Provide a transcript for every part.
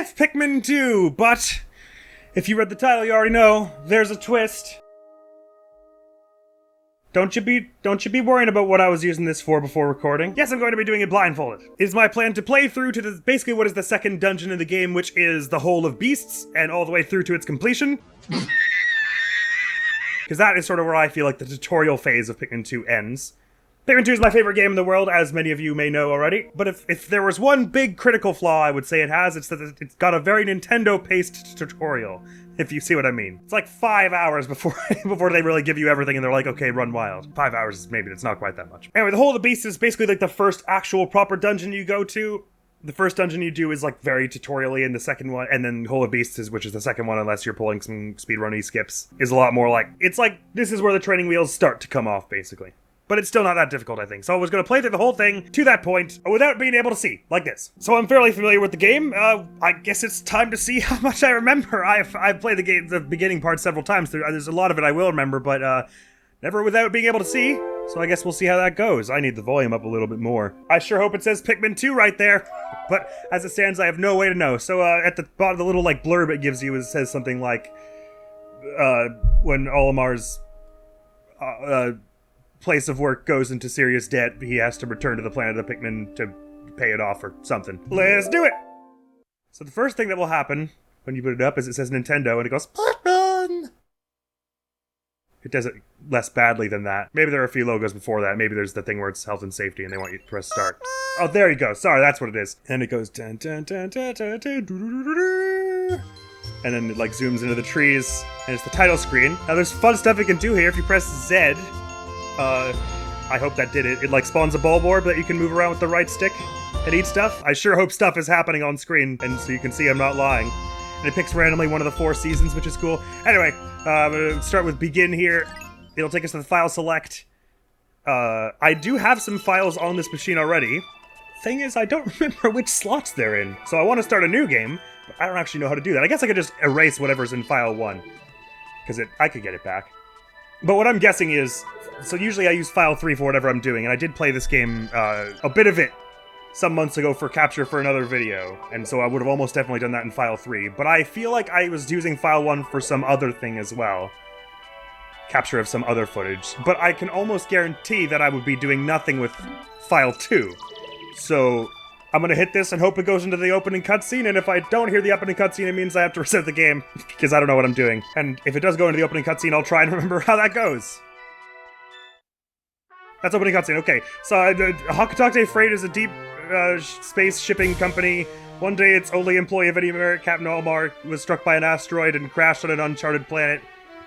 with Pikmin 2, but if you read the title, you already know there's a twist. Don't you be worrying about what I was using this for before recording. Yes, I'm going to be doing it blindfolded. It is my plan to play through to basically what is the second dungeon in the game, which is the Hole of Beasts, and all the way through to its completion. Because that is sort of where I feel like the tutorial phase of Pikmin 2 ends. Pikmin 2 is my favorite game in the world, as many of you may know already. But if there was one big critical flaw I would say it has, it's that it's got a very Nintendo-paced tutorial, if you see what I mean. It's like 5 hours before they really give you everything and they're like, okay, run wild. 5 hours, maybe, it's not quite that much. Anyway, the Hole of the Beast is basically like the first actual proper dungeon you go to. The first dungeon you do is like very tutorially, and the second one, and then Hole of Beasts, which is the second one, unless you're pulling some speedrunny skips, is a lot more like, it's like, this is where the training wheels start to come off, basically. But it's still not that difficult, I think. So I was going to play through the whole thing to that point without being able to see, like this. So I'm fairly familiar with the game. I guess it's time to see how much I remember. I've played the beginning part several times. There's a lot of it I will remember, but never without being able to see. So I guess we'll see how that goes. I need the volume up a little bit more. I sure hope it says Pikmin 2 right there. But as it stands, I have no way to know. So at the bottom, the little like blurb it gives you says something like, when Olimar's place of work goes into serious debt, he has to return to the planet of the Pikmin to pay it off or something. Let's do it! So the first thing that will happen when you put it up is it says Nintendo and it goes, Pikmin! It does it less badly than that. Maybe there are a few logos before that. Maybe there's the thing where it's health and safety and they want you to press start. Oh, there you go. Sorry, that's what it is. And it goes dun dun dun dun dun dun dun, and then it like zooms into the trees and it's the title screen. Now there's fun stuff you can do here if you press Z. I hope that did it. It like spawns a bulb orb that you can move around with the right stick and eat stuff. I sure hope stuff is happening on screen, and so you can see I'm not lying. And it picks randomly one of the 4 seasons, which is cool. Anyway, I'm gonna start with begin here. It'll take us to the file select. I do have some files on this machine already. Thing is, I don't remember which slots they're in. So I want to start a new game, but I don't actually know how to do that. I guess I could just erase whatever's in file 1, because I could get it back. But what I'm guessing is, so usually I use file 3 for whatever I'm doing, and I did play this game, a bit of it, some months ago for capture for another video, and so I would have almost definitely done that in file 3, but I feel like I was using file 1 for some other thing as well. Capture of some other footage, but I can almost guarantee that I would be doing nothing with file 2. So I'm gonna hit this and hope it goes into the opening cutscene, and if I don't hear the opening cutscene, it means I have to reset the game, because I don't know what I'm doing. And if it does go into the opening cutscene, I'll try and remember how that goes. That's opening cutscene, okay. So, Hokutate Freight is a deep space shipping company. One day, its only employee of any merit, Captain Olimar, was struck by an asteroid and crashed on an uncharted planet.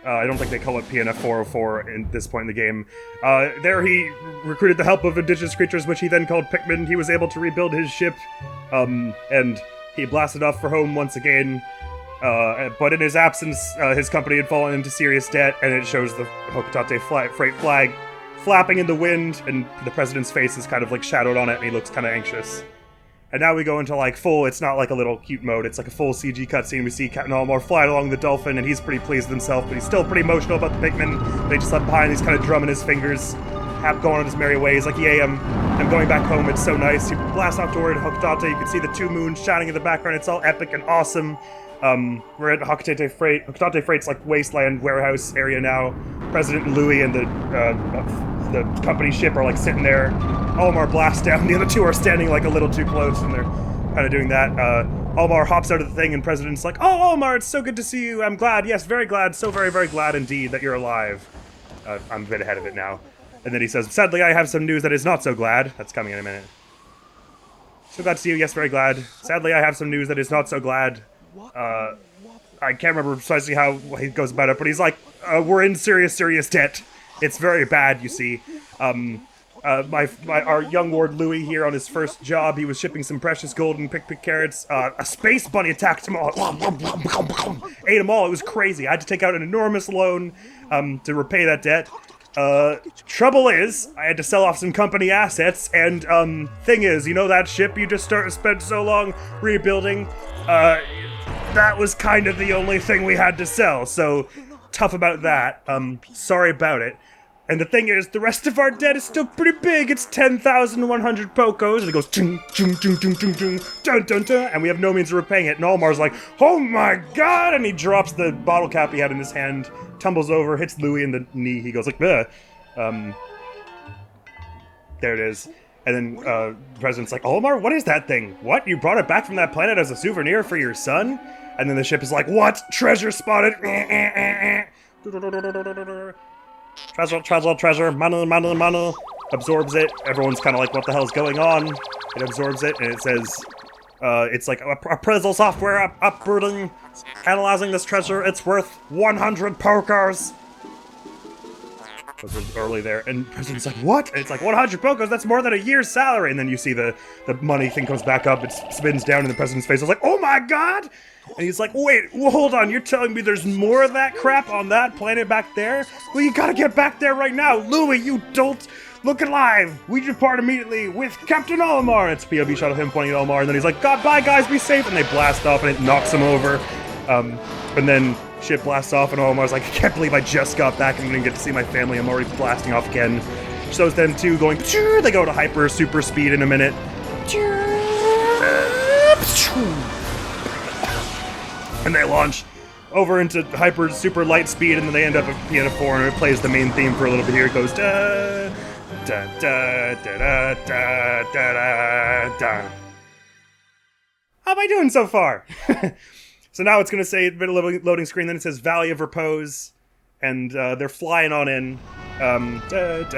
I don't think they call it PNF 404 at this point in the game. There he recruited the help of indigenous creatures, which he then called Pikmin. He was able to rebuild his ship, and he blasted off for home once again. But in his absence, his company had fallen into serious debt, and it shows the Hokutate Freight flag flapping in the wind, and the president's face is kind of like shadowed on it, and he looks kind of anxious. And now we go into like full, it's not like a little cute mode, it's like a full CG cutscene. We see Captain Olimar flying along the dolphin, and he's pretty pleased with himself, but he's still pretty emotional about the Pikmin. They just left behind, he's kind of drumming his fingers, going on his merry ways, like, yay, I'm going back home, it's so nice. He blasts off toward Hokutate, you can see the 2 moons shining in the background, it's all epic and awesome. We're at Hokutate Freight. Hokutate Freight's like wasteland warehouse area now. President Louie and the company ship are like sitting there. Olimar blasts down. The other 2 are standing like a little too close, and they're kind of doing that. Olimar hops out of the thing, and President's like, "Oh, Olimar, it's so good to see you. I'm glad. Yes, very glad. So very, very glad indeed that you're alive." I'm a bit ahead of it now. And then he says, "Sadly, I have some news that is not so glad." That's coming in a minute. "So glad to see you. Yes, very glad. Sadly, I have some news that is not so glad." I can't remember precisely how he goes about it, but he's like, "We're in serious, serious debt. It's very bad, you see. Our young ward Louie here on his first job, he was shipping some precious gold and pick carrots. A space bunny attacked them all. Ate them all. It was crazy. I had to take out an enormous loan to repay that debt. Trouble is, I had to sell off some company assets, and thing is, you know that ship you just spent so long rebuilding? That was kind of the only thing we had to sell, so tough about that. Sorry about it. And the thing is, the rest of our debt is still pretty big. It's 10,100 Pokos. And it goes, chung, chung, chung, chung, chung, chung, dun, dun, dun, and we have no means of repaying it. And Olimar's like, oh my god! And he drops the bottle cap he had in his hand, tumbles over, hits Louie in the knee. He goes like, bleh. There it is. And then the president's like, Olimar, what is that thing? What? You brought it back from that planet as a souvenir for your son? And then the ship is like, what? Treasure spotted! Treasure, treasure, treasure, money, money, money. Absorbs it. Everyone's kind of like, what the hell's going on? It absorbs it, and it says, it's like appraisal software uprooting, analyzing this treasure. It's worth 100 Pokos. Was early there, and the president's like, what? And it's like, 100 Pokos? That's more than a year's salary. And then you see the money thing comes back up, it spins down in the president's face. I was like, oh my god! And he's like, wait, well, hold on, you're telling me there's more of that crap on that planet back there? Well, you gotta get back there right now. Louie, you dolt! Look alive! We depart immediately with Captain Olimar! It's a POV shot of him pointing at Olimar, and then he's like, God, bye guys, be safe! And they blast off, and it knocks him over. And then ship blasts off, and Olimar's like, I can't believe I just got back and didn't get to see my family. I'm already blasting off again. Shows them two going, they go to hyper super speed in a minute. And they launch over into hyper super light speed, and then they end up at Piano 4, and it plays the main theme for a little bit here. It goes da da da da da da da da. How am I doing so far? So now it's going to say a bit of loading screen, then it says Valley of Repose, and they're flying on in. And there's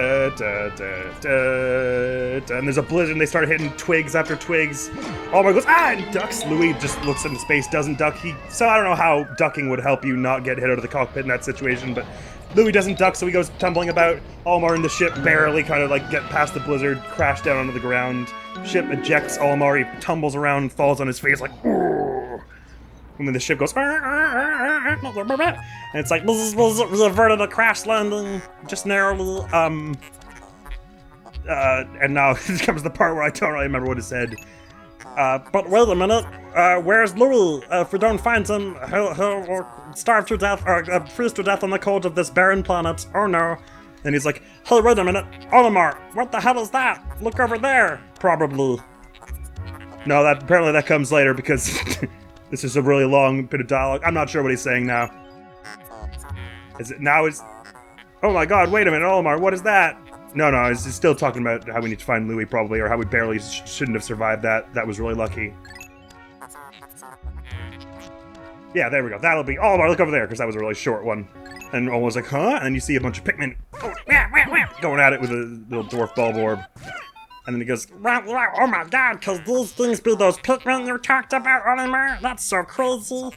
a blizzard, and they start hitting twigs after twigs. Olimar goes, and ducks. Louie just looks into space, doesn't duck. So I don't know how ducking would help you not get hit out of the cockpit in that situation, but Louie doesn't duck, so he goes tumbling about. Olimar and the ship barely kind of like get past the blizzard, crash down onto the ground. Ship ejects Olimar, he tumbles around, falls on his face like, Urgh. And then the ship goes, and it's like, we averted a crash landing, just narrowly, and now comes the part where I don't really remember what it said. But wait a minute, where's Louie? If we don't find him, he'll starve to death, or freeze to death on the cold of this barren planet. Oh no. And he's like, hey, wait a minute, Olimar, what the hell is that? Look over there. Probably. No, apparently that comes later, because this is a really long bit of dialogue. I'm not sure what he's saying now. Is it now? Oh my god, wait a minute, Olimar, what is that? No, he's still talking about how we need to find Louie, probably, or how we barely shouldn't have survived that. That was really lucky. Yeah, there we go. That'll be Olimar, look over there, because that was a really short one. And Olimar's like, huh? And then you see a bunch of Pikmin going at it with a little dwarf bulb orb. And then he goes, oh my god, cause these things be those Pikmin you talked about, Olimar? That's so crazy.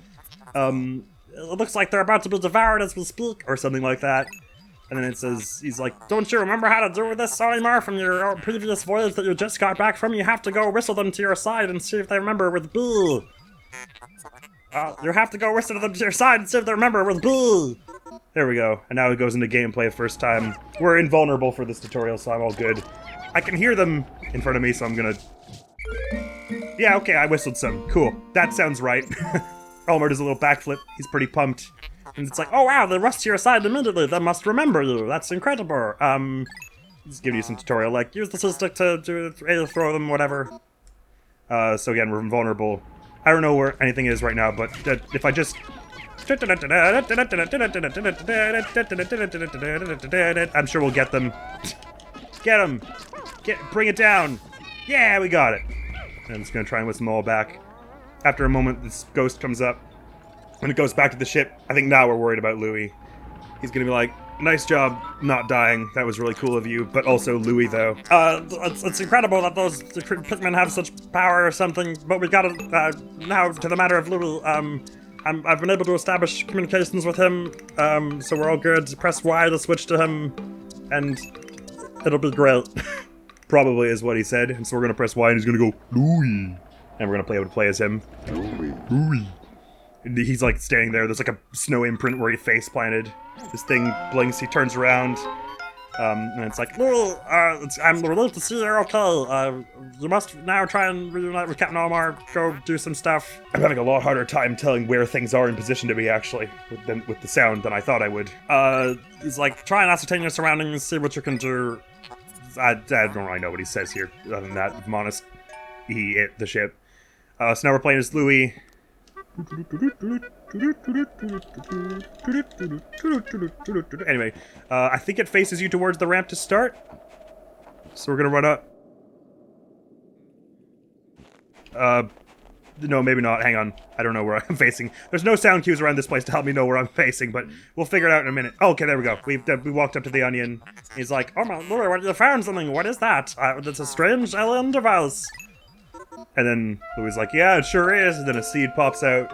It looks like they're about to be devoured as we speak, or something like that. And then it says, he's like, don't you remember how to do this, Olimar, from your previous voyage that you just got back from? You have to go whistle them to your side and see if they remember with B. You have to go whistle them to your side and see if they remember with B. There we go. And now it goes into gameplay the first time. We're invulnerable for this tutorial, so I'm all good. I can hear them in front of me, so I'm gonna... Yeah, okay, I whistled some. Cool. That sounds right. Olimar does a little backflip. He's pretty pumped. And it's like, oh wow, they rush to your side immediately. They must remember you. That's incredible. Just giving you some tutorial, like, use the stick to throw them, whatever. So again, we're invulnerable. I don't know where anything is right now, but if I just... I'm sure we'll get them. Get them! Bring it down! Yeah, we got it! And I'm just gonna try and whistle them all back. After a moment, this ghost comes up. When it goes back to the ship, I think now we're worried about Louie. He's gonna be like, nice job not dying. That was really cool of you. But also Louie, though. It's incredible that those Pikmin have such power or something, but we gotta, now to the matter of Louie, I've been able to establish communications with him, so we're all good. Press Y to switch to him, and it'll be great. Probably is what he said. And so we're gonna press Y, and he's gonna go, Louie. And we're gonna be able to play as him. Louie. He's like standing there. There's like a snow imprint where he face planted. This thing blinks. He turns around. And it's like, Louie, I'm relieved to see you're okay. You must now try and reunite with Captain Olimar, go do some stuff. I'm having a lot harder time telling where things are in position to be, actually, with the sound than I thought I would. He's like, try and ascertain your surroundings, see what you can do. I don't really know what he says here, other than that, if I'm honest. He hit the ship. So now we're playing as Louie. Anyway, I think it faces you towards the ramp to start. So we're gonna run up. No, maybe not. Hang on. I don't know where I'm facing. There's no sound cues around this place to help me know where I'm facing, but we'll figure it out in a minute. Oh, okay, there we go. We walked up to the onion. He's like, oh my lord, you found something. What is that? That's a strange alien device. And then Louie's like, yeah, it sure is. And then a seed pops out,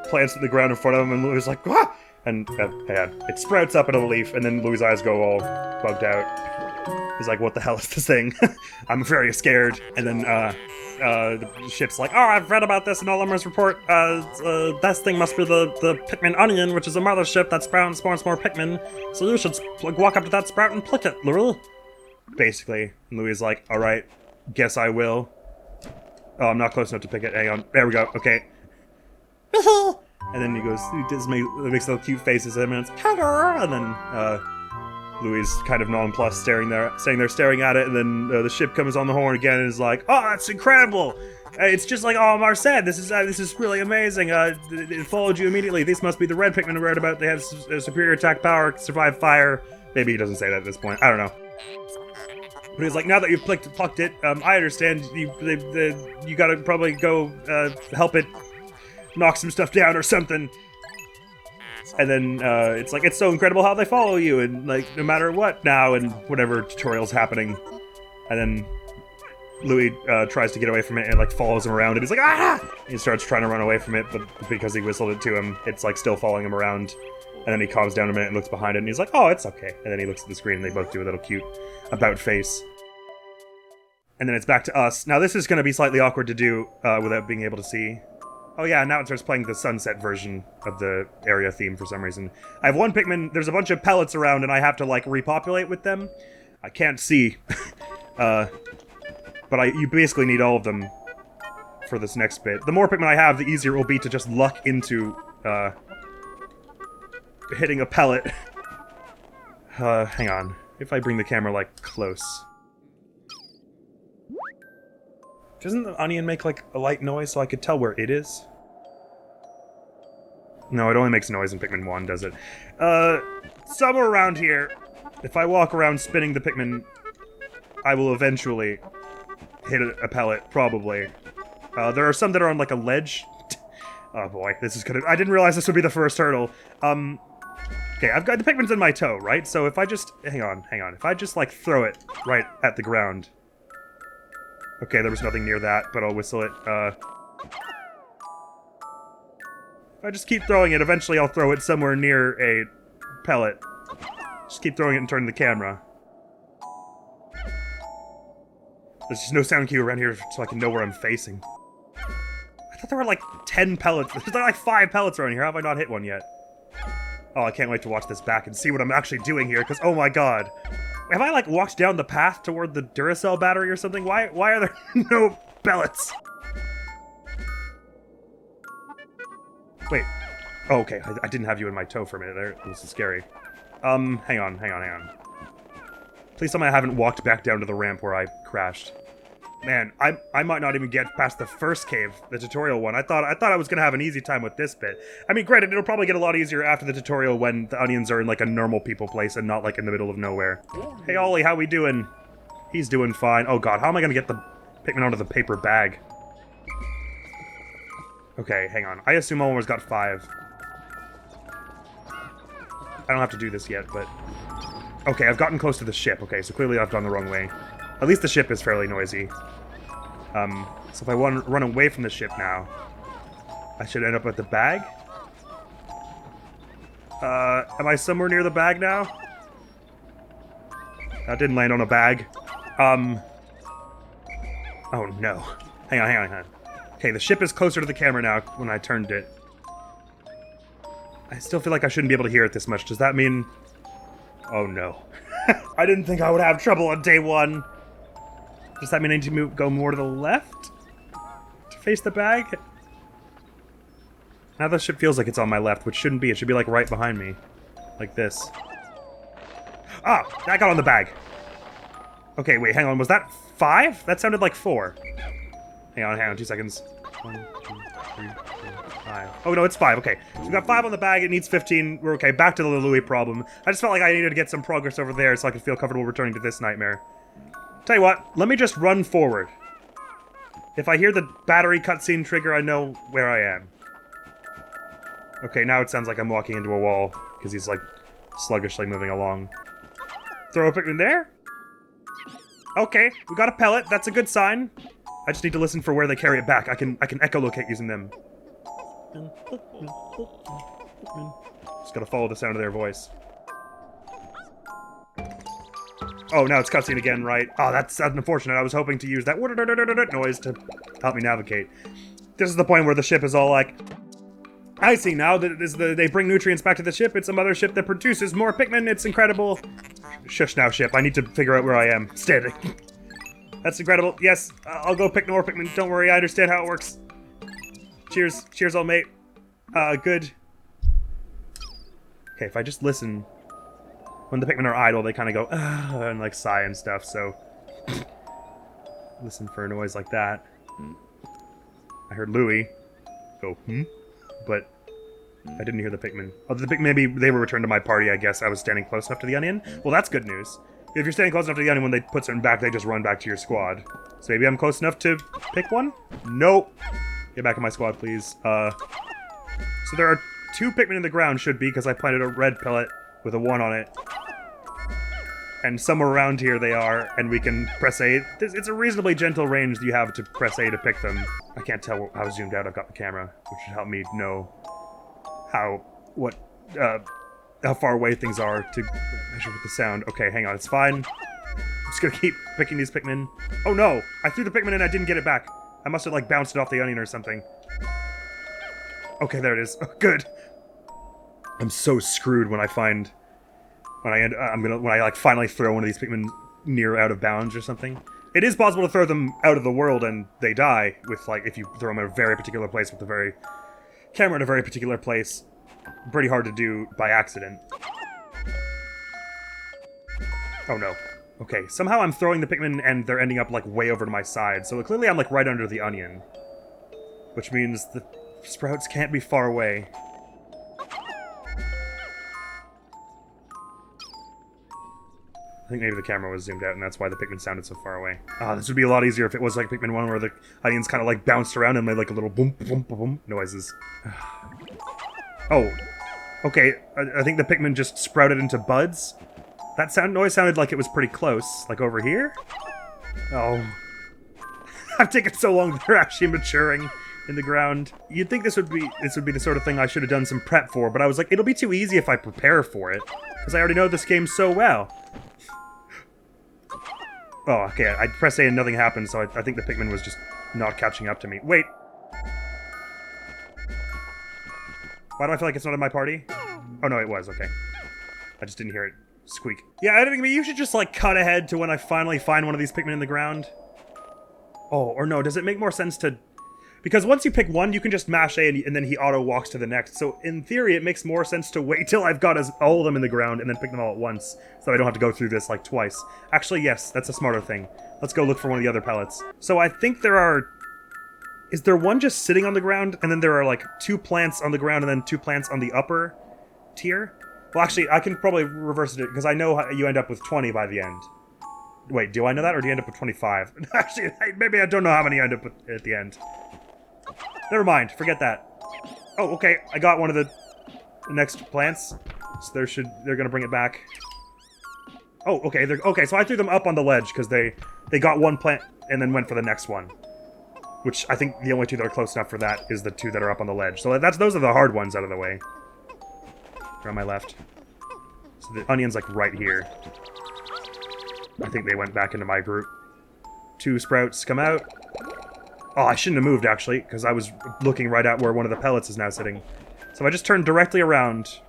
plants at the ground in front of him, and Louie's like, ah! And it sprouts up in a leaf, and then Louie's eyes go all bugged out. He's like, what the hell is this thing? I'm very scared. And then the ship's like, oh, I've read about this in Olimar's report. This thing must be the Pikmin onion, which is a mothership that spawns more Pikmin. So you should walk up to that sprout and pluck it, Louie. Basically. And Louie's like, alright, guess I will. Oh, I'm not close enough to pick it. Hang on. There we go. Okay. And then he makes little cute faces at him, and it's hello. And then Louie's kind of nonplussed, staying there staring at it. And then the ship comes on the horn again and is like, "Oh, that's incredible! It's just like Olimar said. This is really amazing. It followed you immediately. These must be the red Pikmin I read about. They have superior attack power, survive fire." Maybe he doesn't say that at this point. I don't know. But he's like, now that you've plucked it, I understand you gotta probably go help it knock some stuff down or something. And then it's like, it's so incredible how they follow you, and like, no matter what now, and whatever tutorial's happening. And then Louie tries to get away from it and like follows him around, and he's like, ah! He starts trying to run away from it, but because he whistled it to him, it's like still following him around. And then he calms down a minute and looks behind it, and he's like, oh, it's okay. And then he looks at the screen, and they both do a little cute about face. And then it's back to us. Now this is going to be slightly awkward to do without being able to see. Oh yeah, now it starts playing the sunset version of the area theme for some reason. I have one Pikmin, there's a bunch of pellets around, and I have to like repopulate with them. I can't see. But you basically need all of them for this next bit. The more Pikmin I have, the easier it will be to just luck into hitting a pellet. Hang on. If I bring the camera, like, close. Doesn't the onion make, like, a light noise so I could tell where it is? No, it only makes noise in Pikmin 1, does it? Somewhere around here, if I walk around spinning the Pikmin, I will eventually hit a pellet, probably. There are some that are on, like, a ledge. Oh boy, this is gonna... I didn't realize this would be the first hurdle. Okay, I've got the Pikmin's in my toe, right? So if I just... Hang on. If I just, like, throw it right at the ground... Okay, there was nothing near that, but I'll whistle it. If I just keep throwing it, eventually I'll throw it somewhere near a pellet. Just keep throwing it and turning the camera. There's just no sound cue around here so I can know where I'm facing. I thought there were like 10 pellets. There's like 5 pellets around here. How have I not hit one yet? Oh, I can't wait to watch this back and see what I'm actually doing here, because oh my god. Have I like walked down the path toward the Duracell battery or something? Why are there no pellets? Wait. Oh, okay. I didn't have you in my toe for a minute there. This is scary. Hang on. Please tell me I haven't walked back down to the ramp where I crashed. Man, I might not even get past the first cave, the tutorial one. I thought I was gonna have an easy time with this bit. I mean, granted, it'll probably get a lot easier after the tutorial when the onions are in like a normal people place and not like in the middle of nowhere. Hey Ollie, how we doing? He's doing fine. Oh god, how am I gonna get the Pikmin onto the paper bag? Okay, hang on. I assume Olimar's got 5. I don't have to do this yet, but... Okay, I've gotten close to the ship. Okay, so clearly I've gone the wrong way. At least the ship is fairly noisy. So if I want to run away from the ship now, I should end up at the bag? Am I somewhere near the bag now? That didn't land on a bag. Oh no. Hang on. Okay, the ship is closer to the camera now when I turned it. I still feel like I shouldn't be able to hear it this much. Does that mean... Oh no. I didn't think I would have trouble on day one. Does that mean I need to go more to the left? To face the bag? Now the ship feels like it's on my left, which shouldn't be. It should be like right behind me. Like this. Ah! I got on the bag. Okay, wait, hang on. Was that 5? That sounded like 4. Hang on, 2 seconds. 1, 2, 3, 4, 5. Oh, no, it's 5. Okay. So we got 5 on the bag. It needs 15. We're okay. Back to the Louie problem. I just felt like I needed to get some progress over there so I could feel comfortable returning to this nightmare. Tell you what, let me just run forward. If I hear the battery cutscene trigger, I know where I am. Okay, now it sounds like I'm walking into a wall, because he's, like, sluggishly moving along. Throw a Pikmin there? Okay, we got a pellet. That's a good sign. I just need to listen for where they carry it back. I can echolocate using them. Just gotta follow the sound of their voice. Oh, now it's cutscene again, right? Oh, that's unfortunate. I was hoping to use that noise to help me navigate. This is the point where the ship is all like, I see now that they bring nutrients back to the ship. It's a mothership that produces more Pikmin. It's incredible. Shush now, ship. I need to figure out where I am. Steady. That's incredible. Yes, I'll go pick more Pikmin. Don't worry, I understand how it works. Cheers. Cheers, old mate. Good. Okay, if I just listen... When the Pikmin are idle, they kind of go, and like sigh and stuff, so... Listen for a noise like that. I heard Louie go, but I didn't hear the Pikmin. Oh, maybe they were returned to my party, I guess. I was standing close enough to the onion. Well, that's good news. If you're standing close enough to the onion, when they put something back, they just run back to your squad. So maybe I'm close enough to pick one? Nope. Get back in my squad, please. So there are 2 Pikmin in the ground, should be, because I planted a red pellet with a 1 on it. And somewhere around here they are, and we can press A. It's a reasonably gentle range that you have to press A to pick them. I can't tell how zoomed out I've got the camera, which should help me know how far away things are to measure with the sound. Okay, hang on, it's fine. I'm just gonna keep picking these Pikmin. Oh no! I threw the Pikmin and I didn't get it back. I must have, like, bounced it off the onion or something. Okay, there it is. Oh, good. I'm so screwed when I find... When I like finally throw one of these Pikmin near out of bounds or something. It is possible to throw them out of the world and they die with, like, if you throw them in a very particular place with the camera in a very particular place. Pretty hard to do by accident. Oh no. Okay, somehow I'm throwing the Pikmin and they're ending up, like, way over to my side. So clearly I'm, like, right under the onion. Which means the sprouts can't be far away. I think maybe the camera was zoomed out and that's why the Pikmin sounded so far away. Ah, this would be a lot easier if it was like Pikmin 1 where the onions kind of like bounced around and made like a little boom, boom, boom, boom noises. Oh. Okay, I think the Pikmin just sprouted into buds. That noise sounded like it was pretty close. Like over here? Oh. I've taken so long that they're actually maturing in the ground. You'd think this would be the sort of thing I should have done some prep for, but I was like, it'll be too easy if I prepare for it. Because I already know this game so well. Oh, okay, I pressed A and nothing happened, so I think the Pikmin was just not catching up to me. Wait! Why do I feel like it's not in my party? Oh no, it was, okay. I just didn't hear it squeak. Yeah, I think you should just, like, cut ahead to when I finally find one of these Pikmin in the ground. Oh, or no, does it make more sense to... Because once you pick one, you can just mash A and then he auto-walks to the next. So in theory, it makes more sense to wait till I've got all of them in the ground and then pick them all at once. So I don't have to go through this, like, twice. Actually, yes, that's a smarter thing. Let's go look for one of the other pellets. So I think there are... Is there one just sitting on the ground? And then there are, like, 2 plants on the ground and then 2 plants on the upper tier? Well, actually, I can probably reverse it because I know how you end up with 20 by the end. Wait, do I know that or do you end up with 25? Actually, maybe I don't know how many you end up with at the end. Never mind, forget that. Oh, okay, I got one of the next plants. So they're gonna bring it back. Oh, okay, okay, so I threw them up on the ledge because they got one plant and then went for the next one. Which I think the only 2 that are close enough for that is the 2 that are up on the ledge. So those are the hard ones out of the way. They're on my left. So the onion's like right here. I think they went back into my group. 2 sprouts come out. Oh, I shouldn't have moved, actually, because I was looking right at where one of the pellets is now sitting. So I just turned directly around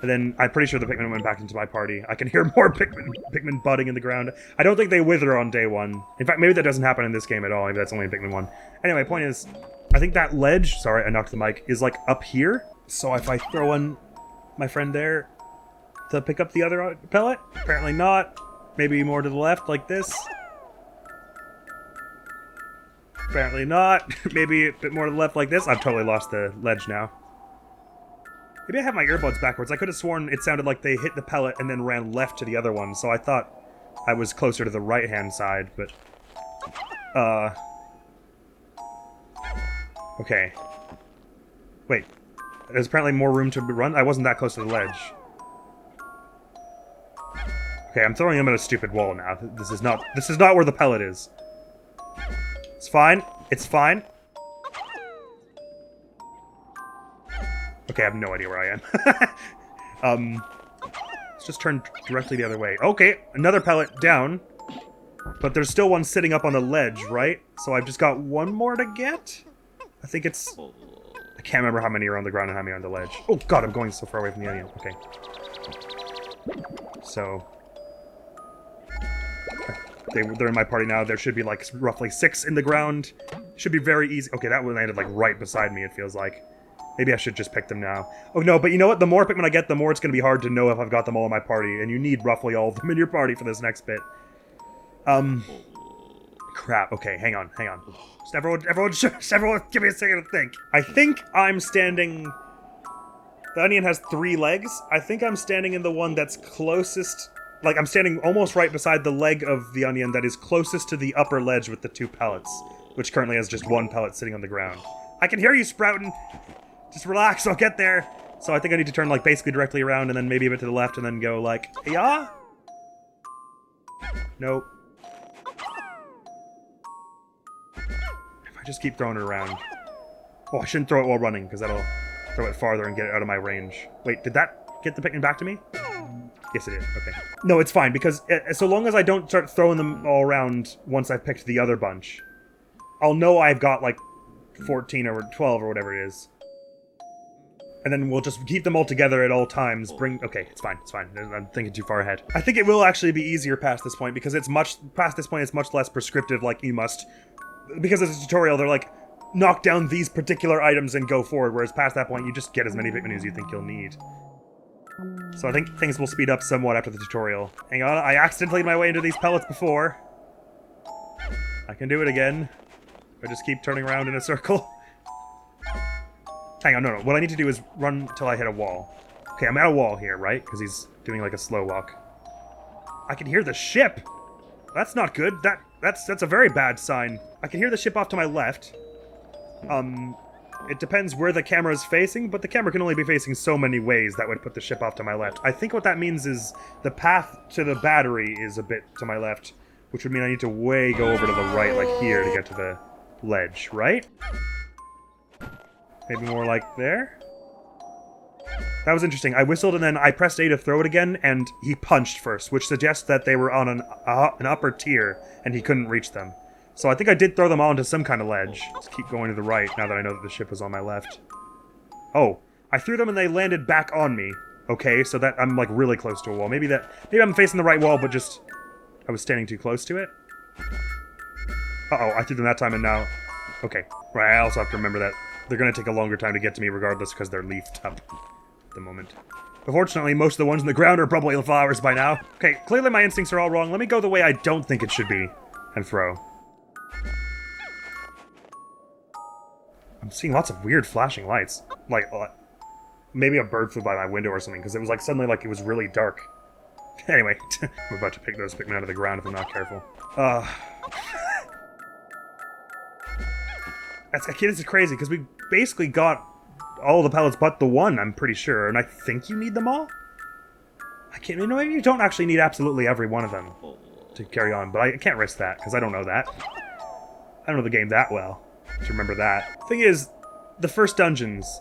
And then I'm pretty sure the Pikmin went back into my party. I can hear more Pikmin budding in the ground. I don't think they wither on day one. In fact, maybe that doesn't happen in this game at all. Maybe that's only in Pikmin 1. Anyway, point is, I think that ledge, sorry, I knocked the mic, is like up here. So if I throw in my friend there to pick up the other pellet, apparently not. Maybe more to the left, like this. Apparently not. Maybe a bit more to the left like this. I've totally lost the ledge now. Maybe I have my earbuds backwards. I could have sworn it sounded like they hit the pellet and then ran left to the other one, so I thought I was closer to the right-hand side, but... Okay. Wait. There's apparently more room to run? I wasn't that close to the ledge. Okay, I'm throwing him at a stupid wall now. This is not where the pellet is. It's fine. It's fine. Okay, I have no idea where I am. Let's just turn directly the other way. Okay, another pellet down. But there's still one sitting up on the ledge, right? So I've just got one more to get? I think it's... I can't remember how many are on the ground and how many are on the ledge. Oh god, I'm going so far away from the onion. Okay. So... They're in my party now. There should be like roughly 6 in the ground. Should be very easy. Okay, that one landed like right beside me, it feels like. Maybe I should just pick them now. Oh no, but you know what? The more Pikmin I get, the more it's going to be hard to know if I've got them all in my party. And you need roughly all of them in your party for this next bit. Crap. Okay, hang on. Just everyone, give me a second to think. I think I'm standing... The onion has 3 legs. I think I'm standing in the one that's closest... Like, I'm standing almost right beside the leg of the onion that is closest to the upper ledge with the 2 pellets, which currently has just 1 pellet sitting on the ground. I can hear you sprouting! Just relax, I'll get there! So I think I need to turn, like, basically directly around and then maybe a bit to the left and then go, like, yeah? Nope. If I just keep throwing it around... Oh, I shouldn't throw it while running, because that'll throw it farther and get it out of my range. Wait, did that get the Pikmin back to me? Yes, it did. Okay. No, it's fine, because so long as I don't start throwing them all around once I've picked the other bunch, I'll know I've got, like, 14 or 12 or whatever it is. And then we'll just keep them all together at all times. Okay, it's fine. I'm thinking too far ahead. I think it will actually be easier past this point, because it's much less prescriptive, like, you must... Because it's a tutorial, they're like, knock down these particular items and go forward, whereas past that point, you just get as many Pikmin as you think you'll need. So I think things will speed up somewhat after the tutorial. Hang on, I accidentally made my way into these pellets before. I can do it again. I just keep turning around in a circle. Hang on, no. What I need to do is run till I hit a wall. Okay, I'm at a wall here, right? Because he's doing like a slow walk. I can hear the ship! That's not good. That's a very bad sign. I can hear the ship off to my left. It depends where the camera is facing, but the camera can only be facing so many ways that would put the ship off to my left. I think what that means is the path to the battery is a bit to my left, which would mean I need to way go over to the right, like here, to get to the ledge, right? Maybe more like there? That was interesting. I whistled and then I pressed A to throw it again, and he punched first, which suggests that they were on an upper tier, and he couldn't reach them. So I think I did throw them all into some kind of ledge. Just keep going to the right, now that I know that the ship was on my left. Oh, I threw them and they landed back on me. Okay, so that I'm, like, really close to a wall. Maybe I'm facing the right wall, but just... I was standing too close to it? Uh-oh, I threw them that time and now... Okay, right, I also have to remember that they're gonna take a longer time to get to me regardless because they're leafed up at the moment. But fortunately, most of the ones in the ground are probably flowers by now. Okay, clearly my instincts are all wrong. Let me go the way I don't think it should be and throw. I'm seeing lots of weird flashing lights. Like, maybe a bird flew by my window or something, because it was like suddenly like it was really dark. Anyway, I'm about to pick those Pikmin out of the ground if I'm not careful. This is crazy, because we basically got all the pellets but the one, I'm pretty sure, and I think you need them all? Maybe you don't actually need absolutely every one of them to carry on, but I can't risk that, because I don't know that. I don't know the game that well to remember that. Thing is, the first dungeons,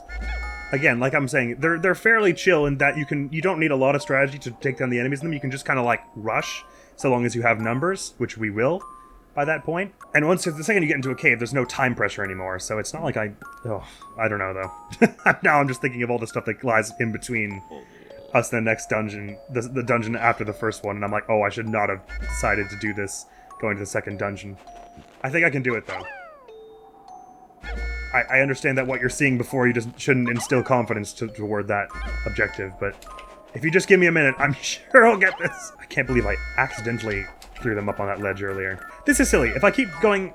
again, like I'm saying, they're fairly chill in that you don't need a lot of strategy to take down the enemies in them. You can just kind of like rush, so long as you have numbers, which we will by that point. And the second you get into a cave, there's no time pressure anymore, so it's not like I don't know though. Now I'm just thinking of all the stuff that lies in between. us in the next dungeon, the dungeon after the first one, and I'm like, oh, I should not have decided to do this going to the second dungeon. I think I can do it, though. I understand that what you're seeing before you just shouldn't instill confidence toward that objective, but if you just give me a minute, I'm sure I'll get this. I can't believe I accidentally threw them up on that ledge earlier. This is silly. If I keep going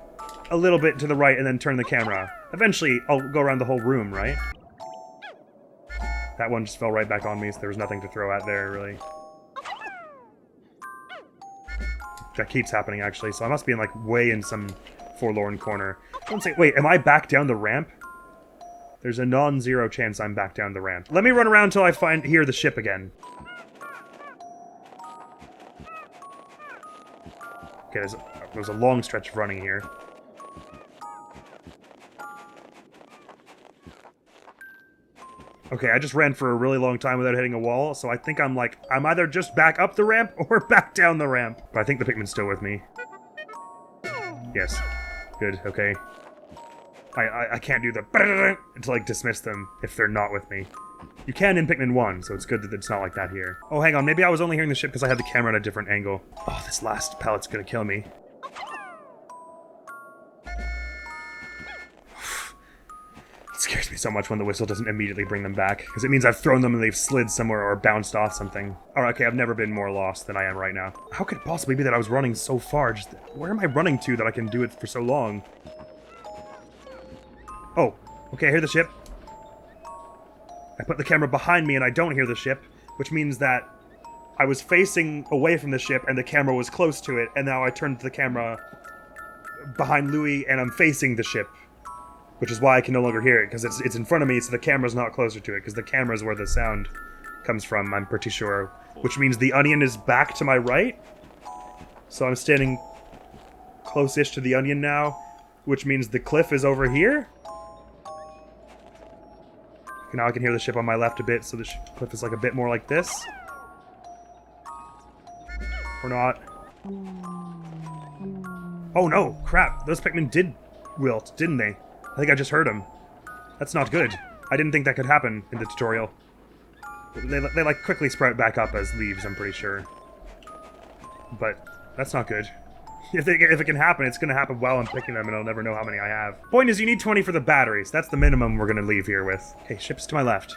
a little bit to the right and then turn the camera, eventually I'll go around the whole room, right? That one just fell right back on me, so there was nothing to throw at there, really. That keeps happening, actually, so I must be in, like, way in some forlorn corner. Don't say, wait, am I back down the ramp? There's a non-zero chance I'm back down the ramp. Let me run around until I hear the ship again. Okay, there's a long stretch of running here. Okay, I just ran for a really long time without hitting a wall, so I think I'm either just back up the ramp or back down the ramp. But I think the Pikmin's still with me. Yes. Good, okay. I can't do the to, like, dismiss them if they're not with me. You can in Pikmin 1, so it's good that it's not like that here. Oh, hang on, maybe I was only hearing the ship because I had the camera at a different angle. Oh, this last pallet's gonna kill me. It scares me so much when the whistle doesn't immediately bring them back, because it means I've thrown them and they've slid somewhere or bounced off something. Alright, okay, I've never been more lost than I am right now. How could it possibly be that I was running so far? Just, where am I running to that I can do it for so long? Oh, okay, I hear the ship. I put the camera behind me and I don't hear the ship, which means that I was facing away from the ship and the camera was close to it, and now I turned the camera behind Louie and I'm facing the ship. Which is why I can no longer hear it, because it's in front of me, so the camera's not closer to it, because the camera's where the sound comes from, I'm pretty sure. Which means the onion is back to my right. So I'm standing close-ish to the onion now, which means the cliff is over here. Now I can hear the ship on my left a bit, so the cliff is like a bit more like this. Or not. Oh no, crap, those Pikmin did wilt, didn't they? I think I just heard them. That's not good. I didn't think that could happen in the tutorial. They like quickly sprout back up as leaves, I'm pretty sure. But that's not good. If it can happen, it's going to happen while I'm picking them and I'll never know how many I have. Point is, you need 20 for the batteries. That's the minimum we're going to leave here with. Okay, ship's to my left.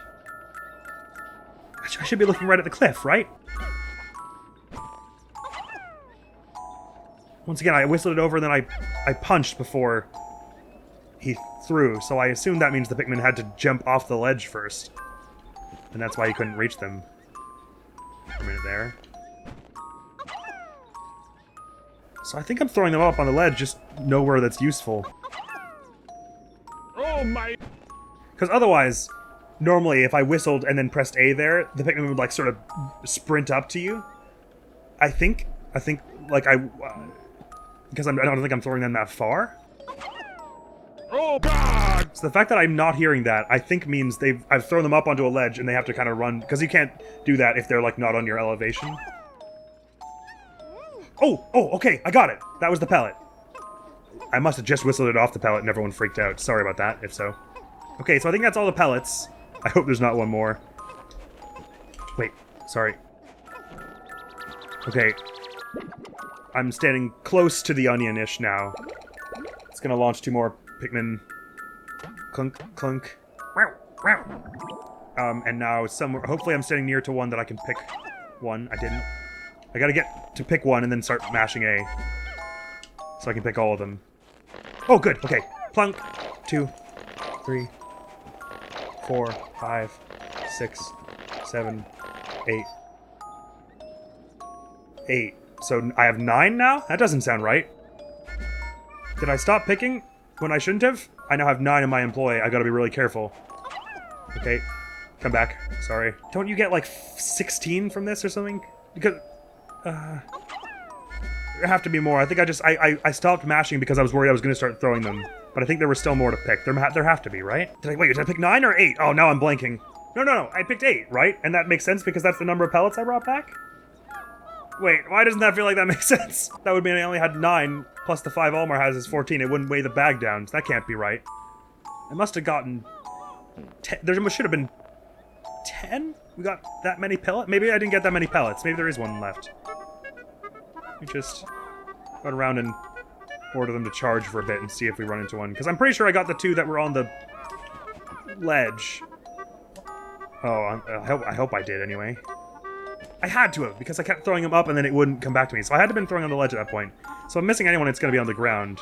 I should be looking right at the cliff, right? Once again, I whistled it over and then I punched before he threw, so I assume that means the Pikmin had to jump off the ledge first. And that's why he couldn't reach them. For a minute there. So I think I'm throwing them up on the ledge, just nowhere that's useful. Oh my... Because otherwise, normally if I whistled and then pressed A there, the Pikmin would like sort of sprint up to you. I think, like because I don't think I'm throwing them that far. Oh god! So the fact that I'm not hearing that, I think means I've thrown them up onto a ledge and they have to kind of run, because you can't do that if they're like not on your elevation. Oh, okay, I got it. That was the pellet. I must have just whistled it off the pellet and everyone freaked out. Sorry about that, if so. Okay, so I think that's all the pellets. I hope there's not one more. Wait, sorry. Okay. I'm standing close to the onion-ish now. It's gonna launch 2 more Pikmin. Clunk, clunk. And now somewhere, hopefully I'm standing near to one that I can pick one. I didn't. I gotta get to pick one and then start mashing A. So I can pick all of them. Oh, good, okay. Plunk. 2, 3, 4, 5, 6, 7, 8. 8. So I have 9 now? That doesn't sound right. Did I stop picking when I shouldn't have? I now have 9 in my employ. I gotta be really careful. Okay. Come back. Sorry. Don't you get like 16 from this or something? Because... there have to be more. I think I stopped mashing because I was worried I was going to start throwing them. But I think there were still more to pick. There have to be, right? Wait, did I pick 9 or 8? Oh, now I'm blanking. No. I picked 8, right? And that makes sense because that's the number of pellets I brought back? Wait, why doesn't that feel like that makes sense? That would mean I only had 9, plus the 5 Olimar has is 14. It wouldn't weigh the bag down. So that can't be right. I must have gotten... 10. There should have been 10? We got that many pellets? Maybe I didn't get that many pellets. Maybe there is one left. We just run around and order them to charge for a bit and see if we run into one. Because I'm pretty sure I got the 2 that were on the ledge. Oh, I hope I did anyway. I had to have, because I kept throwing them up and then it wouldn't come back to me. So I had to have been throwing on the ledge at that point. So if I'm missing anyone, it's going to be on the ground.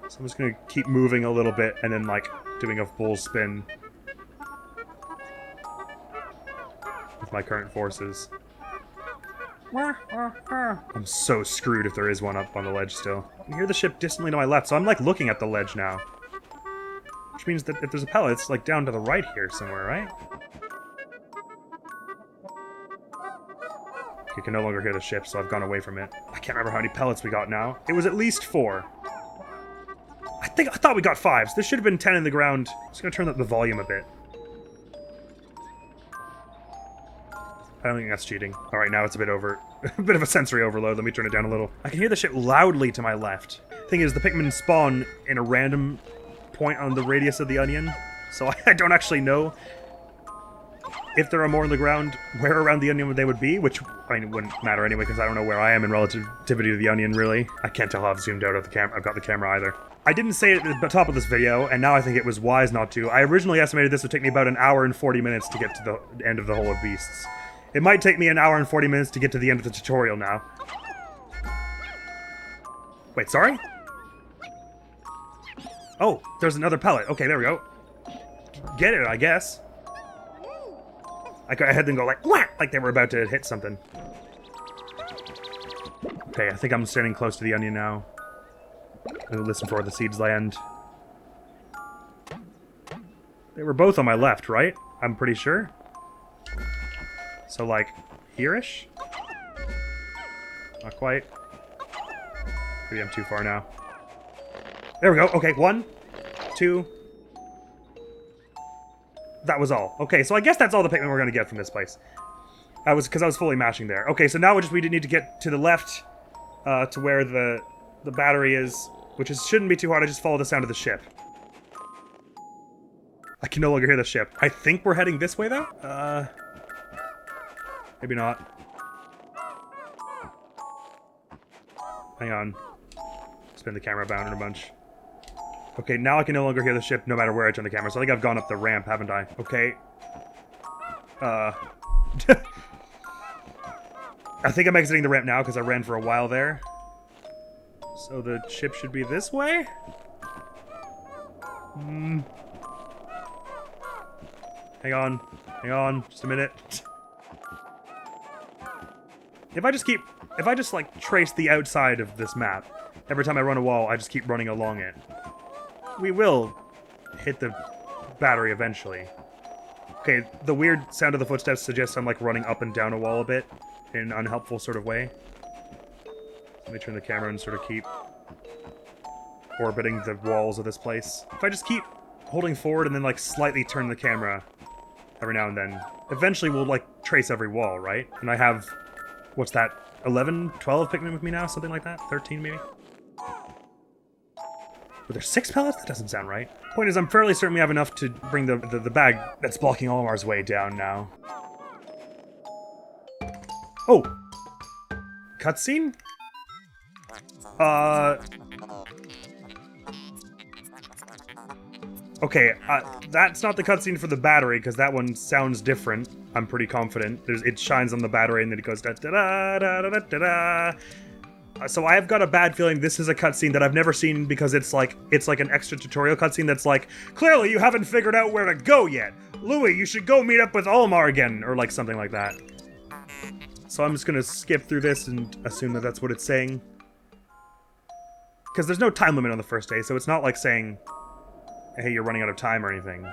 So I'm just going to keep moving a little bit and then, like, doing a full spin. With my current forces. I'm so screwed if there is one up on the ledge still. I can hear the ship distantly to my left, so I'm, like, looking at the ledge now. Which means that if there's a pellet, it's, like, down to the right here somewhere, right? You can no longer hear the ship, so I've gone away from it. I can't remember how many pellets we got now. It was at least 4. I thought we got 5, so there should have been 10 in the ground. I'm just gonna turn up the volume a bit. I don't think that's cheating. Alright, now it's a bit a bit of a sensory overload. Let me turn it down a little. I can hear the ship loudly to my left. Thing is, the Pikmin spawn in a random point on the radius of the onion, so I don't actually know if there are more on the ground, where around the onion they would be, which, I mean, it wouldn't matter anyway, because I don't know where I am in relativity to the onion, really. I can't tell how I've zoomed out of the camera. I've got the camera either. I didn't say it at the top of this video, and now I think it was wise not to. I originally estimated this would take me about 1 hour and 40 minutes to get to the end of the Hole of Beasts. It might take me 1 hour and 40 minutes to get to the end of the tutorial now. Wait, sorry? Oh, there's another pellet. Okay, there we go. Get it, I guess. I had them go like, whack, like they were about to hit something. Okay, I think I'm standing close to the onion now. I'll listen for where the seeds land. They were both on my left, right? I'm pretty sure. So, like, here-ish? Not quite. Maybe I'm too far now. There we go. Okay, 1, 2... That was all. Okay, so I guess that's all the Pikmin we're going to get from this place. Because I was fully mashing there. Okay, so now we need to get to the left, to where the battery is, which shouldn't be too hard. I just follow the sound of the ship. I can no longer hear the ship. I think we're heading this way, though? Maybe not. Hang on. Spin the camera bound in a bunch. Okay, now I can no longer hear the ship no matter where I turn the camera, so I think I've gone up the ramp, haven't I? Okay. I think I'm exiting the ramp now, because I ran for a while there. So the ship should be this way? Hang on, just a minute. If I just, like, trace the outside of this map, every time I run a wall, I just keep running along it. We will hit the battery eventually. Okay, the weird sound of the footsteps suggests I'm, like, running up and down a wall a bit in an unhelpful sort of way. Let me turn the camera and sort of keep orbiting the walls of this place. If I just keep holding forward and then, like, slightly turn the camera every now and then, eventually we'll, like, trace every wall, right? And I have, what's that, 11, 12 Pikmin with me now? Something like that? 13, maybe? Were there 6 pellets? That doesn't sound right. Point is, I'm fairly certain we have enough to bring the bag that's blocking Olimar's way down now. Oh! Cutscene? Okay, that's not the cutscene for the battery, because that one sounds different. I'm pretty confident. It shines on the battery and then it goes da-da-da-da-da-da-da. So I've got a bad feeling this is a cutscene that I've never seen, because it's like an extra tutorial cutscene that's like, clearly you haven't figured out where to go yet. Louie, you should go meet up with Olimar again, or like something like that. So I'm just gonna skip through this and assume that that's what it's saying. Because there's no time limit on the first day, so it's not like saying, hey, you're running out of time or anything.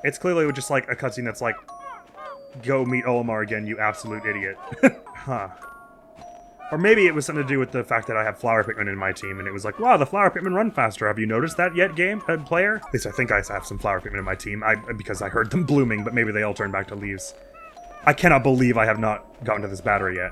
It's clearly just like a cutscene that's like, go meet Olimar again, you absolute idiot. Huh. Or maybe it was something to do with the fact that I have flower Pikmin in my team, and it was like, wow, the flower Pikmin run faster. Have you noticed that yet, player? At least I think I have some flower Pikmin in my team, because I heard them blooming, but maybe they all turned back to leaves. I cannot believe I have not gotten to this battery yet.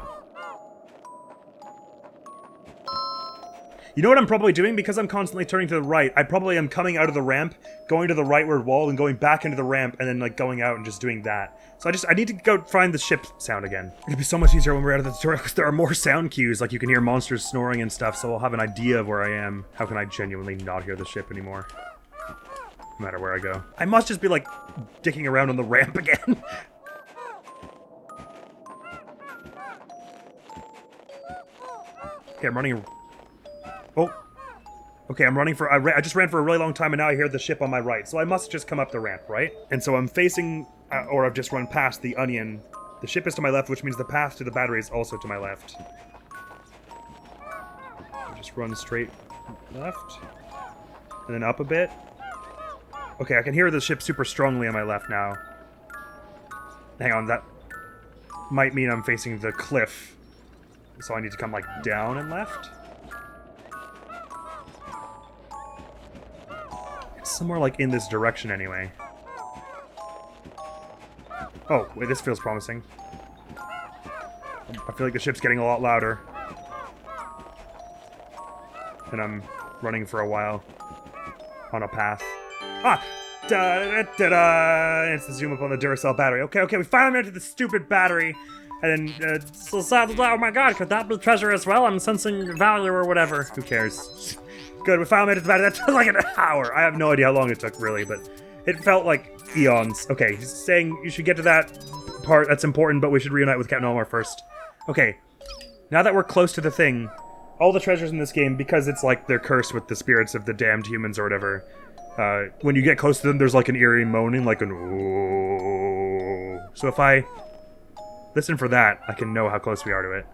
You know what I'm probably doing? Because I'm constantly turning to the right, I probably am coming out of the ramp, going to the rightward wall, and going back into the ramp, and then, like, going out and just doing that. So I need to go find the ship sound again. It'll be so much easier when we're out of the tutorial, because there are more sound cues, like you can hear monsters snoring and stuff, so I'll have an idea of where I am. How can I genuinely not hear the ship anymore? No matter where I go. I must just be, like, dicking around on the ramp again. Okay, I'm running... Oh. Okay, I'm running for... I just ran for a really long time, and now I hear the ship on my right. So I must just come up the ramp, right? And so I'm facing... or I've just run past the onion. The ship is to my left, which means the path to the battery is also to my left. I'll just run straight left. And then up a bit. Okay, I can hear the ship super strongly on my left now. Hang on, that might mean I'm facing the cliff. So I need to come, like, down and left? It's somewhere, like, in this direction, anyway. Oh, wait, this feels promising. I feel like the ship's getting a lot louder. And I'm running for a while. On a path. Ah! Da-da-da-da-da! It's the zoom up on the Duracell battery. Okay, we finally made it to the stupid battery. And then, oh my god, could that be treasure as well? I'm sensing value or whatever. Who cares? Good, we finally made it to the battery. That took like an hour. I have no idea how long it took, really, but it felt like eons. Okay, he's saying you should get to that part. That's important, but we should reunite with Captain Olimar first. Okay, now that we're close to the thing, all the treasures in this game, because it's like they're cursed with the spirits of the damned humans or whatever, when you get close to them, there's like an eerie moaning, like an ooh. So if I listen for that, I can know how close we are to it.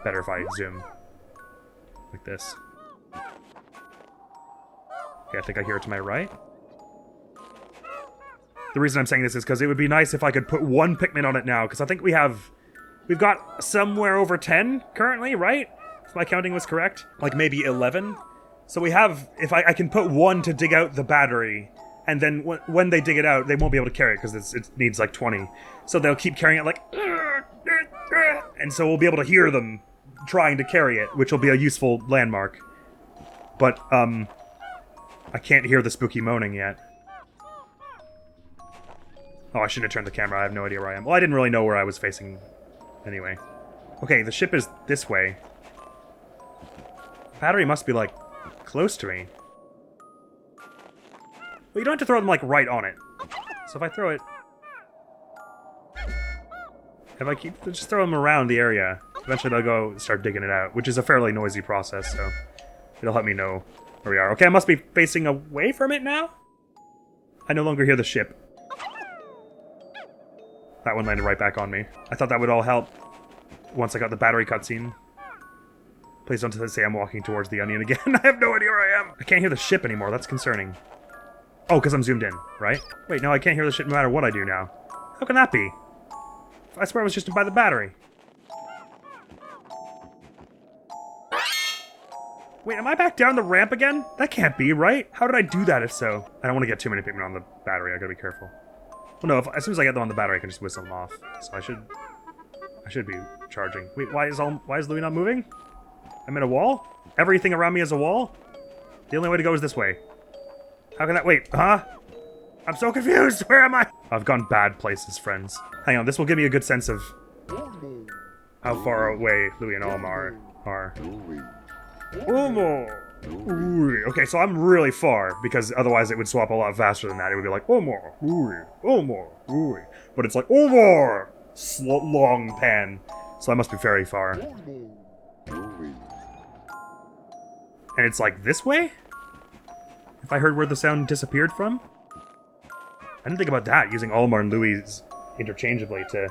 Better if I zoom. Like this. Okay, I think I hear it to my right. The reason I'm saying this is because it would be nice if I could put one Pikmin on it now, because I think we've got somewhere over 10 currently, right? If my counting was correct. Like maybe 11. So we have, if I can put one to dig out the battery, and then when they dig it out, they won't be able to carry it because it needs like 20. So they'll keep carrying it like... And so we'll be able to hear them trying to carry it, which will be a useful landmark. But, I can't hear the spooky moaning yet. Oh, I shouldn't have turned the camera. I have no idea where I am. Well, I didn't really know where I was facing anyway. Okay, the ship is this way. Battery must be, like, close to me. Well, you don't have to throw them, like, right on it. So if I throw it... If I just throw them around the area, eventually they'll go start digging it out, which is a fairly noisy process, so it'll help me know where we are. Okay, I must be facing away from it now? I no longer hear the ship. That one landed right back on me. I thought that would all help once I got the battery cutscene. Please don't say I'm walking towards the onion again. I have no idea where I am. I can't hear the ship anymore. That's concerning. Oh, because I'm zoomed in, right? Wait, no, I can't hear the ship no matter what I do now. How can that be? I swear I was just by the battery. Wait, am I back down the ramp again? That can't be, right? How did I do that if so? I don't want to get too many Pikmin on the battery. I gotta be careful. Well, no, as soon as I get them on the battery, I can just whistle them off. So I should be charging. Wait, why is Louie not moving? I'm in a wall? Everything around me is a wall? The only way to go is this way. How can that... Wait, huh? I'm so confused! Where am I? I've gone bad places, friends. Hang on, this will give me a good sense of how far away Louie and Olimar are. Olimar! Okay, so I'm really far, because otherwise it would swap a lot faster than that. It would be like, Olimar, Louie, Olimar, Louie. But it's like, Olimar! Long pan. So I must be very far. And it's like this way? If I heard where the sound disappeared from? I didn't think about that, using Olimar and Louie's interchangeably to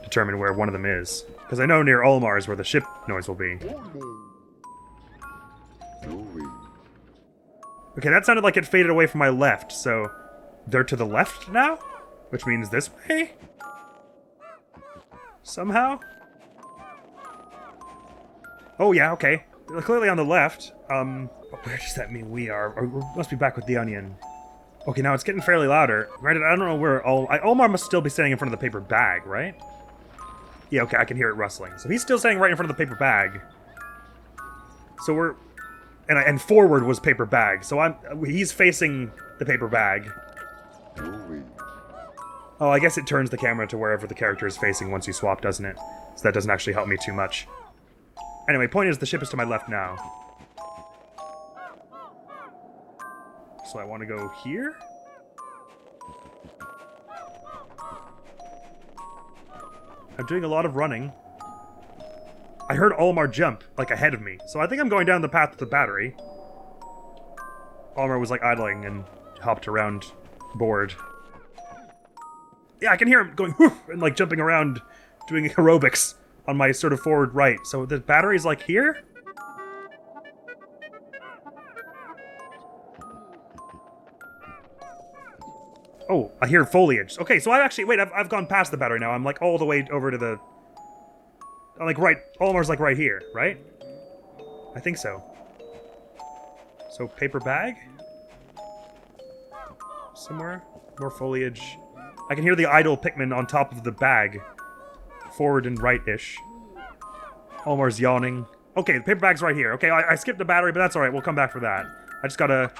determine where one of them is. Because I know near Olimar is where the ship noise will be. Okay, that sounded like it faded away from my left, so they're to the left now? Which means this way? Somehow? Oh yeah, okay. They're clearly on the left. Where does that mean we are? Or we must be back with the onion. Okay, now it's getting fairly louder. Granted, I don't know where Olimar must still be standing in front of the paper bag, right? Yeah, okay, I can hear it rustling. So he's still standing right in front of the paper bag. So we're... And forward was paper bag. So he's facing the paper bag. Oh, I guess it turns the camera to wherever the character is facing once you swap, doesn't it? So that doesn't actually help me too much. Anyway, point is the ship is to my left now. So I want to go here? I'm doing a lot of running. I heard Olimar jump, like, ahead of me. So I think I'm going down the path with the battery. Olimar was, like, idling and hopped around bored. Yeah, I can hear him going whoof and, like, jumping around, doing aerobics on my sort of forward right. So the battery's, like, here? Oh, I hear foliage. Okay, so I've gone past the battery now. I'm, like, all the way over to the... I'm, like, right... Olimar's, like, right here, right? I think so. So, paper bag? Somewhere? More foliage. I can hear the idle Pikmin on top of the bag. Forward and right-ish. Olimar's yawning. Okay, the paper bag's right here. Okay, I skipped the battery, but that's alright. We'll come back for that. I just gotta...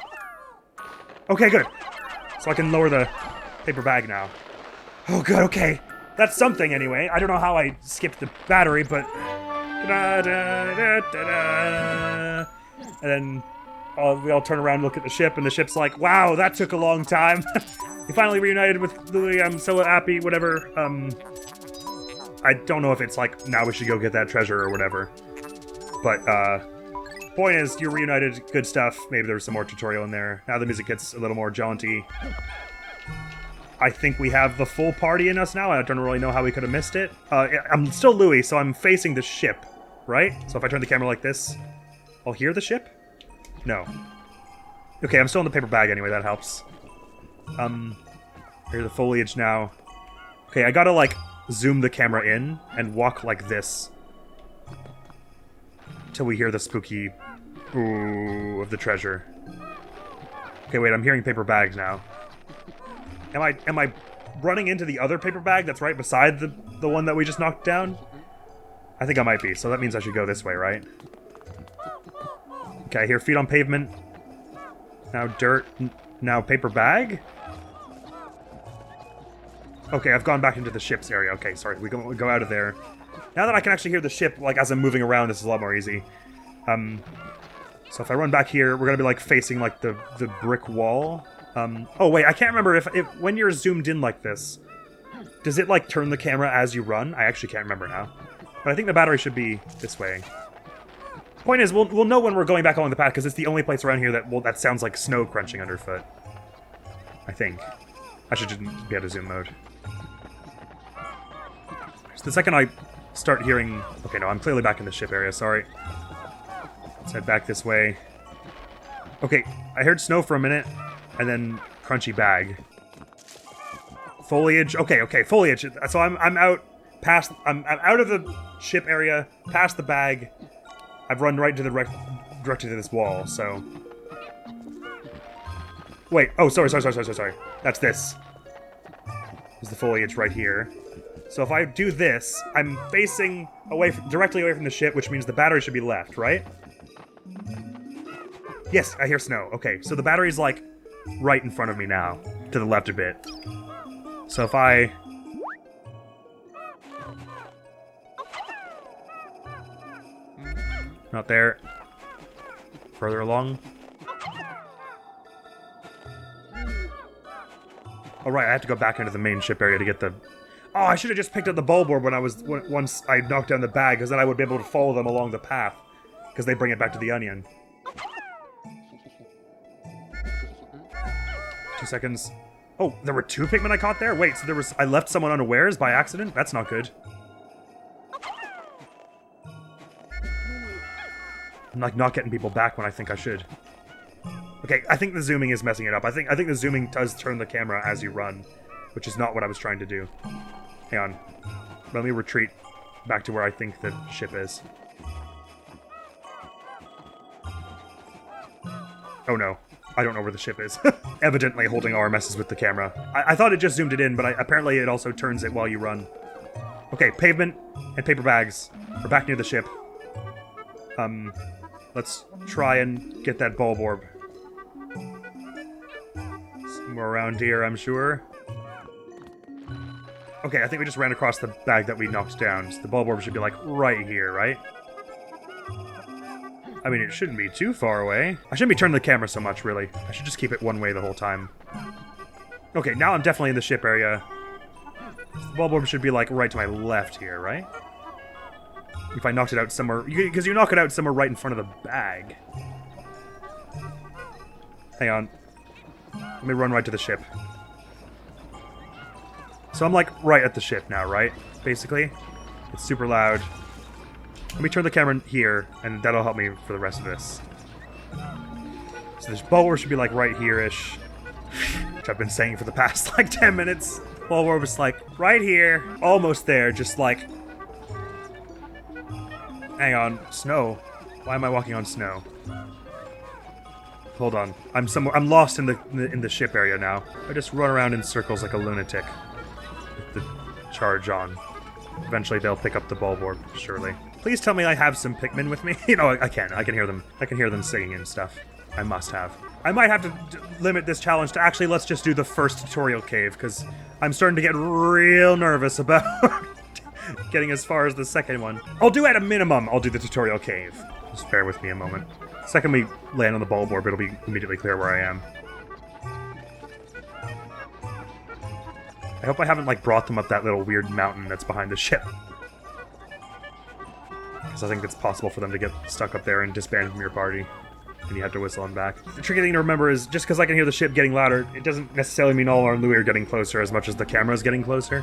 Okay, good. So I can lower the paper bag now. Oh, good, okay. That's something, anyway. I don't know how I skipped the battery, but... And then we all turn around and look at the ship, and the ship's like, wow, that took a long time. We finally reunited with Louie. I'm so happy, whatever. I don't know if it's like, now we should go get that treasure or whatever. But, point is, you're reunited, good stuff. Maybe there was some more tutorial in there. Now the music gets a little more jaunty. I think we have the full party in us now. I don't really know how we could have missed it. I'm still Louie, so I'm facing the ship, right? So if I turn the camera like this, I'll hear the ship? No. Okay, I'm still in the paper bag anyway, that helps. Hear the foliage now. Okay, I gotta, like, zoom the camera in and walk like this. Till we hear the spooky ooh of the treasure. Okay, wait, I'm hearing paper bags now. Am I running into the other paper bag that's right beside the one that we just knocked down? I think I might be, so that means I should go this way, right? Okay, I hear feet on pavement. Now dirt. Now paper bag? Okay, I've gone back into the ship's area. Okay, sorry, we go out of there. Now that I can actually hear the ship, like, as I'm moving around, this is a lot more easy. So if I run back here, we're gonna be, like, facing, like, the brick wall. Oh, wait, I can't remember if when you're zoomed in like this, does it, like, turn the camera as you run? I actually can't remember now. But I think the battery should be this way. Point is, we'll know when we're going back along the path, because it's the only place around here that sounds like snow crunching underfoot. I think. I should just be out of zoom mode. So the second I start hearing... Okay, no, I'm clearly back in the ship area, sorry. Let's head back this way. Okay, I heard snow for a minute, and then crunchy bag. Foliage. Okay, foliage. So I'm out past... I'm out of the ship area, past the bag. I've run right to the directly to this wall, so... Wait, oh, sorry. That's this. There's the foliage right here. So if I do this, I'm facing directly away from the ship, which means the battery should be left, right? Yes, I hear snow. Okay, so the battery's, like, right in front of me now, to the left a bit. So if I... Not there. Further along. Oh, right, I have to go back into the main ship area to get the... Oh, I should have just picked up the bulb orb once I knocked down the bag, because then I would be able to follow them along the path. Because they bring it back to the onion. 2 seconds. Oh, there were 2 Pikmin I caught there? Wait, so I left someone unawares by accident? That's not good. I'm, like, not getting people back when I think I should. Okay, I think the zooming is messing it up. I think the zooming does turn the camera as you run, which is not what I was trying to do. Hang on. Let me retreat back to where I think the ship is. Oh no. I don't know where the ship is. Evidently holding R messes with the camera. I thought it just zoomed it in, but apparently it also turns it while you run. Okay, pavement and paper bags. We're back near the ship. Let's try and get that bulb orb. Somewhere around here, I'm sure. Okay, I think we just ran across the bag that we knocked down. So the bulb orb should be, like, right here, right? I mean, it shouldn't be too far away. I shouldn't be turning the camera so much, really. I should just keep it one way the whole time. Okay, now I'm definitely in the ship area. The bulb orb should be, like, right to my left here, right? If I knocked it out somewhere... Because you knock it out somewhere right in front of the bag. Hang on. Let me run right to the ship. So I'm, like, right at the ship now, right? Basically. It's super loud. Let me turn the camera here, and that'll help me for the rest of this. So this bulb orb should be, like, right here-ish. Which I've been saying for the past, like, 10 minutes. Bulb orb is, like, right here. Almost there, just, like... Hang on. Snow. Why am I walking on snow? Hold on. I'm lost in the ship area now. I just run around in circles like a lunatic. With the charge on. Eventually they'll pick up the bulb orb, surely. Please tell me I have some Pikmin with me. You know, I can hear them. I can hear them singing and stuff. I must have. I might have to limit this challenge to actually let's just do the first tutorial cave, because I'm starting to get real nervous about getting as far as the second one. I'll do at a minimum, I'll do the tutorial cave. Just bear with me a moment. The second we land on the bulb orb, it'll be immediately clear where I am. I hope I haven't, like, brought them up that little weird mountain that's behind the ship. Because I think it's possible for them to get stuck up there and disband from your party. And you have to whistle them back. The tricky thing to remember is, just because I can hear the ship getting louder, it doesn't necessarily mean Olimar and Louie are getting closer as much as the camera's getting closer.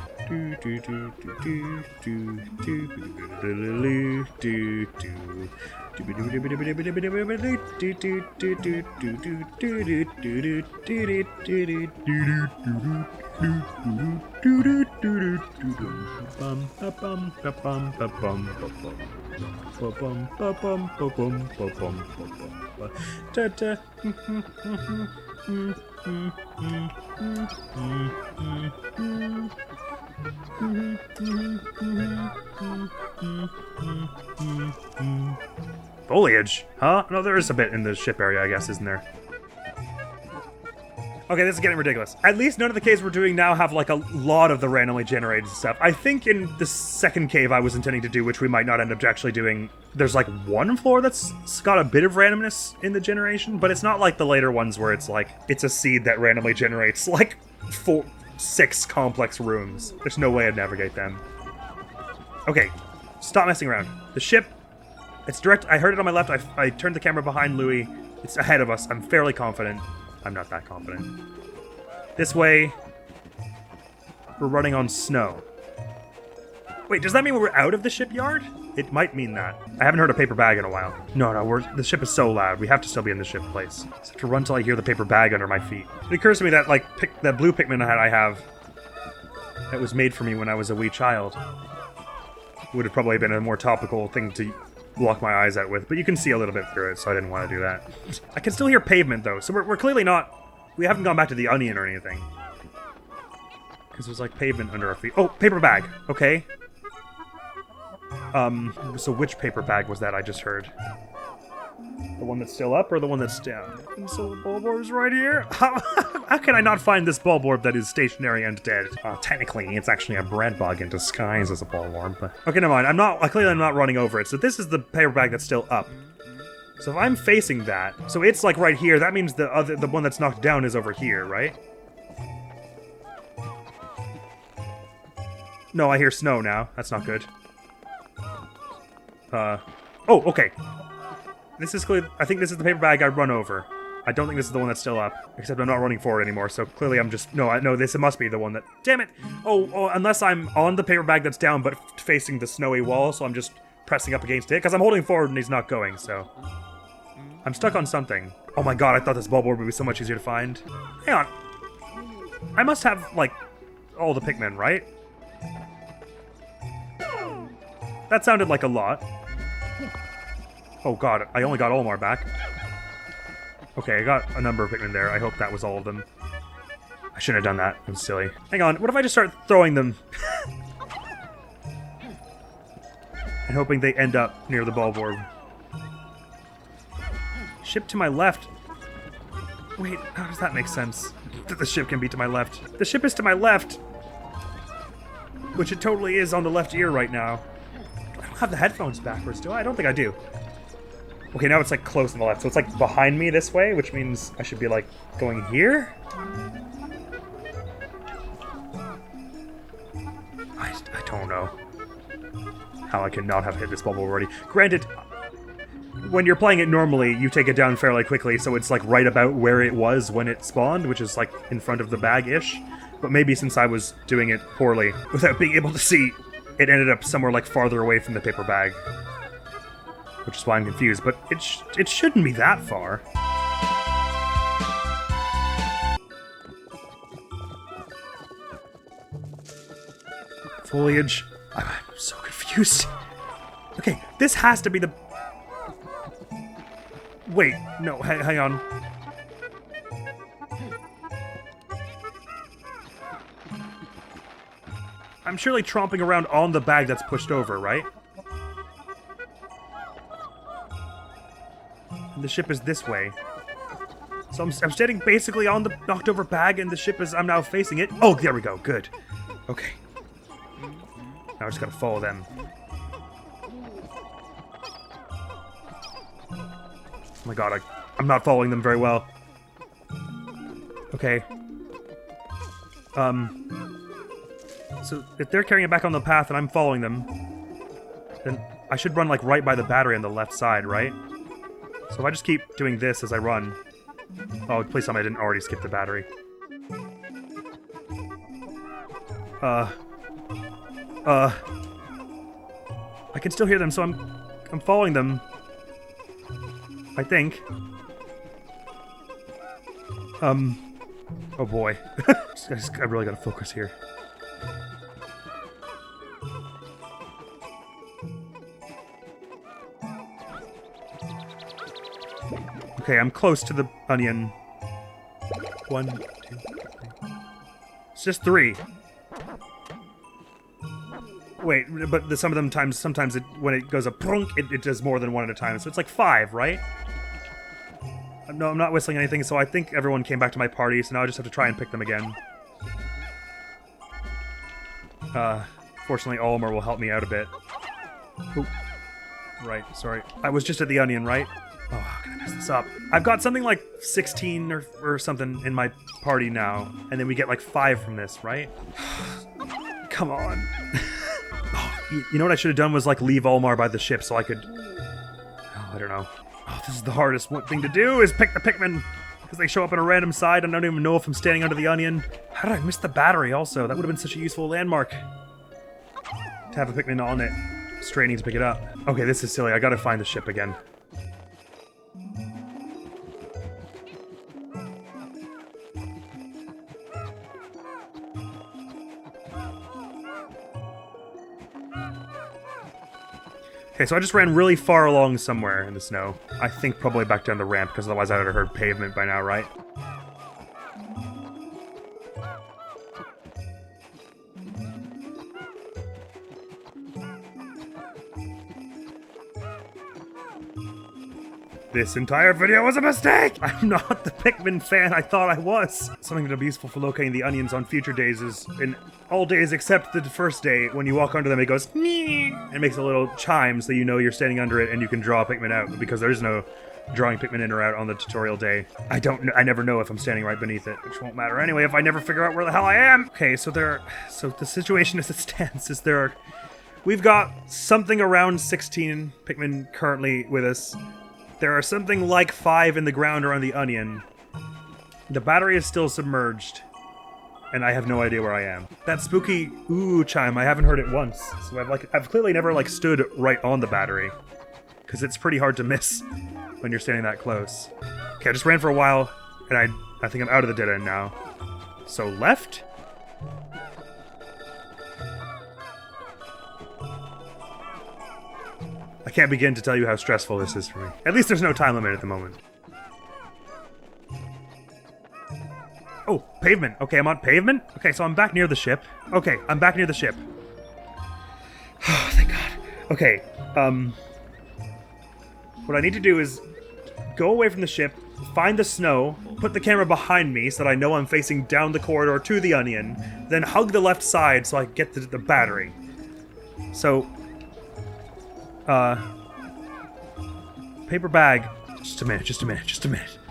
Foliage? Huh? No, there is a bit in the ship area, I guess, isn't there? Okay, this is getting ridiculous. At least none of the caves we're doing now have, like, a lot of the randomly generated stuff. I think in the second cave I was intending to do, which we might not end up actually doing, there's, like, one floor that's got a bit of randomness in the generation, but it's not like the later ones where it's, like, it's a seed that randomly generates, like, 6 complex rooms. There's no way I'd navigate them. Okay, stop messing around. The ship, it's direct. I heard it on my left. I turned the camera behind Louie. It's ahead of us. I'm fairly confident. I'm not that confident. This way, we're running on snow. Wait, does that mean we're out of the shipyard? It might mean that. I haven't heard a paper bag in a while. No, the ship is so loud. We have to still be in the ship place. I have to run till I hear the paper bag under my feet. It occurs to me that, like, that blue Pikmin I have that was made for me when I was a wee child would have probably been a more topical thing to block my eyes out with, but you can see a little bit through it, so I didn't want to do that. I can still hear pavement, though, so we're clearly not... We haven't gone back to the onion or anything. Because there's, like, pavement under our feet. Oh, paper bag! Okay. So which paper bag was that I just heard? The one that's still up, or the one that's down? And so the bulb orb's right here? How can I not find this bulb orb that is stationary and dead? Technically, it's actually a bread bug in disguise as a bulb orb, but... Okay, never mind. Clearly I'm not running over it. So this is the paper bag that's still up. So if I'm facing that, so it's, like, right here, that means the one that's knocked down is over here, right? No, I hear snow now. That's not good. Oh, okay. This is clearly... I think this is the paper bag I run over. I don't think this is the one that's still up. Except I'm not running forward anymore, so clearly I'm just... No, this must be the one that... Damn it! Oh, unless I'm on the paper bag that's down, but facing the snowy wall, so I'm just pressing up against it. Because I'm holding forward and he's not going, so... I'm stuck on something. Oh my god, I thought this bulb orb would be so much easier to find. Hang on. I must have, like, all the Pikmin, right? That sounded like a lot. Oh god, I only got Olimar back. Okay, I got a number of Pikmin there. I hope that was all of them. I shouldn't have done that. I'm silly. Hang on, what if I just start throwing them? And hoping they end up near the bulb orb. Ship to my left. Wait, how does that make sense? That the ship can be to my left. The ship is to my left! Which it totally is on the left ear right now. I don't have the headphones backwards, do I? I don't think I do. Okay, now it's like close on the left, so it's like behind me this way, which means I should be like going here? I don't know how I can not have hit this bubble already. Granted, when you're playing it normally, you take it down fairly quickly, so it's like right about where it was when it spawned, which is like in front of the bag-ish. But maybe since I was doing it poorly, without being able to see, it ended up somewhere like farther away from the paper bag. Which is why I'm confused, but it shouldn't be that far. Foliage. I'm so confused. Okay, this has to be the... Wait, no, hang on. I'm surely tromping around on the bag that's pushed over, right? And the ship is this way. So I'm standing basically on the knocked over bag and the ship is... I'm now facing it. Oh, there we go, good. Okay. Now I just gotta follow them. Oh my god, I'm not following them very well. Okay. So if they're carrying it back on the path and I'm following them, then I should run like right by the battery on the left side, right? So if I just keep doing this as I run... Oh, please tell me I didn't already skip the battery. I can still hear them, so I'm following them. I think. Oh boy. I really gotta focus here. Okay, I'm close to the onion. 1, 2, 3. It's just 3. Wait, but some of them sometimes when it goes a prunk, it does more than one at a time. So it's like 5, right? No, I'm not whistling anything, so I think everyone came back to my party, so now I just have to try and pick them again. Fortunately, Olimar will help me out a bit. Oop. Right, sorry. I was just at the onion, right? Oh, how can I mess this up? I've got something like 16 or something in my party now, and then we get like 5 from this, right? Come on. You know what I should have done was like leave Olimar by the ship so I could... Oh, I don't know. Oh, this is the hardest thing to do is pick the Pikmin. Because they show up on a random side and I don't even know if I'm standing under the onion. How did I miss the battery also? That would have been such a useful landmark. To have a Pikmin on it. Straining to pick it up. Okay, this is silly. I gotta find the ship again. Okay, so I just ran really far along somewhere in the snow. I think probably back down the ramp, because otherwise I would have heard pavement by now, right? This entire video was a mistake! I'm not the Pikmin fan I thought I was. Something that'll be useful for locating the onions on future days is in all days except the first day, when you walk under them, it goes and it makes a little chime so you know you're standing under it and you can draw a Pikmin out, because there's no drawing Pikmin in or out on the tutorial day. I never know if I'm standing right beneath it, which won't matter anyway if I never figure out where the hell I am. Okay, so the situation as it stands is we've got something around 16 Pikmin currently with us. There are something like 5 in the ground around the onion. The battery is still submerged, and I have no idea where I am. That spooky ooh chime, I haven't heard it once, so I've clearly never like stood right on the battery, because it's pretty hard to miss when you're standing that close. Okay, I just ran for a while, and I think I'm out of the dead end now. So left? I can't begin to tell you how stressful this is for me. At least there's no time limit at the moment. Oh, pavement. Okay, I'm on pavement? Okay, so I'm back near the ship. Okay, I'm back near the ship. Oh, thank God. Okay, what I need to do is go away from the ship, find the snow, put the camera behind me so that I know I'm facing down the corridor to the onion, then hug the left side so I can get to the battery. So, paper bag. Just a minute.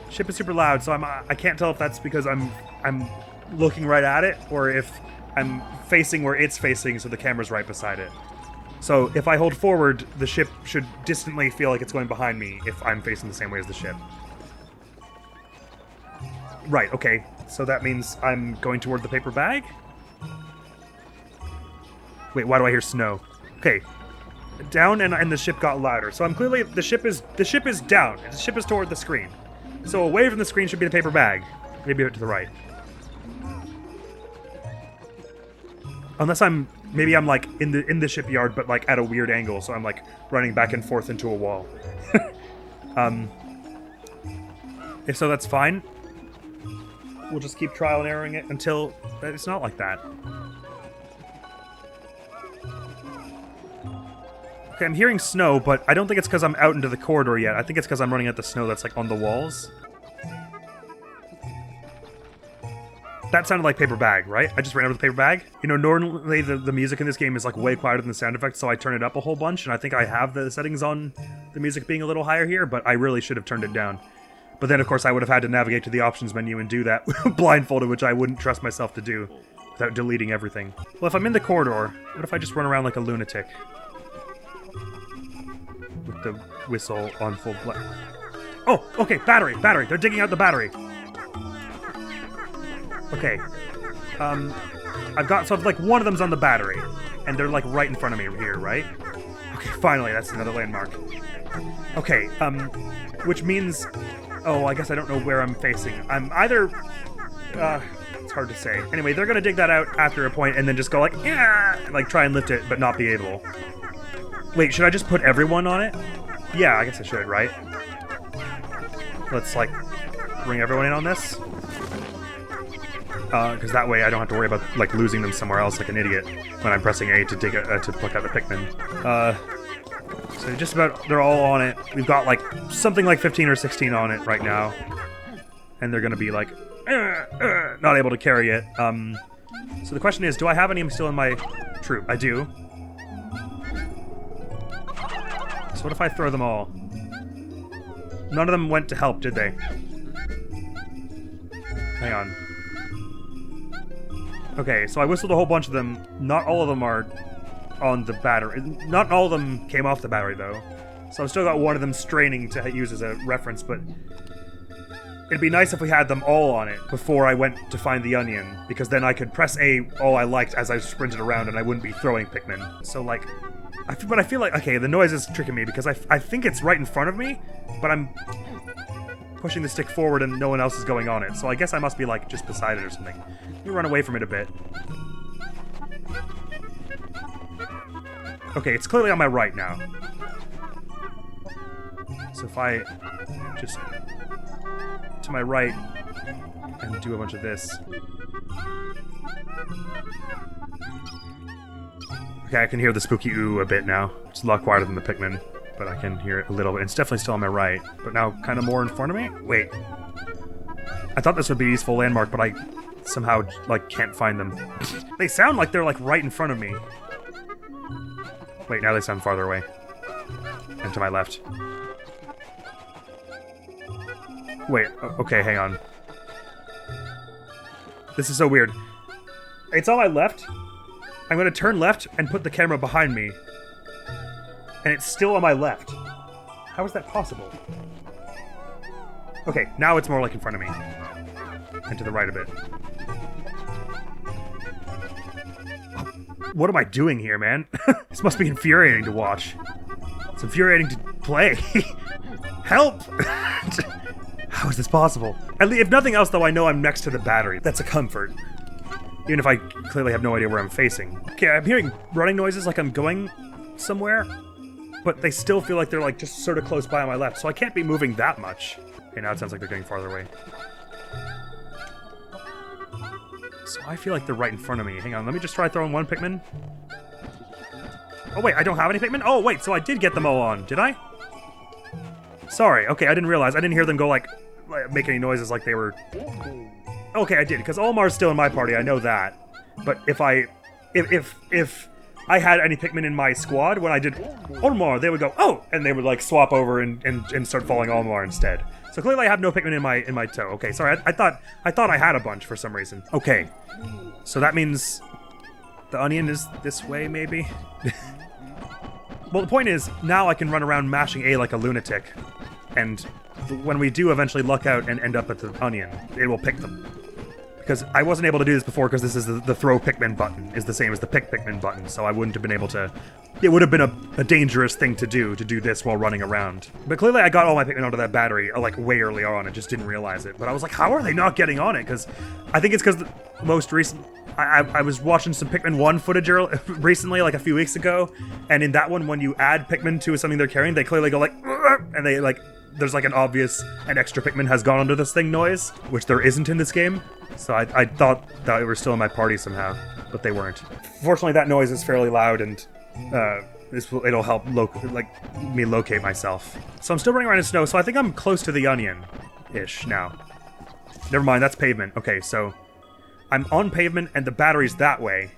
Ship is super loud, so I can't tell if that's because I'm looking right at it, or if I'm facing where it's facing, so the camera's right beside it. So if I hold forward, the ship should distantly feel like it's going behind me if I'm facing the same way as the ship. Right, okay. So that means I'm going toward the paper bag? Wait, why do I hear snow? Okay. Down, and the ship got louder. So I'm clearly... The ship is down. The ship is toward the screen. So away from the screen should be the paper bag. Maybe a bit to the right. Unless maybe I'm like in the shipyard, but like at a weird angle, so I'm like running back and forth into a wall. If so, that's fine. We'll just keep trial and erroring it until it's not like that. Okay, I'm hearing snow, but I don't think it's because I'm out into the corridor yet. I think it's because I'm running at the snow that's like on the walls. That sounded like paper bag, right? I just ran over the paper bag. You know, normally the music in this game is like way quieter than the sound effects, so I turn it up a whole bunch, and I think I have the settings on the music being a little higher here, but I really should have turned it down. But then, of course, I would have had to navigate to the options menu and do that blindfolded, which I wouldn't trust myself to do without deleting everything. Well, if I'm in the corridor, what if I just run around like a lunatic? With the whistle on full blast. Oh, okay, battery. They're digging out the battery. Okay. I've got, so like one of them's on the battery, and they're like right in front of me here, right? Okay, finally, that's another landmark. Okay, which means, oh, I guess I don't know where I'm facing. I'm either, it's hard to say. Anyway, they're gonna dig that out after a point and then just go like, yeah, like try and lift it, but not be able. Wait, should I just put everyone on it? Yeah, I guess I should, right? Let's like bring everyone in on this. Because that way I don't have to worry about like losing them somewhere else like an idiot when I'm pressing A to dig to pluck out the Pikmin. So just about they're all on it. We've got like something like 15 or 16 on it right now, and they're gonna be like not able to carry it. So the question is, do I have any still in my troop? I do. So what if I throw them all? None of them went to help, did they? Hang on. Okay, so I whistled a whole bunch of them. Not all of them are on the battery. Not all of them came off the battery, though. So I've still got one of them straining to use as a reference, but it'd be nice if we had them all on it before I went to find the onion, because then I could press A all I liked as I sprinted around and I wouldn't be throwing Pikmin. So, like, but I feel like, okay, the noise is tricking me because I think it's right in front of me, but I'm pushing the stick forward and no one else is going on it. So I guess I must be, like, just beside it or something. Let me run away from it a bit. Okay, it's clearly on my right now. So if I just to my right and do a bunch of this. Okay, I can hear the spooky ooh a bit now. It's a lot quieter than the Pikmin, but I can hear it a little bit. It's definitely still on my right, but now kind of more in front of me? Wait. I thought this would be a useful landmark, but I somehow, like, can't find them. They sound like they're, like, right in front of me. Wait, now they sound farther away. And to my left. Wait, okay, hang on. This is so weird. It's on my left. I'm gonna turn left and put the camera behind me. And it's still on my left. How is that possible? Okay, now it's more like in front of me. And to the right a bit. What am I doing here, man? This must be infuriating to watch. It's infuriating to play. Help! How is this possible? If nothing else, though, I know I'm next to the battery. That's a comfort. Even if I clearly have no idea where I'm facing. Okay, I'm hearing running noises like I'm going somewhere, but they still feel like they're like just sort of close by on my left, so I can't be moving that much. Okay, now it sounds like they're getting farther away. So I feel like they're right in front of me. Hang on, let me just try throwing one Pikmin. Oh wait, I don't have any Pikmin? Oh wait, so I did get them all on, did I? Sorry. Okay, I didn't realize. I didn't hear them go like make any noises like they were... Okay, I did, because Olimar's still in my party, I know that. But if I had any Pikmin in my squad, when I did Olimar, they would go, oh! And they would like swap over and start following Olimar instead. So clearly I have no Pikmin in my tow. Okay, sorry, I thought I had a bunch for some reason. Okay. So that means the onion is this way, maybe? Well, the point is, now I can run around mashing A like a lunatic. And when we do eventually luck out and end up at the onion, it will pick them. Because I wasn't able to do this before because this is the throw Pikmin button is the same as the pick Pikmin button, so I wouldn't have been able to... It would have been a dangerous thing to do this while running around. But clearly I got all my Pikmin onto that battery, like, way earlier on, and just didn't realize it. But I was like, how are they not getting on it? Because I think it's because the most recent... I was watching some Pikmin 1 footage recently, like a few weeks ago, and in that one, when you add Pikmin to something they're carrying, they clearly go like... And they, like... There's like an obvious, an extra Pikmin has gone under this thing noise, which there isn't in this game. So I thought that they were still in my party somehow, but they weren't. Fortunately, that noise is fairly loud, and it'll help me locate myself. So I'm still running around in snow, so I think I'm close to the onion-ish now. Never mind, that's pavement. Okay, so I'm on pavement, and the battery's that way,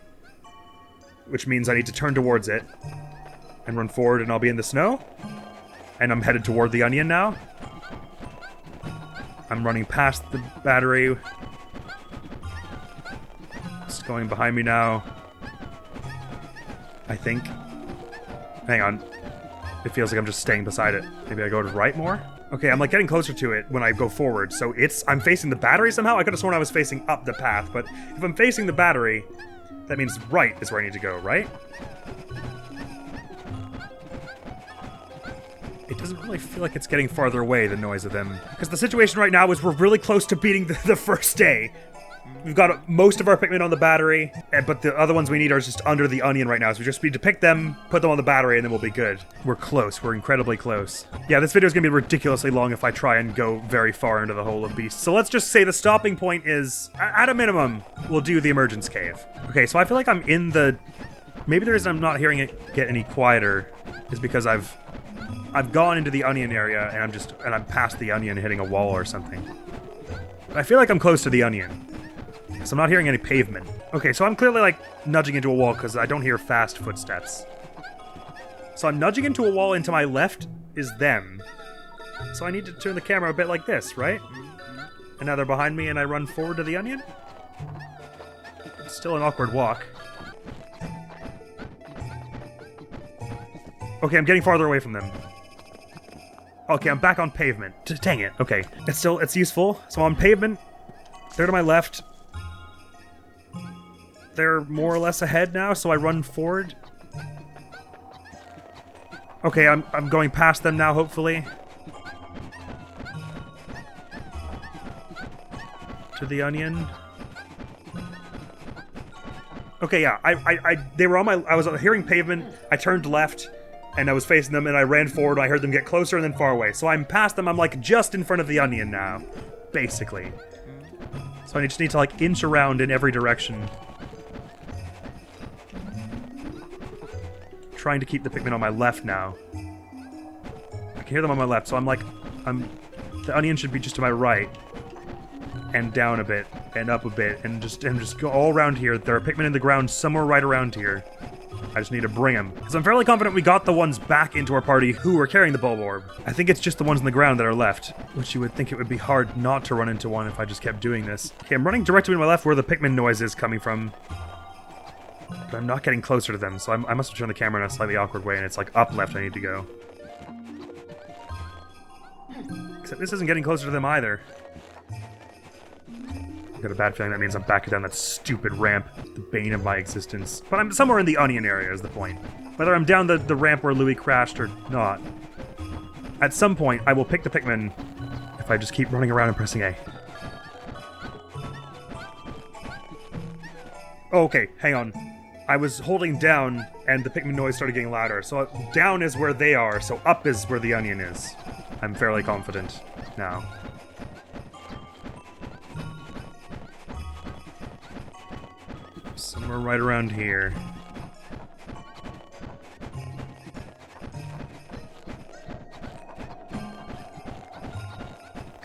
which means I need to turn towards it and run forward, and I'll be in the snow. And I'm headed toward the onion now. I'm running past the battery. It's going behind me now. I think. Hang on. It feels like I'm just staying beside it. Maybe I go to the right more? Okay, I'm like getting closer to it when I go forward. So I'm facing the battery somehow? I could have sworn I was facing up the path, but if I'm facing the battery, that means right is where I need to go, right? It doesn't really feel like it's getting farther away, the noise of them. Because the situation right now is we're really close to beating the first day. We've got most of our Pikmin on the battery, but the other ones we need are just under the onion right now. So we just need to pick them, put them on the battery, and then we'll be good. We're close. We're incredibly close. Yeah, this video is going to be ridiculously long if I try and go very far into the hole of beasts. So let's just say the stopping point is, at a minimum, we'll do the emergence cave. Okay, so I feel like I'm in the... Maybe the reason I'm not hearing it get any quieter is because I've gone into the onion area, and I'm past the onion hitting a wall or something. But I feel like I'm close to the onion. So I'm not hearing any pavement. Okay, so I'm clearly, like, nudging into a wall because I don't hear fast footsteps. So I'm nudging into a wall, and to my left is them. So I need to turn the camera a bit like this, right? And now they're behind me, and I run forward to the onion? It's still an awkward walk. Okay, I'm getting farther away from them. Okay, I'm back on pavement. Dang it. Okay, it's useful. So I'm on pavement. They're to my left. They're more or less ahead now, so I run forward. Okay, I'm going past them now, hopefully. To the onion. Okay, yeah, they were on I was hearing pavement, I turned left, and I was facing them, and I ran forward, I heard them get closer and then far away. So I'm past them, I'm like just in front of the onion now, basically. So I just need to like inch around in every direction. Trying to keep the Pikmin on my left now. I can hear them on my left, so the onion should be just to my right. And down a bit, and up a bit, and just go all around here. There are Pikmin in the ground somewhere right around here. I just need to bring them. Because I'm fairly confident we got the ones back into our party who were carrying the bulb orb. I think it's just the ones on the ground that are left. Which you would think it would be hard not to run into one if I just kept doing this. Okay, I'm running directly to my left where the Pikmin noise is coming from. But I'm not getting closer to them, so I must have turned the camera in a slightly awkward way, and it's like up left I need to go. Except this isn't getting closer to them either. I've got a bad feeling that means I'm back down that stupid ramp, the bane of my existence. But I'm somewhere in the onion area is the point. Whether I'm down the ramp where Louie crashed or not. At some point, I will pick the Pikmin if I just keep running around and pressing A. Oh, okay, hang on. I was holding down, and the Pikmin noise started getting louder. So down is where they are, so up is where the onion is. I'm fairly confident now. Somewhere right around here.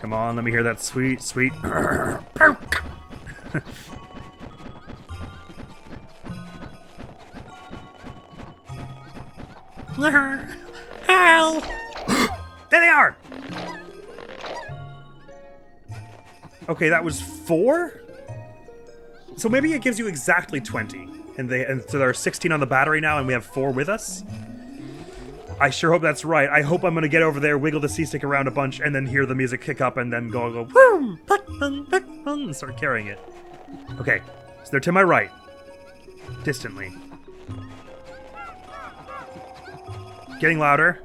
Come on, let me hear that sweet, sweet. Help! There they are! Okay, that was 4? So maybe it gives you exactly 20. And so there are 16 on the battery now, and we have 4 with us? I sure hope that's right. I hope I'm gonna get over there, wiggle the C-stick around a bunch, and then hear the music kick up, and then go, woo! Pikmin, Pikmin, and start carrying it. Okay, so they're to my right. Distantly. Getting louder.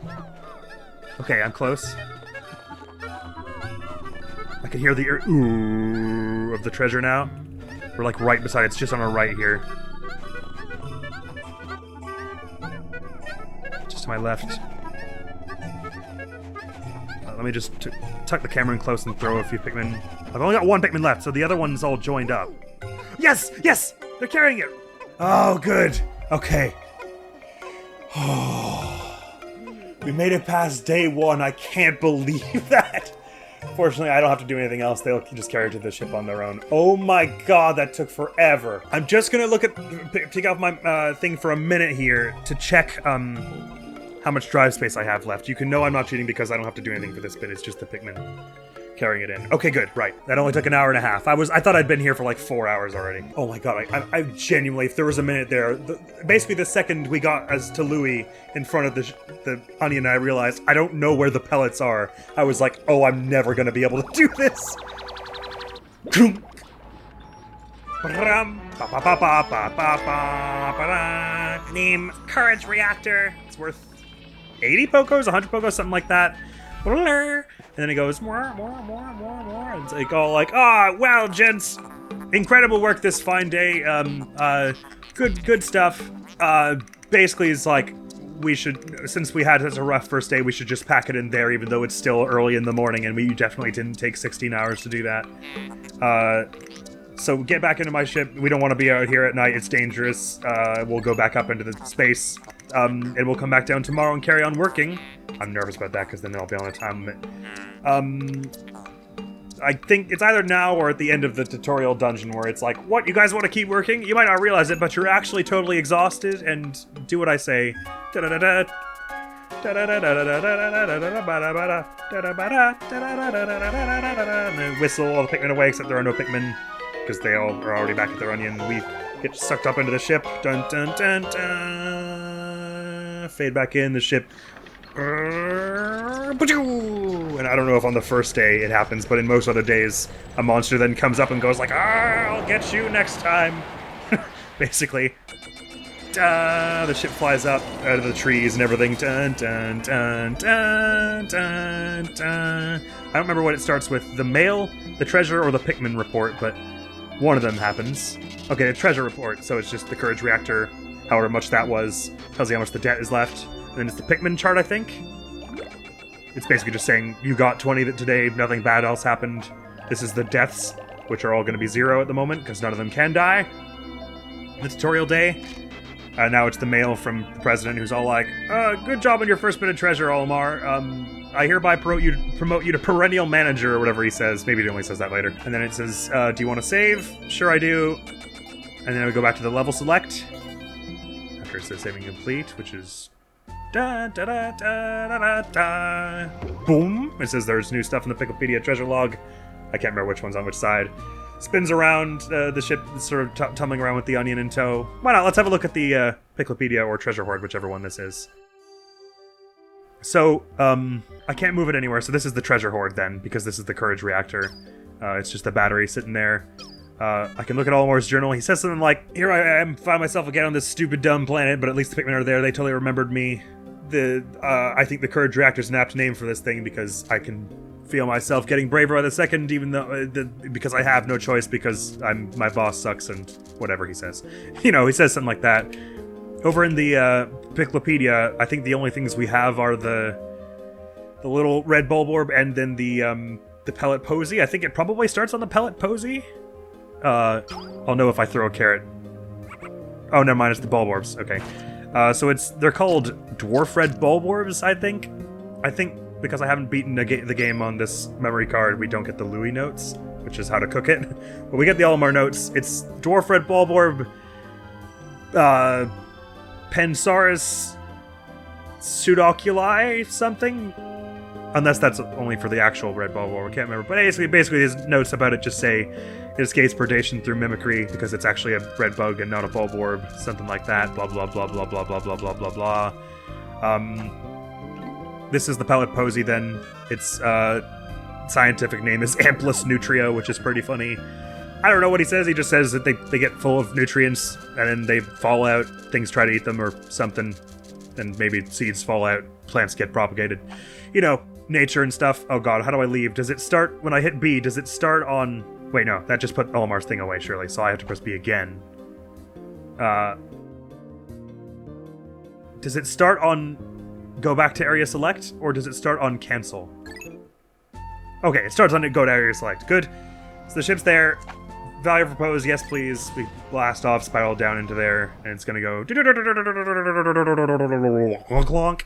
Okay, I'm close. I can hear the ooh of the treasure now. We're like right beside it. It's just on our right here. Just to my left. Let me just tuck the camera in close and throw a few Pikmin. I've only got 1 Pikmin left, so the other one's all joined up. Yes! Yes! They're carrying it! Oh, good. Okay. We made it past day 1. I can't believe that. Fortunately, I don't have to do anything else. They'll just carry it to the ship on their own. Oh my god, that took forever. I'm just gonna take off my thing for a minute here to check how much drive space I have left. You can know I'm not cheating because I don't have to do anything for this bit. It's just the Pikmin carrying it in. Okay, good. Right. That only took an hour and a half. I thought I'd been here for like 4 hours already. Oh my god, I genuinely, if there was a minute there, basically the second we got as to Louie in front of the onion, I realized I don't know where the pellets are. I was like, oh, I'm never gonna be able to do this. Name Courage Reactor. It's worth 80 Pokos, 100 Pokos, something like that. And then he goes, more. And it's like all like, well, gents, incredible work this fine day. Good stuff. Basically, it's like, we should, since we had such a rough first day, we should just pack it in there, even though it's still early in the morning, and we definitely didn't take 16 hours to do that. So get back into my ship. We don't want to be out here at night. It's dangerous. We'll go back up into the space. And we'll come back down tomorrow and carry on working. I'm nervous about that because then I'll be on a time limit. I think it's either now or at the end of the tutorial dungeon where it's like, what, you guys want to keep working? You might not realize it, but you're actually totally exhausted, and do what I say. And then whistle all the Pikmin away, except there are no Pikmin, because they all are already back at their onion. We get sucked up into the ship. Dun dun dun dun. Fade back in the ship. And I don't know if on the first day it happens, but in most other days, a monster then comes up and goes like, I'll get you next time. Basically. The ship flies up out of the trees and everything. Dun, dun, dun, dun, dun, dun. I don't remember what it starts with. The mail, the treasure, or the Pikmin report, but one of them happens. Okay, the treasure report, so it's just the courage reactor, however much that was, tells you how much the debt is left. And then it's the Pikmin chart, I think. It's basically just saying, you got 20 today, nothing bad else happened. This is the deaths, which are all going to be 0 at the moment, because none of them can die. The tutorial day. Now it's the mail from the president, who's all like, good job on your first bit of treasure, Olimar. I hereby promote you to perennial manager, or whatever he says. Maybe he only says that later. And then it says, do you want to save? Sure I do. And then we go back to the level select. After it says saving complete, which is... Da, da, da, da, da, da, da. Boom! It says there's new stuff in the Pikmipedia treasure log. I can't remember which one's on which side. Spins around the ship, sort of tumbling around with the onion in tow. Why not? Let's have a look at the Pikmipedia or treasure hoard, whichever one this is. So, I can't move it anywhere, so this is the treasure hoard then, because this is the courage reactor. It's just the battery sitting there. I can look at Olimar's journal. He says something like, here I am, find myself again on this stupid, dumb planet, but at least the Pikmin are there. They totally remembered me. I think the courage reactor is an apt name for this thing, because I can feel myself getting braver by the second, even though because I have no choice, because my boss sucks and whatever he says. You know, he says something like that. Over in the Pikmipedia, I think the only things we have are the little red bulb orb and then the pellet posy. I think it probably starts on the pellet posy. I'll know if I throw a carrot. Oh, never mind, it's the bulb orbs. Okay. So they're called dwarf red bulb orbs, I think. because I haven't beaten the game on this memory card, we don't get the Louie notes, which is how to cook it. But we get the Olimar notes. It's Dwarf Red Bulborb, Pensaurus, Pseudoculi, something? Unless that's only for the actual Red Bulborb, I can't remember. But basically his notes about it just say it escapes predation through mimicry because it's actually a red bug and not a Bulborb, something like that, blah blah blah blah blah blah blah blah blah blah. This is the pellet posy then. Its scientific name is Amplus nutria, which is pretty funny. I don't know what he says, he just says that they get full of nutrients and then they fall out, things try to eat them or something, and maybe seeds fall out, plants get propagated. You know, nature and stuff. Oh god, how do I leave? Does it start, when I hit B, does it start on... Wait, no, that just put Olimar's thing away, surely, so I have to press B again. Does it start on go back to area select, or does it start on cancel? Okay, it starts on go to area select. Good. So the ship's there. Value proposed, yes please. We blast off, spiral down into there, and it's gonna go... Clonk.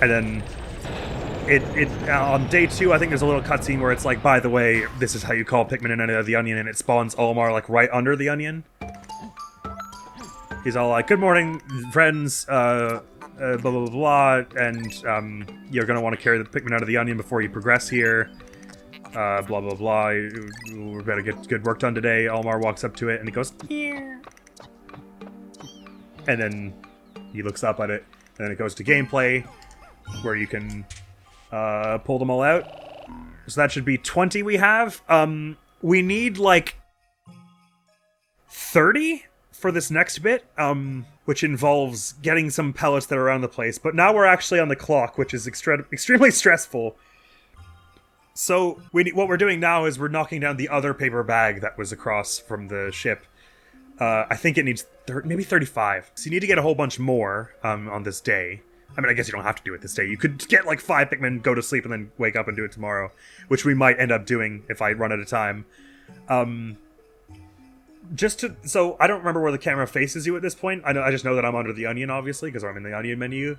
And then it on day 2, I think there's a little cutscene where it's like, by the way, this is how you call Pikmin in the onion, and it spawns Olimar like right under the onion. He's all like, good morning, friends, blah, blah, blah, blah, and you're going to want to carry the Pikmin out of the onion before you progress here, blah, blah, blah, we're going to get good work done today. Olimar walks up to it, and he goes, yeah. And then he looks up at it, and then it goes to gameplay, where you can pull them all out. So that should be 20 we have. We need, like, 30 for this next bit, which involves getting some pellets that are around the place. But now we're actually on the clock, which is extremely stressful. So what we're doing now is we're knocking down the other paper bag that was across from the ship. I think it needs maybe 35. So you need to get a whole bunch more on this day. I mean, I guess you don't have to do it this day. You could get like 5 Pikmin, go to sleep, and then wake up and do it tomorrow, which we might end up doing if I run out of time. So I don't remember where the camera faces you at this point. I just know that I'm under the onion, obviously, because I'm in the onion menu.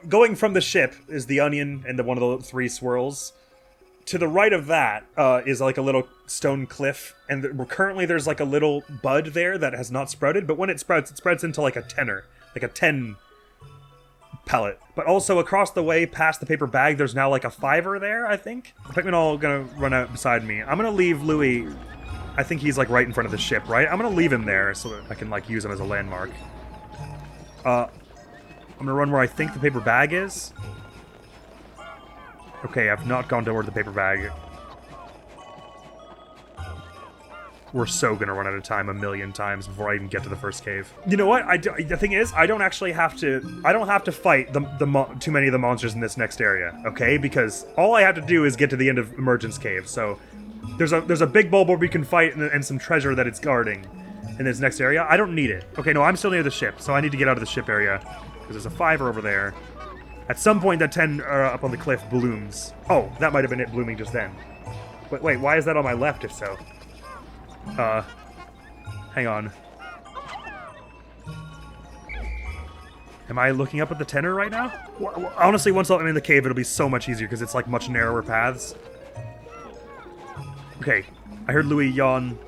Going from the ship is the onion and one of the 3 swirls. To the right of that is like a little stone cliff, and currently there's like a little bud there that has not sprouted, but when it sprouts into like a tenner, like a 10 pellet. But also across the way past the paper bag, there's now like a 5er there, I think. The Pikmin all gonna run out beside me. I'm gonna leave Louie. I think he's like right in front of the ship, right? I'm gonna leave him there so that I can like use him as a landmark. I'm gonna run where I think the paper bag is. Okay, I've not gone toward the paper bag. We're so gonna run out of time a million times before I even get to the first cave. You know what? The thing is, I don't actually have to... I don't have to fight too many of the monsters in this next area, okay? Because all I have to do is get to the end of Emergence Cave, so... There's a big Bulborb we can fight and some treasure that it's guarding in this next area. I don't need it. Okay, no, I'm still near the ship, so I need to get out of the ship area. Because there's a 5er over there. At some point, that 10 up on the cliff blooms. Oh, that might have been it blooming just then. But wait, why is that on my left, if so? Hang on. Am I looking up at the tenor right now? Well, honestly, once I'm in the cave, it'll be so much easier, because it's, like, much narrower paths. Okay, I heard Louie yawn.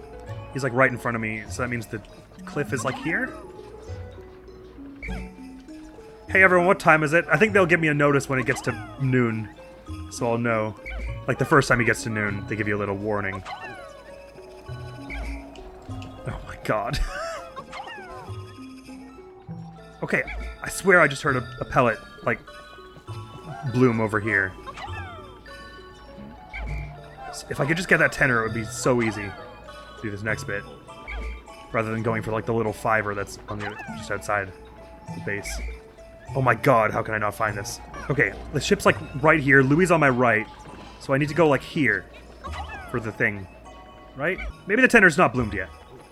He's, like, right in front of me, so that means the cliff is, like, here? Hey, everyone, what time is it? I think they'll give me a notice when it gets to noon, so I'll know. Like, the first time it gets to noon, they give you a little warning. Oh my god. Okay, I swear I just heard a pellet, like, bloom over here. If I could just get that tenor, it would be so easy to do this next bit. Rather than going for, like, the little 5er that's on the just outside the base. Oh my god, how can I not find this? Okay, the ship's, like, right here. Louie's on my right. So I need to go, like, here for the thing. Right? Maybe the tenor's not bloomed yet.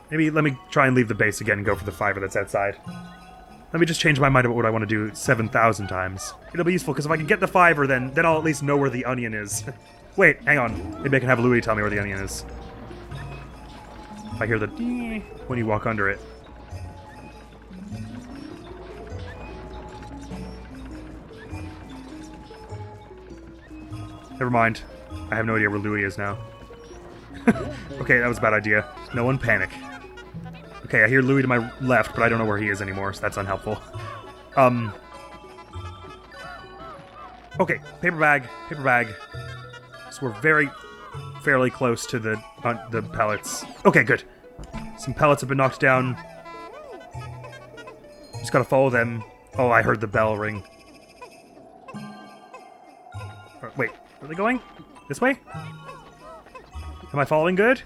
Maybe let me try and leave the base again and go for the 5er that's outside. Let me just change my mind about what I want to do 7,000 times. It'll be useful, because if I can get the 5er, then I'll at least know where the onion is. Wait, hang on. Maybe I can have Louie tell me where the onion is. If I hear the when you walk under it. Never mind. I have no idea where Louie is now. Okay, that was a bad idea. No one panic. Okay, I hear Louie to my left, but I don't know where he is anymore, so that's unhelpful. Okay, paper bag. So we're fairly close to the pellets. Okay, good. Some pellets have been knocked down. Just gotta follow them. Oh, I heard the bell ring. Wait, where are they going? This way? Am I following good?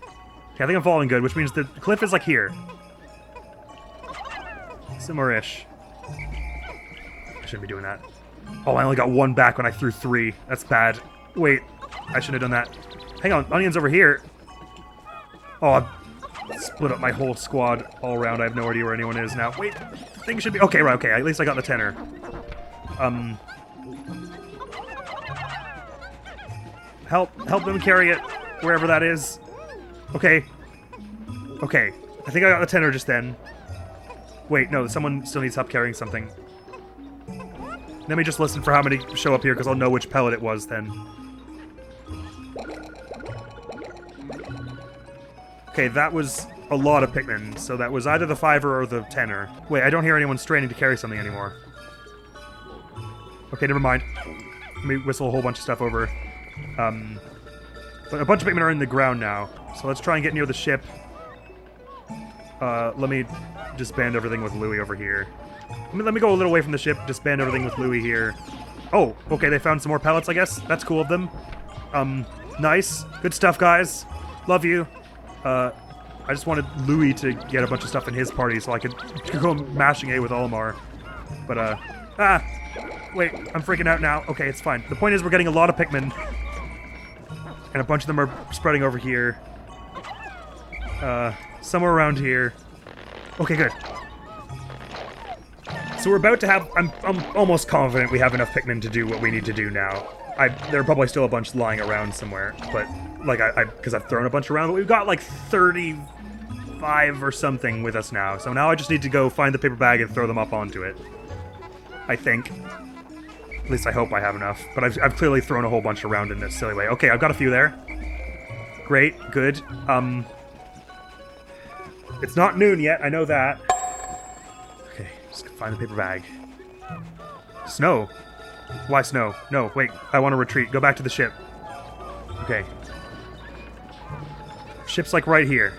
Okay, I think I'm following good, which means the cliff is like here. Similar-ish. I shouldn't be doing that. Oh, I only got one back when I threw 3. That's bad. Wait, I shouldn't have done that. Hang on, Onion's over here. Oh, I've split up my whole squad all around. I have no idea where anyone is now. Wait, things should be... Okay, right, okay. At least I got the tenor. Help them carry it, wherever that is. Okay. Okay, I think I got the tenor just then. Wait, no, someone still needs help carrying something. Let me just listen for how many show up here, because I'll know which pellet it was then. Okay, that was a lot of Pikmin, so that was either the 5er or the 10er. Wait, I don't hear anyone straining to carry something anymore. Okay, never mind. Let me whistle a whole bunch of stuff over. But a bunch of Pikmin are in the ground now, so let's try and get near the ship. Let me disband everything with Louie over here. Let me go a little away from the ship, disband everything with Louie here. Oh, okay, they found some more pellets, I guess. That's cool of them. Nice. Good stuff, guys. Love you. I just wanted Louie to get a bunch of stuff in his party so I could go mashing A with Olimar. But, wait, I'm freaking out now. Okay, it's fine. The point is we're getting a lot of Pikmin. And a bunch of them are spreading over here. Somewhere around here. Okay, good. So we're about to have... I'm almost confident we have enough Pikmin to do what we need to do now. There are probably still a bunch lying around somewhere, but... Like, because I've thrown a bunch around, but we've got like 35 or something with us now. So now I just need to go find the paper bag and throw them up onto it. I think. At least I hope I have enough. But I've clearly thrown a whole bunch around in this silly way. Okay, I've got a few there. Great, good. It's not noon yet, I know that. Okay, just find the paper bag. Snow? Why snow? No, wait, I want to retreat. Go back to the ship. Okay. Ship's like right here.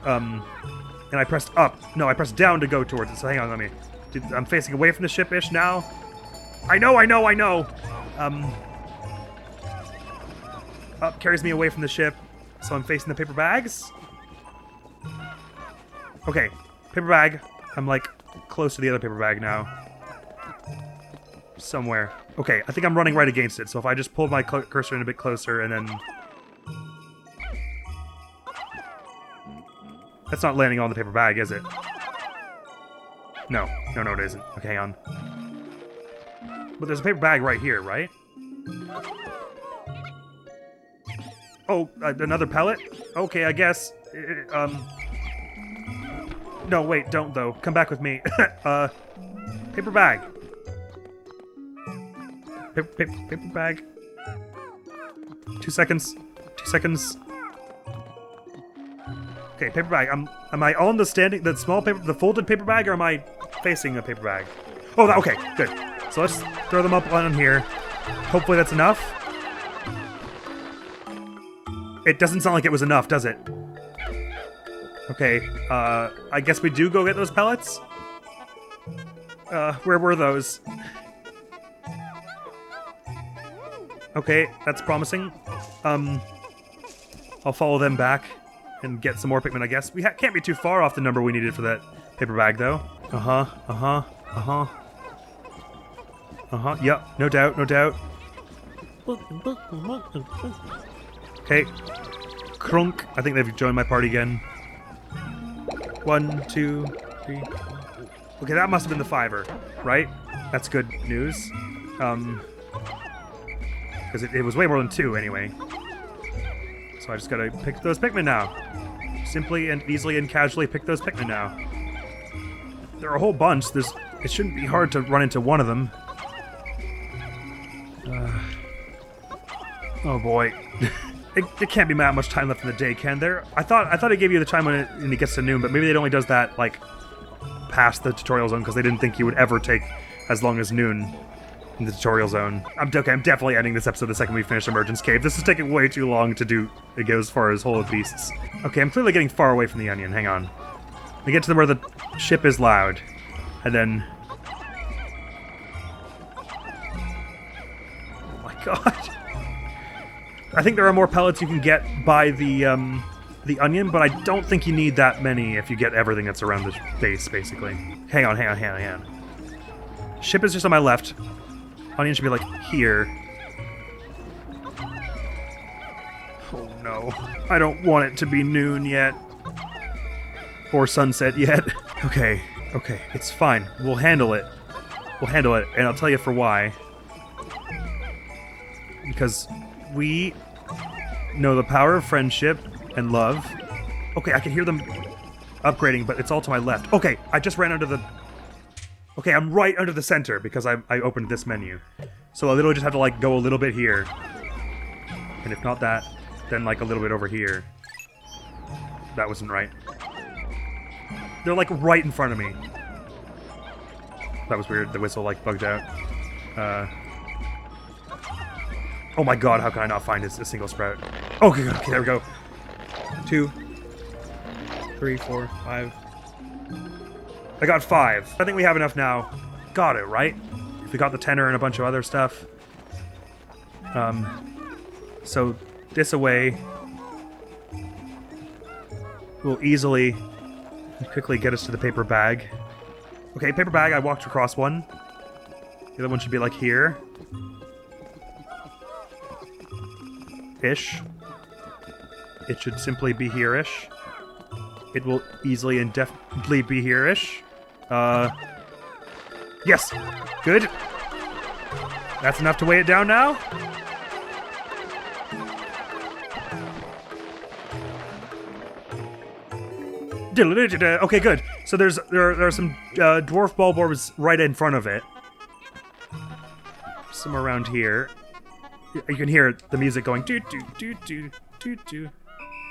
And I pressed up. No, I pressed down to go towards it, so hang on, let me... I'm facing away from the ship-ish now. I know! Up carries me away from the ship, so I'm facing the paper bags. Okay, paper bag. I'm like close to the other paper bag now. Somewhere. Okay, I think I'm running right against it, so if I just pull my cursor in a bit closer and then... That's not landing on the paper bag, is it? No, it isn't. Okay, hang on. But there's a paper bag right here, right? Oh, another pellet? Okay, I guess. No, wait, don't though. Come back with me. Paper bag. Paper bag. 2 seconds. 2 seconds. Okay, paper bag. Am I on the small paper, the folded paper bag, or am I facing a paper bag? Oh, okay, good. So let's throw them up on here. Hopefully that's enough. It doesn't sound like it was enough, does it? Okay, I guess we do go get those pellets? Where were those? Okay, that's promising. I'll follow them back and get some more Pikmin, I guess. We can't be too far off the number we needed for that paper bag, though. Yep, no doubt. Okay. Krunk. I think they've joined my party again. 1, 2, 3. Okay, that must have been the 5er, right? That's good news. Because it was way more than 2 anyway. So I just gotta pick those Pikmin now. Simply and easily and casually pick those Pikmin now. There are a whole bunch. It shouldn't be hard to run into one of them. Oh boy. There can't be that much time left in the day, can there? I thought it gave you the time when it gets to noon, but maybe it only does that, like, past the tutorial zone, because they didn't think you would ever take as long as noon in the tutorial zone. I'm definitely ending this episode the second we finish Emergence Cave. This is taking way too long to do, to go as far as Hole of Beasts. Okay, I'm clearly getting far away from the onion. Hang on. I get to where the ship is loud, and then... Oh my god. I think there are more pellets you can get by the onion, but I don't think you need that many if you get everything that's around the base, basically. Hang on. Ship is just on my left. Onion should be, like, here. Oh, no. I don't want it to be noon yet. Or sunset yet. Okay, it's fine. We'll handle it. And I'll tell you for why. Because we know the power of friendship and love. Okay, I can hear them upgrading, but it's all to my left. Okay, I just ran under the... Okay, I'm right under the center because I opened this menu. So I literally just have to, like, go a little bit here. And if not that, then, like, a little bit over here. That wasn't right. They're, like, right in front of me. That was weird. The whistle, like, bugged out. Oh my god, how can I not find a single sprout? Okay, there we go. 2, 3, 4, 5. I got 5. I think we have enough now. Got it, right? If we got the tenor and a bunch of other stuff. So this away will easily and quickly get us to the paper bag. Okay, paper bag, I walked across one. The other one should be like here. Ish. It should simply be here-ish. It will easily and definitely be here-ish. Yes! Good. That's enough to weigh it down now? Okay, good. So there are some dwarf bulbs right in front of it. Some around here. You can hear the music going do do do do do do.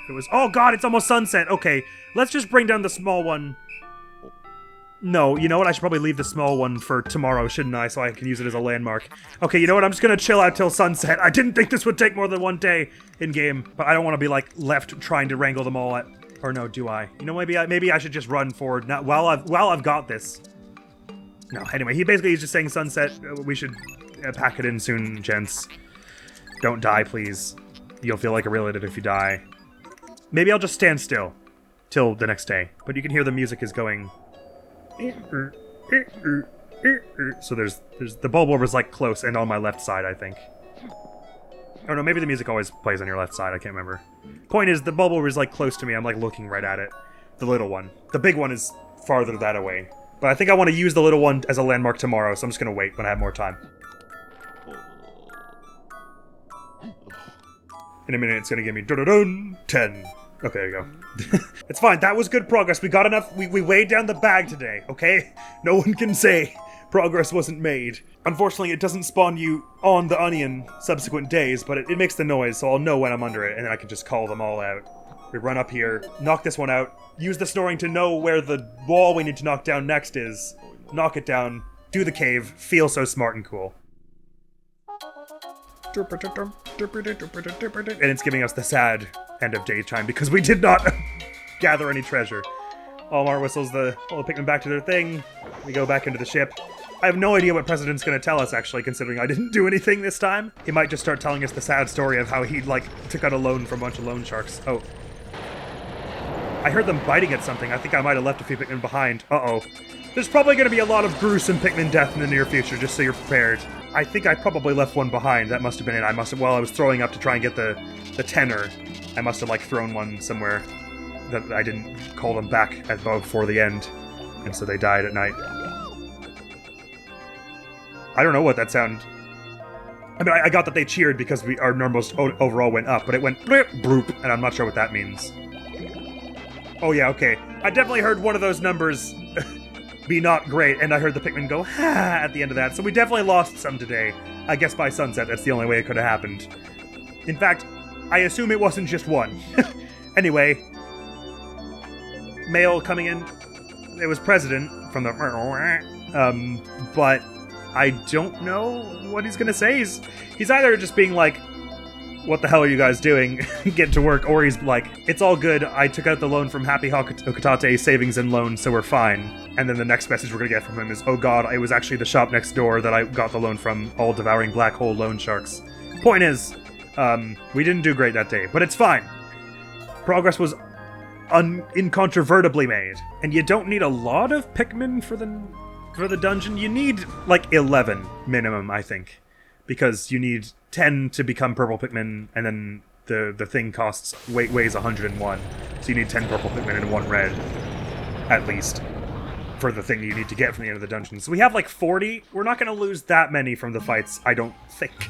It was, oh god, it's almost sunset. Okay, let's just bring down the small one. No, you know what? I should probably leave the small one for tomorrow, shouldn't I? So I can use it as a landmark. Okay, you know what? I'm just gonna chill out till sunset. I didn't think this would take more than one day in game, but I don't want to be like left trying to wrangle them all at. Or no, do I? You know, maybe I should just run forward now while I've got this. No, anyway, he's just saying sunset. We should pack it in soon, gents. Don't die, please. You'll feel like a real idiot if you die. Maybe I'll just stand still till the next day. But you can hear the music is going. So there's the bulb orb is like close and on my left side, I think. Oh no, maybe the music always plays on your left side. I can't remember. Point is, the bulb orb is like close to me. I'm like looking right at it. The little one. The big one is farther that away. But I think I want to use the little one as a landmark tomorrow, so I'm just gonna wait when I have more time. In a minute, it's gonna give me 10. Okay, there you go. It's fine. That was good progress. We got enough. We weighed down the bag today, okay? No one can say progress wasn't made. Unfortunately, it doesn't spawn you on the onion subsequent days, but it makes the noise, so I'll know when I'm under it, and then I can just call them all out. We run up here, knock this one out, use the snoring to know where the wall we need to knock down next is, knock it down, do the cave, feel so smart and cool. And it's giving us the sad end of daytime because we did not gather any treasure. Olimar whistles all the Pikmin back to their thing. We go back into the ship. I have no idea what President's gonna tell us, actually, considering I didn't do anything this time. He might just start telling us the sad story of how he, like, took out a loan from a bunch of loan sharks. Oh. I heard them biting at something. I think I might have left a few Pikmin behind. Uh-oh. There's probably gonna be a lot of gruesome Pikmin death in the near future, just so you're prepared. I think I probably left one behind. That must have been it. I must have, while I was throwing up to try and get the tenor, I must have, like, thrown one somewhere that I didn't call them back at before the end. And so they died at night. I don't know what that sound... I mean, I got that they cheered because our numbers overall went up, but it went bloop, bloop, and I'm not sure what that means. Oh yeah, okay. I definitely heard one of those numbers be not great, and I heard the Pikmin go, ha, at the end of that, so we definitely lost some today. I guess by sunset, that's the only way it could have happened. In fact, I assume it wasn't just one. Anyway, mail coming in. It was President from the... but I don't know what he's gonna say. He's either just being like, what the hell are you guys doing? Get to work. Or he's like, it's all good. I took out the loan from Happy Hokitate Savings and Loan, so we're fine. And then the next message we're gonna get from him is, oh god, it was actually the shop next door that I got the loan from, all devouring black hole loan sharks. Point is, we didn't do great that day, but it's fine. Progress was incontrovertibly made. And you don't need a lot of Pikmin for the dungeon. You need, like, 11 minimum, I think. Because you need 10 to become purple Pikmin, and then the thing weighs 101. So you need 10 purple Pikmin and 1 red, at least, for the thing you need to get from the end of the dungeon. So we have, like, 40. We're not going to lose that many from the fights, I don't think.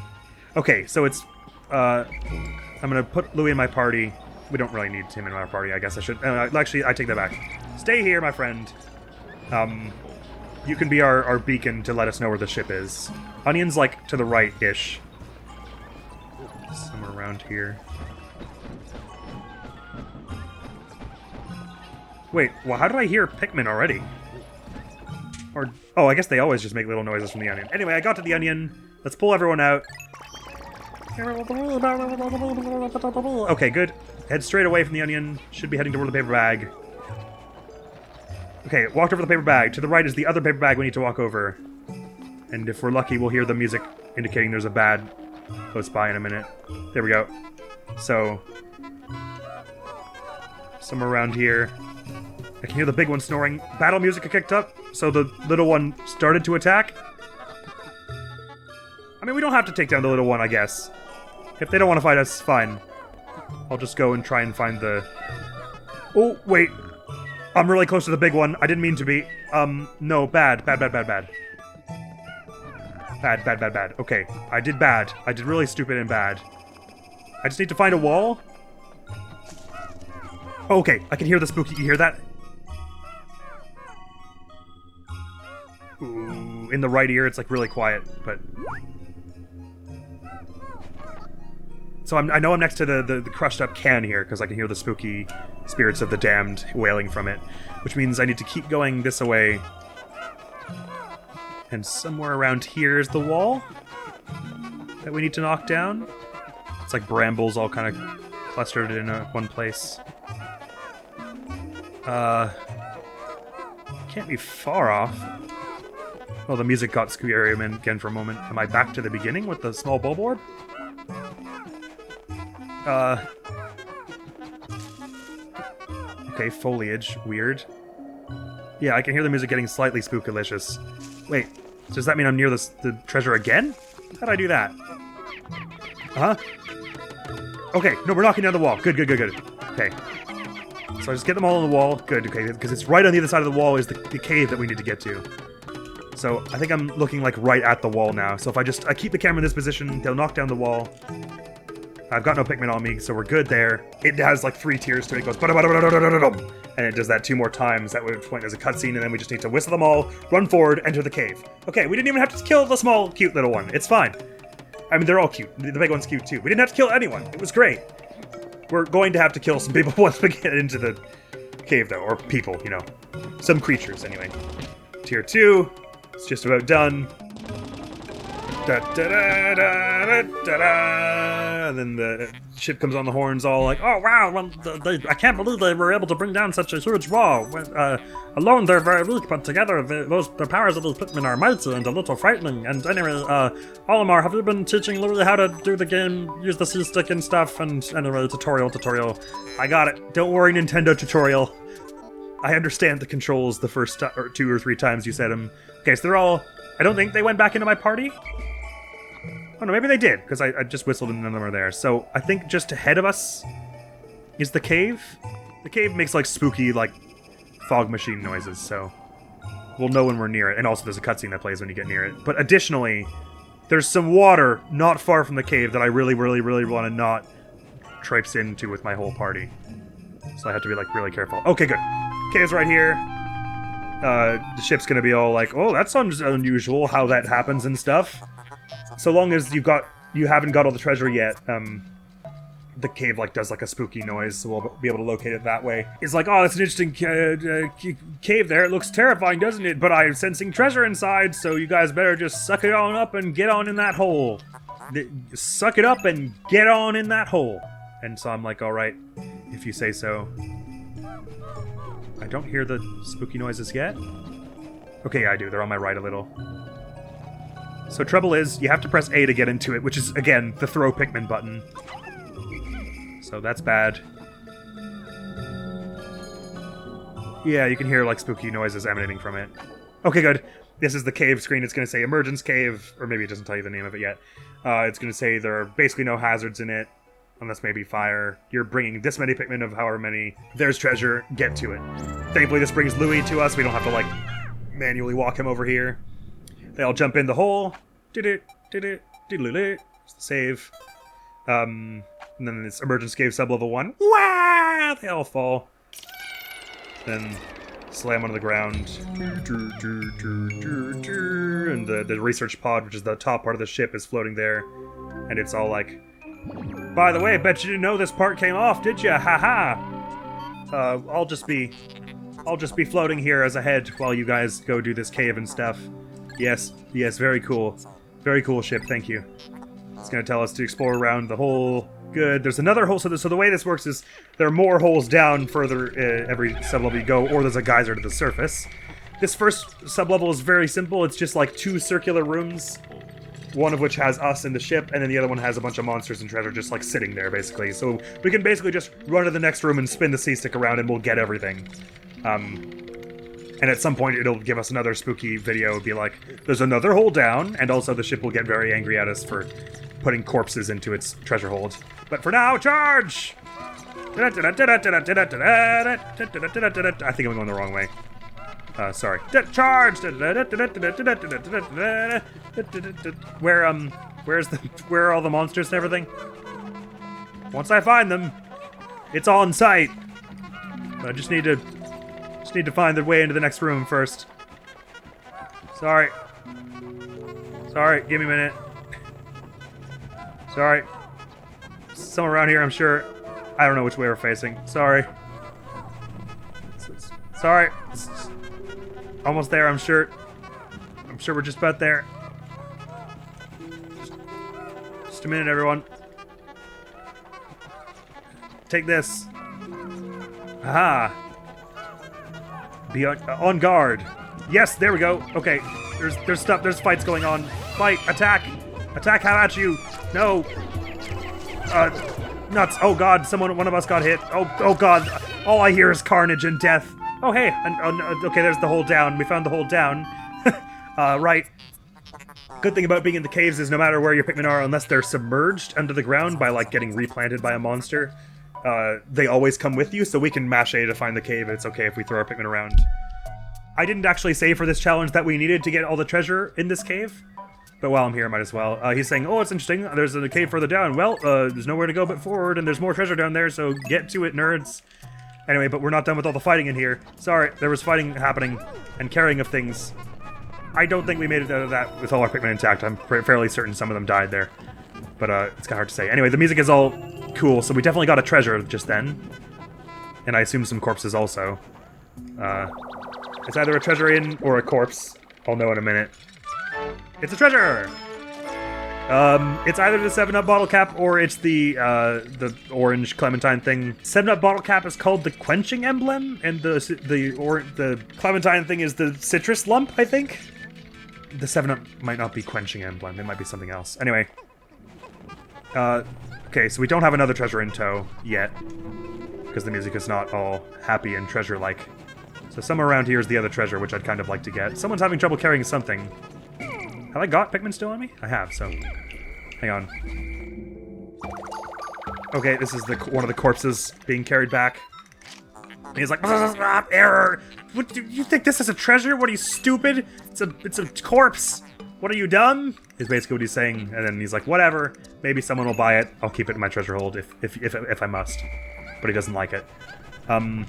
Okay, so it's... I'm going to put Louie in my party. We don't really need him in our party, I guess I should... actually, I take that back. Stay here, my friend. You can be our beacon to let us know where the ship is. Onion's, like, to the right-ish. Somewhere around here. Wait, well, how did I hear Pikmin already? Or... oh, I guess they always just make little noises from the onion. Anyway, I got to the onion. Let's pull everyone out. Okay, good. Head straight away from the onion. Should be heading toward the paper bag. Okay, walked over the paper bag. To the right is the other paper bag we need to walk over. And if we're lucky, we'll hear the music indicating there's a bad close by in a minute. There we go. So, somewhere around here. I can hear the big one snoring. Battle music kicked up, so the little one started to attack. I mean, we don't have to take down the little one, I guess. If they don't want to fight us, fine. I'll just go and try and find the... oh, wait. I'm really close to the big one. I didn't mean to be. No, bad. Bad. Bad. Okay, I did bad. I did really stupid and bad. I just need to find a wall. Okay, I can hear the spooky. You hear that? Ooh, in the right ear, it's like really quiet, but... so I know I'm next to the crushed up can here, because I can hear the spooky spirits of the damned wailing from it. Which means I need to keep going this way. And somewhere around here is the wall that we need to knock down. It's like brambles all kind of clustered in one place. Can't be far off. Oh, the music got scary again for a moment. Am I back to the beginning with the small bulb orb? Okay, foliage. Weird. Yeah, I can hear the music getting slightly spookylicious. Wait, does that mean I'm near the treasure again? How'd I do that? Uh-huh. Okay, no, we're knocking down the wall. Good. Okay. So I just get them all on the wall. Good, okay, because it's right on the other side of the wall is the cave that we need to get to. So I think I'm looking, like, right at the wall now. So if I keep the camera in this position, they'll knock down the wall. I've got no Pikmin on me, so we're good there. It has, like, 3 tiers to it. It goes... and it does that 2 more times. At which point there's a cutscene, and then we just need to whistle them all, run forward, enter the cave. Okay, we didn't even have to kill the small, cute little one. It's fine. I mean, they're all cute. The big one's cute, too. We didn't have to kill anyone. It was great. We're going to have to kill some people once we get into the cave, though. Or people, you know. Some creatures, anyway. Tier 2. It's just about done. And then the ship comes on the horns all like, oh wow, well, I can't believe they were able to bring down such a huge wall. Alone they're very weak, but together the powers of these Pikmin are mighty and a little frightening. And anyway, Olimar, have you been teaching Louie how to do the game, use the C-stick and stuff? And anyway, tutorial. I got it. Don't worry, Nintendo tutorial. I understand the controls the first 2 or 3 times you said them. Okay, so they're all... I don't think they went back into my party. Oh no, maybe they did, because I just whistled and none of them are there. So I think just ahead of us is the cave. The cave makes like spooky, like fog machine noises, so we'll know when we're near it. And also there's a cutscene that plays when you get near it. But additionally, there's some water not far from the cave that I really want to not traipse into with my whole party. So I have to be like really careful. Okay, good. Cave's right here. The ship's gonna be all like, oh, that sounds unusual how that happens and stuff. So long as you haven't got all the treasure yet, the cave like does like a spooky noise, so we'll be able to locate it that way. It's like, oh, that's an interesting cave there. It looks terrifying, doesn't it? But I'm sensing treasure inside, so you guys better just suck it on up and get on in that hole. Suck it up and get on in that hole. And so I'm like, all right, if you say so. I don't hear the spooky noises yet. Okay, yeah, I do. They're on my right a little. So trouble is, you have to press A to get into it, which is, again, the throw Pikmin button. So that's bad. Yeah, you can hear, like, spooky noises emanating from it. Okay, good. This is the cave screen. It's going to say Emergence Cave, or maybe it doesn't tell you the name of it yet. It's going to say there are basically no hazards in it, unless maybe fire. You're bringing this many Pikmin of however many. There's treasure. Get to it. Thankfully, this brings Louie to us. We don't have to, like, manually walk him over here. They all jump in the hole. Save. And then it's Emergence Cave sub-level 1. Wah! They all fall. Then slam onto the ground. And the research pod, which is the top part of the ship, is floating there. And it's all like, by the way, bet you didn't know this part came off, did ya? Ha-ha! I'll just be floating here as a head while you guys go do this cave and stuff. Yes, very cool. Very cool ship, thank you. It's gonna tell us to explore around the hole. Good. There's another hole, so the way this works is there are more holes down further every sublevel you go, or there's a geyser to the surface. This first sublevel is very simple. It's just like 2 circular rooms, one of which has us in the ship, and then the other one has a bunch of monsters and treasure just like sitting there, basically. So we can basically just run to the next room and spin the C-stick around and we'll get everything. And at some point it'll give us another spooky video, it'll be like, there's another hole down, and also the ship will get very angry at us for putting corpses into its treasure hold. But for now, charge! I think I'm going the wrong way. Sorry. Charge! Where are all the monsters and everything? Once I find them, it's on sight. I just need to find the way into the next room first. Sorry, give me a minute. Sorry. Somewhere around here, I'm sure. I don't know which way we're facing. Sorry. Sorry. Almost there, I'm sure. I'm sure we're just about there. Just a minute, everyone. Take this. Aha. Be on guard. Yes, there we go. Okay, there's stuff. There's fights going on. Fight! Attack! Attack! How about you? No. Nuts! Oh God! One of us got hit. Oh God! All I hear is carnage and death. Oh hey! Okay, there's the hole down. We found the hole down. Right. Good thing about being in the caves is no matter where your Pikmin are, unless they're submerged under the ground by like getting replanted by a monster, they always come with you, so we can mash A to find the cave, and it's okay if we throw our Pikmin around. I didn't actually say for this challenge that we needed to get all the treasure in this cave, but while I'm here, I might as well. He's saying, oh, it's interesting, there's a cave further down. Well, there's nowhere to go but forward, and there's more treasure down there, so get to it, nerds. Anyway, but we're not done with all the fighting in here. Sorry, there was fighting happening, and carrying of things. I don't think we made it out of that with all our Pikmin intact. I'm fairly certain some of them died there. But it's kind of hard to say. Anyway, the music is all cool, so we definitely got a treasure just then. And I assume some corpses also. It's either a treasure in or a corpse. I'll know in a minute. It's a treasure! It's either the 7-Up bottle cap or it's the orange clementine thing. 7-Up bottle cap is called the quenching emblem, and the clementine thing is the citrus lump, I think? The 7-Up might not be quenching emblem, it might be something else. Anyway. Okay, so we don't have another treasure in tow yet, because the music is not all happy and treasure-like. So somewhere around here is the other treasure, which I'd kind of like to get. Someone's having trouble carrying something. Have I got Pikmin still on me? I have, so... Hang on. Okay, this is one of the corpses being carried back. And he's like, error! What, do you think this is a treasure? What are you, stupid? It's a corpse! What are you, dumb? Is basically what he's saying, and then he's like, whatever, maybe someone will buy it. I'll keep it in my treasure hold if I must. But he doesn't like it. I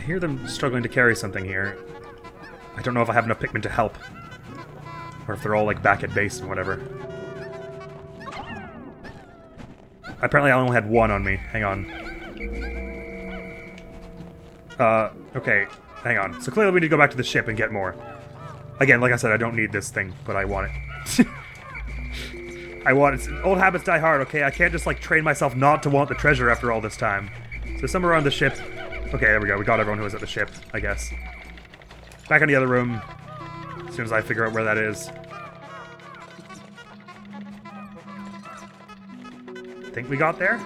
hear them struggling to carry something here. I don't know if I have enough Pikmin to help. Or if they're all, like, back at base and whatever. Apparently I only had one on me. Hang on. Okay. Hang on. So clearly we need to go back to the ship and get more. Again, like I said, I don't need this thing, but I want it. I want it. Old habits die hard, okay? I can't just, like, train myself not to want the treasure after all this time. So somewhere around the ship... Okay, there we go. We got everyone who was at the ship, I guess. Back in the other room. As soon as I figure out where that is. Think we got there?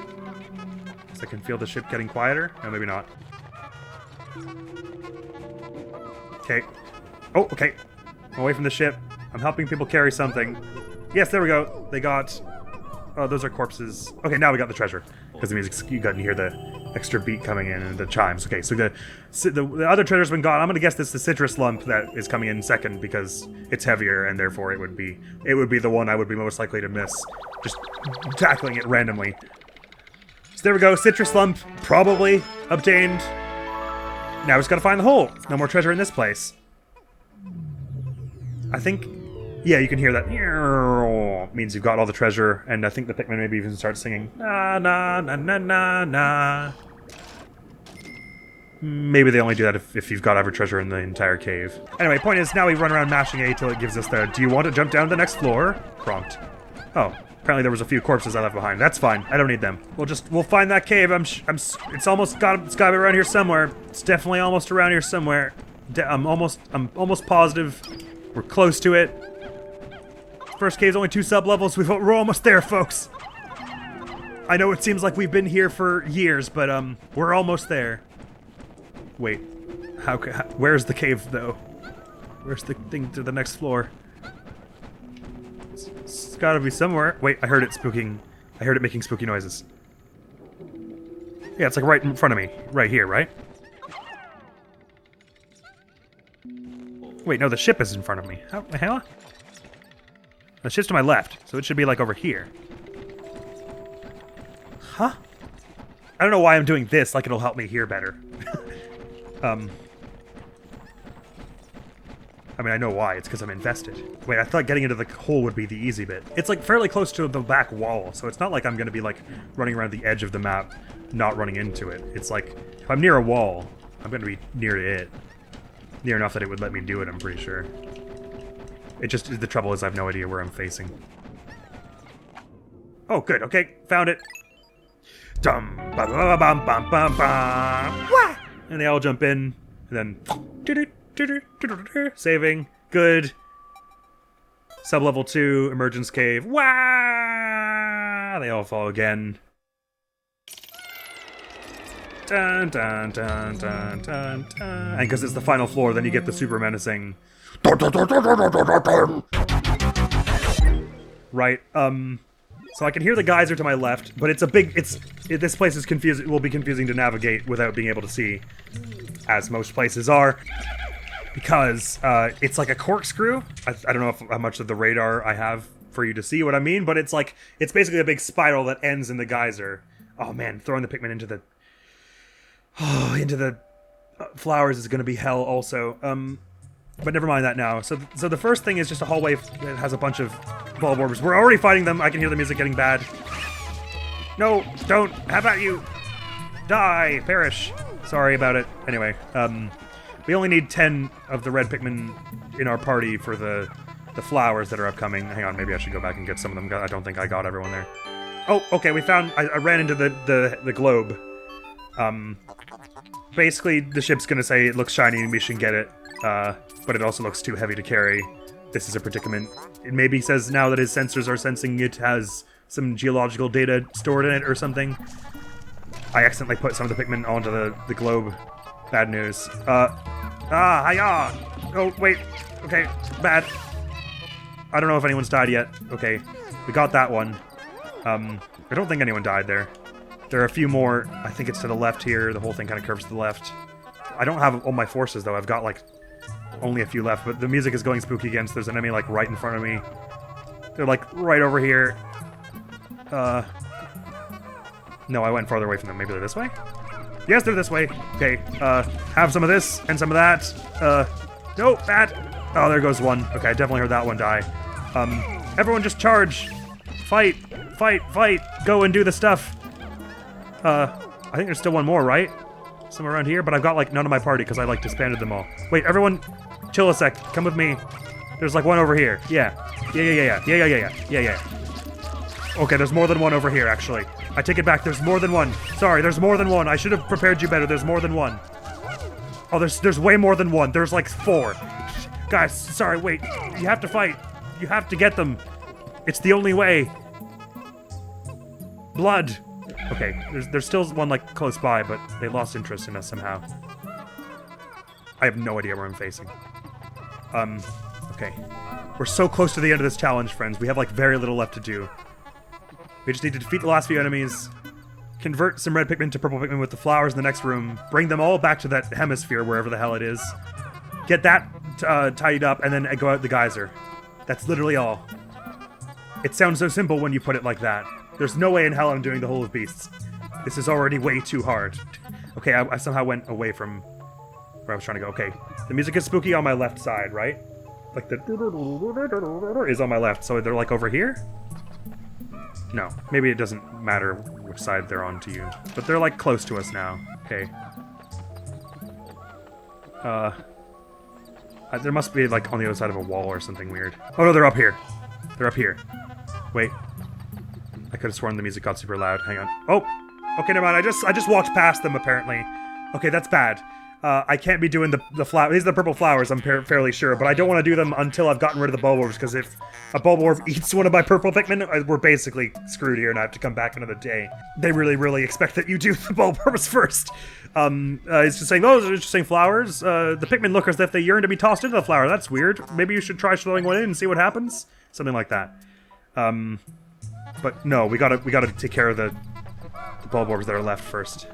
So I can feel the ship getting quieter? No, maybe not. Okay. Oh, okay. I'm away from the ship. I'm helping people carry something. Yes, there we go. They got... Oh, those are corpses. Okay, now we got the treasure. Because the music's... You got to hear the extra beat coming in and the chimes. Okay, so the other treasure's been gone. I'm gonna guess this is the citrus lump that is coming in second because it's heavier and therefore it would be the one I would be most likely to miss. Just tackling it randomly. So there we go. Citrus lump probably obtained. Now we just gotta find the hole. No more treasure in this place. I think... Yeah, you can hear that. Means you've got all the treasure, and I think the Pikmin maybe even start singing. Na na na na na na. Maybe they only do that if you've got every treasure in the entire cave. Anyway, point is, now we run around mashing A till it gives us the "Do you want to jump down to the next floor?" prompt. Oh, apparently there was a few corpses I left behind. That's fine. I don't need them. We'll find that cave. It's almost got to be around here somewhere. It's definitely almost around here somewhere. I'm almost positive. We're close to it. First cave's only 2 sub-levels. We're almost there, folks. I know it seems like we've been here for years, but we're almost there. Wait, where's the cave though? Where's the thing to the next floor? It's gotta be somewhere. Wait, I heard it spooking. I heard it making spooky noises. Yeah, it's like right in front of me, right here, right? Wait, no, the ship is in front of me. How the hell? The ship's to my left, so it should be like over here. Huh? I don't know why I'm doing this, like it'll help me hear better. I mean, I know why. It's because I'm invested. Wait, I thought getting into the hole would be the easy bit. It's like fairly close to the back wall, so it's not like I'm going to be like running around the edge of the map, not running into it. It's like, if I'm near a wall, I'm going to be near it. Near enough that it would let me do it, I'm pretty sure. It just, the trouble is I have no idea where I'm facing. Oh, good. Okay, found it. Dum ba ba bum bum bum bum. Wah! And they all jump in, and then saving. Good. Sub-level 2, emergence cave. Wah! They all fall again. Dun dun dun dun dun dun. And because it's the final floor, then you get the super menacing. Right, so I can hear the geyser to my left, but it's a big, this place is confusing, it will be confusing to navigate without being able to see, as most places are, because, it's like a corkscrew. I don't know how much of the radar I have for you to see what I mean, but it's like, it's basically a big spiral that ends in the geyser. Oh man, throwing the Pikmin into the flowers is gonna be hell also, but never mind that now. So the first thing is just a hallway that has a bunch of bulb orbs. We're already fighting them. I can hear the music getting bad. No, don't. How about you? Die, perish. Sorry about it. Anyway, we only need 10 of the red Pikmin in our party for the flowers that are upcoming. Hang on, maybe I should go back and get some of them. I don't think I got everyone there. Oh, okay, we found... I ran into the globe. Basically, the ship's gonna say it looks shiny and we should get it. But it also looks too heavy to carry. This is a predicament. It maybe says now that his sensors are sensing it has some geological data stored in it or something. I accidentally put some of the Pikmin onto the globe. Bad news. Hiya! Oh, wait. Okay, bad. I don't know if anyone's died yet. Okay, we got that one. I don't think anyone died there. There are a few more. I think it's to the left here. The whole thing kind of curves to the left. I don't have all my forces, though. I've got, like, only a few left, but the music is going spooky again, so there's an enemy, like, right in front of me. They're, like, right over here. No, I went farther away from them. Maybe they're this way? Yes, they're this way. Okay, have some of this, and some of that. No, that. Oh, there goes one. Okay, I definitely heard that one die. Everyone just charge. Fight, fight, fight. go and do the stuff. I think there's still one more, right? Somewhere around here, but I've got like none of my party because I like disbanded them all. Wait, everyone, chill a sec. Come with me. There's like one over here. Yeah. Yeah. Okay, there's more than one over here, actually. I take it back. There's more than one. Sorry, there's more than one. I should have prepared you better. There's more than one. Oh, there's way more than one. There's like 4. Guys, sorry, wait. You have to fight. You have to get them. It's the only way. Blood. Okay, there's still one like close by, but they lost interest in us somehow. I have no idea where I'm facing. Okay. We're so close to the end of this challenge, friends. We have like very little left to do. We just need to defeat the last few enemies, convert some red Pikmin to purple Pikmin with the flowers in the next room, bring them all back to that hemisphere, wherever the hell it is, get that tidied up, and then go out the geyser. That's literally all. It sounds so simple when you put it like that. There's no way in hell I'm doing the whole of Beasts. This is already way too hard. Okay, I somehow went away from where I was trying to go. Okay, the music is spooky on my left side, right? Like the is on my left, so they're like over here? No, maybe it doesn't matter which side they're on to you. But they're like close to us now. Okay. There must be like on the other side of a wall or something weird. Oh no, they're up here. They're up here. Wait. I could have sworn the music got super loud. Hang on. Oh! Okay, never mind. I just walked past them, apparently. Okay, that's bad. I can't be doing the flower. These are the purple flowers, I'm fairly sure, but I don't want to do them until I've gotten rid of the Bulborb, because if a Bulborb eats one of my purple Pikmin, we're basically screwed here, and I have to come back another day. They really, really expect that you do the Bulborbs first. It's just saying, those are interesting flowers. The Pikmin look as if they yearn to be tossed into the flower. That's weird. Maybe you should try throwing one in and see what happens? Something like that. But no, we gotta take care of the Bulborbs that are left first.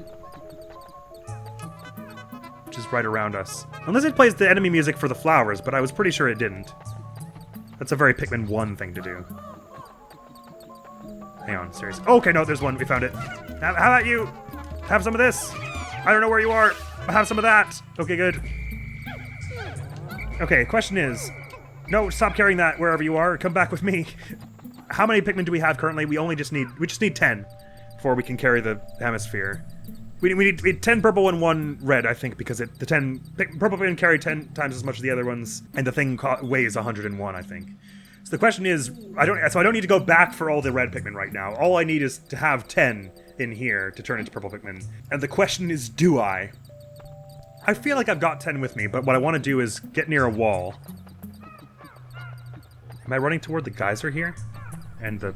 Which is right around us. Unless it plays the enemy music for the flowers, but I was pretty sure it didn't. That's a very Pikmin 1 thing to do. Hang on, seriously. Oh, okay, no, there's one. We found it. How about you? Have some of this. I don't know where you are. Have some of that. Okay, good. Okay, question is... No, stop carrying that wherever you are. Come back with me. How many Pikmin do we have currently? We just need 10 before we can carry the hemisphere. We need 10 purple and 1 red, I think, because the 10 purple Pikmin carry 10 times as much as the other ones, and the thing weighs 101, I think. So the question is, I don't need to go back for all the red Pikmin right now. All I need is to have 10 in here to turn into purple Pikmin. And the question is, do I? I feel like I've got 10 with me, but what I want to do is get near a wall. Am I running toward the geyser here? And the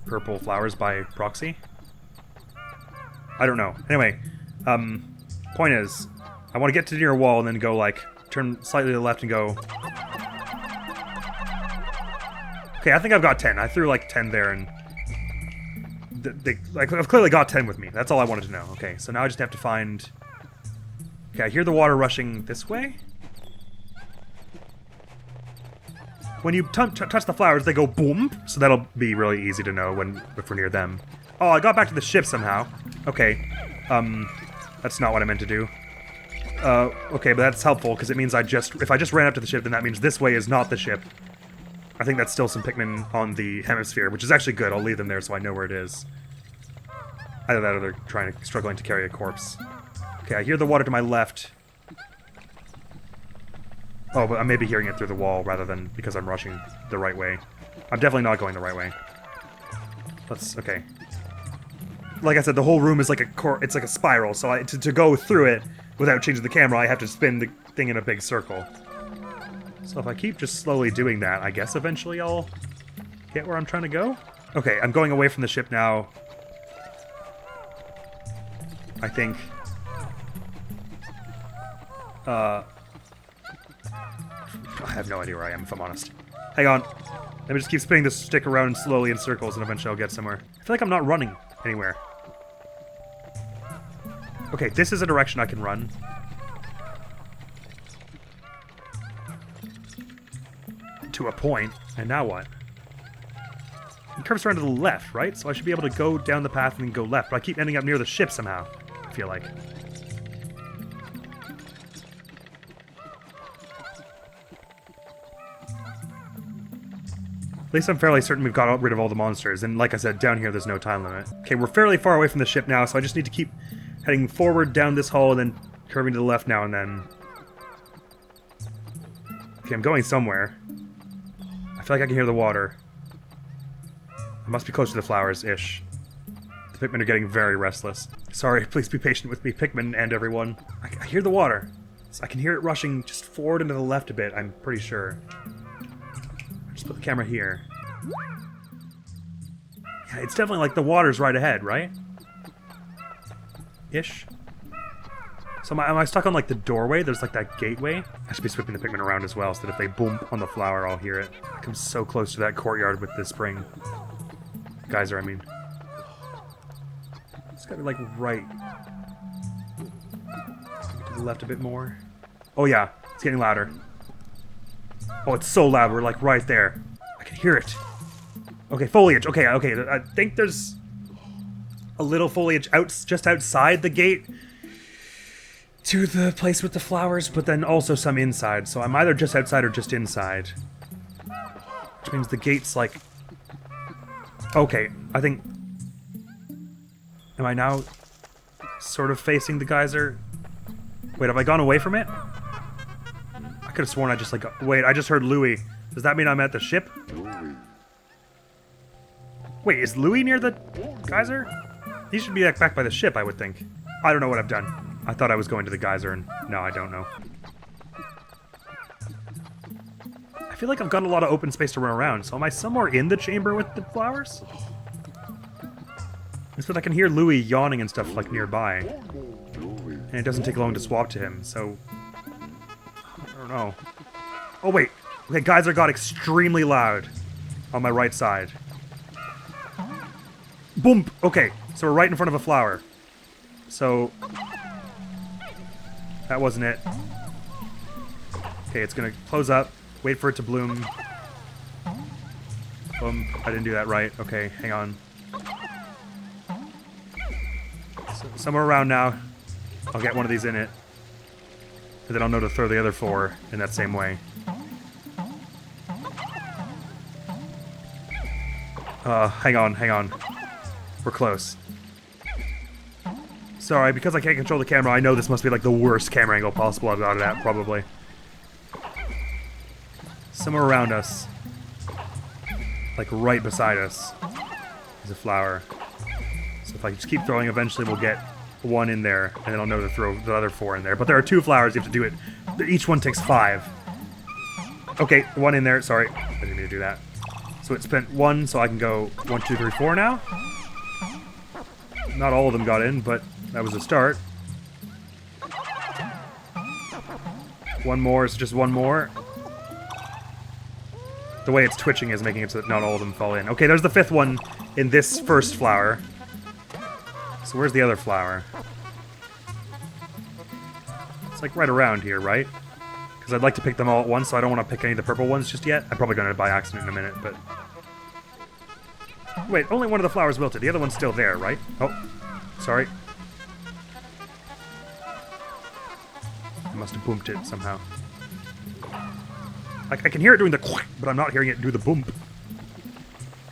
purple flowers by proxy? I don't know. Anyway, point is, I want to get to near a wall and then go, like, turn slightly to the left and go... Okay, I think I've got 10. I threw, like, 10 there, and... I've clearly got 10 with me. That's all I wanted to know. Okay, so now I just have to find... Okay, I hear the water rushing this way? When you touch the flowers, they go boom, so that'll be really easy to know if we're near them. Oh, I got back to the ship somehow. Okay, that's not what I meant to do. Okay, but that's helpful, because it means if I just ran up to the ship, then that means this way is not the ship. I think that's still some Pikmin on the hemisphere, which is actually good. I'll leave them there so I know where it is. Either that or they're struggling to carry a corpse. Okay, I hear the water to my left. Oh, but I may be hearing it through the wall rather than because I'm rushing the right way. I'm definitely not going the right way. Okay. Like I said, the whole room is like it's like a spiral, so to go through it without changing the camera, I have to spin the thing in a big circle. So if I keep just slowly doing that, I guess eventually I'll get where I'm trying to go? Okay, I'm going away from the ship now. I think. I have no idea where I am, if I'm honest. Hang on. Let me just keep spinning this stick around slowly in circles, and eventually I'll get somewhere. I feel like I'm not running anywhere. Okay, this is a direction I can run. To a point. And now what? It curves around to the left, right? So I should be able to go down the path and then go left. But I keep ending up near the ship somehow, I feel like. At least I'm fairly certain we've got rid of all the monsters, and like I said, down here there's no time limit. Okay, we're fairly far away from the ship now, so I just need to keep heading forward down this hall and then curving to the left now and then. Okay, I'm going somewhere. I feel like I can hear the water. I must be close to the flowers-ish. The Pikmin are getting very restless. Sorry, please be patient with me, Pikmin and everyone. I hear the water. I can hear it rushing just forward and to the left a bit, I'm pretty sure. Just put the camera here. Yeah, it's definitely like the water's right ahead, right? Ish. So am I stuck on like the doorway? There's like that gateway? I should be whipping the Pikmin around as well so that if they boom on the flower, I'll hear it. I come so close to that courtyard with the spring. Geyser, I mean. It's gotta be like right. To the left a bit more. Oh yeah, it's getting louder. Oh, it's so loud, we're like right there. I can hear it. Okay, foliage. Okay, I think there's a little foliage just outside the gate to the place with the flowers, but then also some inside. So I'm either just outside or just inside. Which means the gate's like... Okay, I think... Am I now sort of facing the geyser? Wait, have I gone away from it? I could have sworn I just like... Wait, I just heard Louie. Does that mean I'm at the ship? Wait, is Louie near the geyser? He should be back by the ship, I would think. I don't know what I've done. I thought I was going to the geyser, and no, I don't know. I feel like I've got a lot of open space to run around, so am I somewhere in the chamber with the flowers? It's that I can hear Louie yawning and stuff, like, nearby. And it doesn't take long to swap to him, so... I don't know. Oh, wait. Okay, geyser got extremely loud on my right side. Boom! Okay, so we're right in front of a flower. So... That wasn't it. Okay, it's gonna close up, wait for it to bloom. Boom, I didn't do that right. Okay, hang on. So, somewhere around now, I'll get one of these in it. And then I'll know to throw the other 4 in that same way. Hang on. We're close. Sorry, because I can't control the camera, I know this must be like the worst camera angle possible I've got it at, probably. Somewhere around us, like right beside us, is a flower. So if I just keep throwing, eventually we'll get one in there, and then I'll know to throw the other 4 in there. But there are 2 flowers, you have to do it. Each one takes 5. Okay, 1 in there, sorry. I didn't mean to do that. So it spent 1, so I can go 1, 2, 3, 4 now. Not all of them got in, but that was a start. 1 more, it's just 1 more. The way it's twitching is making it so that not all of them fall in. Okay, there's the 5th one in this first flower. So where's the other flower? It's like right around here, right? Because I'd like to pick them all at once, so I don't want to pick any of the purple ones just yet. I'm probably going to by accident in a minute, but... Wait, only one of the flowers wilted. The other one's still there, right? Oh, sorry. I must have boomed it somehow. I can hear it doing the quack, but I'm not hearing it do the boom.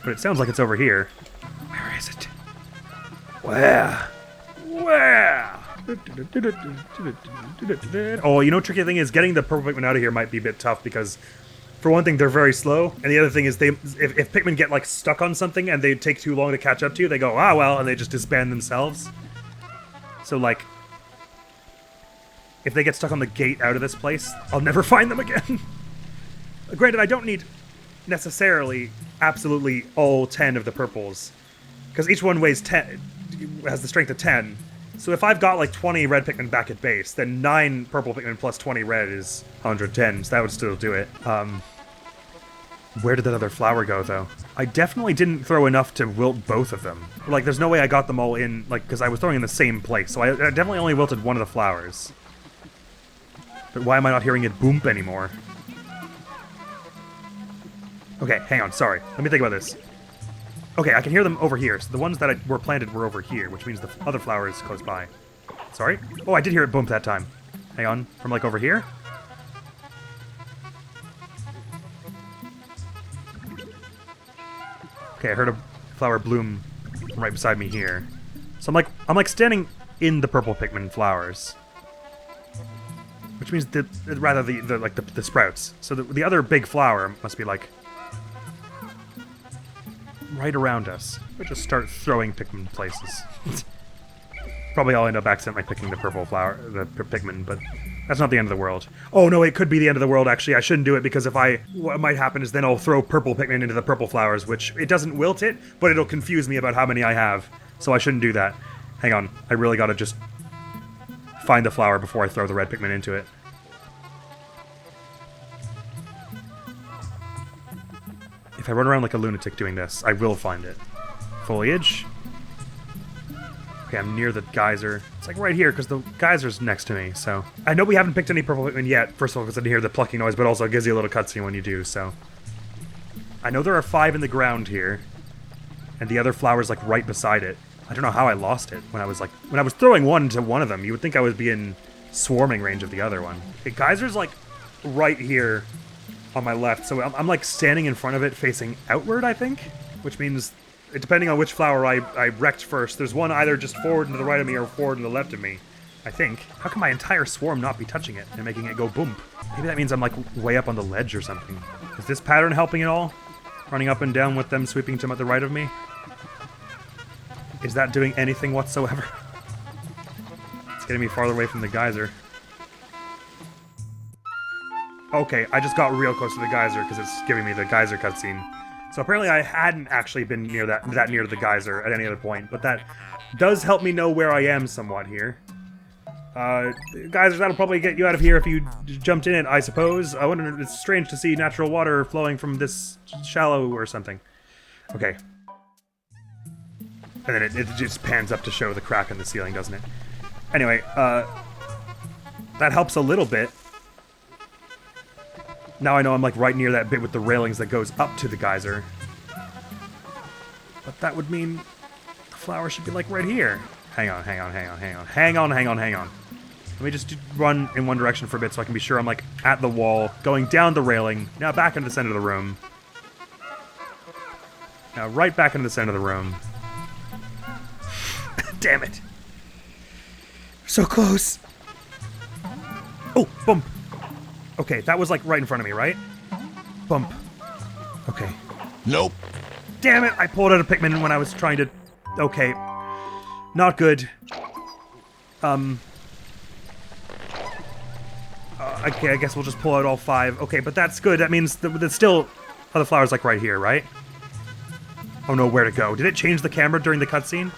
But it sounds like it's over here. Where is it? Where? Oh, you know, tricky thing is getting the purple Pikmin out of here might be a bit tough because, for one thing, they're very slow, and the other thing is if Pikmin get like stuck on something and they take too long to catch up to you, they go, ah well, and they just disband themselves. So like, if they get stuck on the gate out of this place, I'll never find them again. Granted, I don't need necessarily absolutely all 10 of the purples, because each one weighs 10, has the strength of 10. So if I've got like 20 red Pikmin back at base, then 9 purple Pikmin plus 20 red is 110, so that would still do it. Where did that other flower go, though? I definitely didn't throw enough to wilt both of them. Like, there's no way I got them all in, like, because I was throwing in the same place, so I definitely only wilted one of the flowers. But why am I not hearing it boom anymore? Okay, hang on, sorry. Let me think about this. Okay, I can hear them over here. So the ones that were planted were over here, which means the other flower is close by. Sorry? Oh, I did hear it boom that time. Hang on, from like over here? Okay, I heard a flower bloom right beside me here. So I'm like standing in the purple Pikmin flowers. Which means rather the sprouts. So the other big flower must be like right around us. We'll just start throwing Pikmin places. Probably I'll end up accidentally picking the purple flower, the Pikmin, but that's not the end of the world. Oh no, it could be the end of the world actually. I shouldn't do it because what might happen is then I'll throw purple Pikmin into the purple flowers, which it doesn't wilt it, but it'll confuse me about how many I have. So I shouldn't do that. Hang on, I really gotta just find the flower before I throw the red Pikmin into it. If I run around like a lunatic doing this, I will find it. Foliage. Okay, I'm near the geyser. It's like right here, because the geyser's next to me, so... I know we haven't picked any purple Pikmin yet, first of all because I didn't hear the plucking noise, but also it gives you a little cutscene when you do, so... I know there are 5 in the ground here, and the other flower's like right beside it. I don't know how I lost it when I was throwing one to one of them. You would think I would be in swarming range of the other one. The geyser's like right here on my left, so I'm like standing in front of it facing outward, I think, which means depending on which flower I wrecked first, there's one either just forward and to the right of me or forward and to the left of me, I think. How can my entire swarm not be touching it and making it go boom? Maybe that means I'm like way up on the ledge or something. Is this pattern helping at all? Running up and down with them sweeping to the right of me? Is that doing anything whatsoever? It's getting me farther away from the geyser. Okay, I just got real close to the geyser because it's giving me the geyser cutscene. So apparently I hadn't actually been near that near to the geyser at any other point, but that does help me know where I am somewhat here. Geysers, that'll probably get you out of here if you jumped in it, I suppose. I wonder, it's strange to see natural water flowing from this shallow or something. Okay. And then it just pans up to show the crack in the ceiling, doesn't it? Anyway, that helps a little bit. Now I know I'm like right near that bit with the railings that goes up to the geyser. But that would mean the flower should be like right here. Hang on. Let me just run in one direction for a bit so I can be sure I'm like at the wall, going down the railing, now back into the center of the room. Now right back into the center of the room. Damn it. So close. Oh, bump. Okay, that was like right in front of me, right? Bump. Okay. Nope. Damn it, I pulled out a Pikmin when I was trying to... Okay. Not good. Okay, I guess we'll just pull out all 5. Okay, but that's good. That means there's still other flowers like right here, right? Oh no, where to go? Did it change the camera during the cutscene?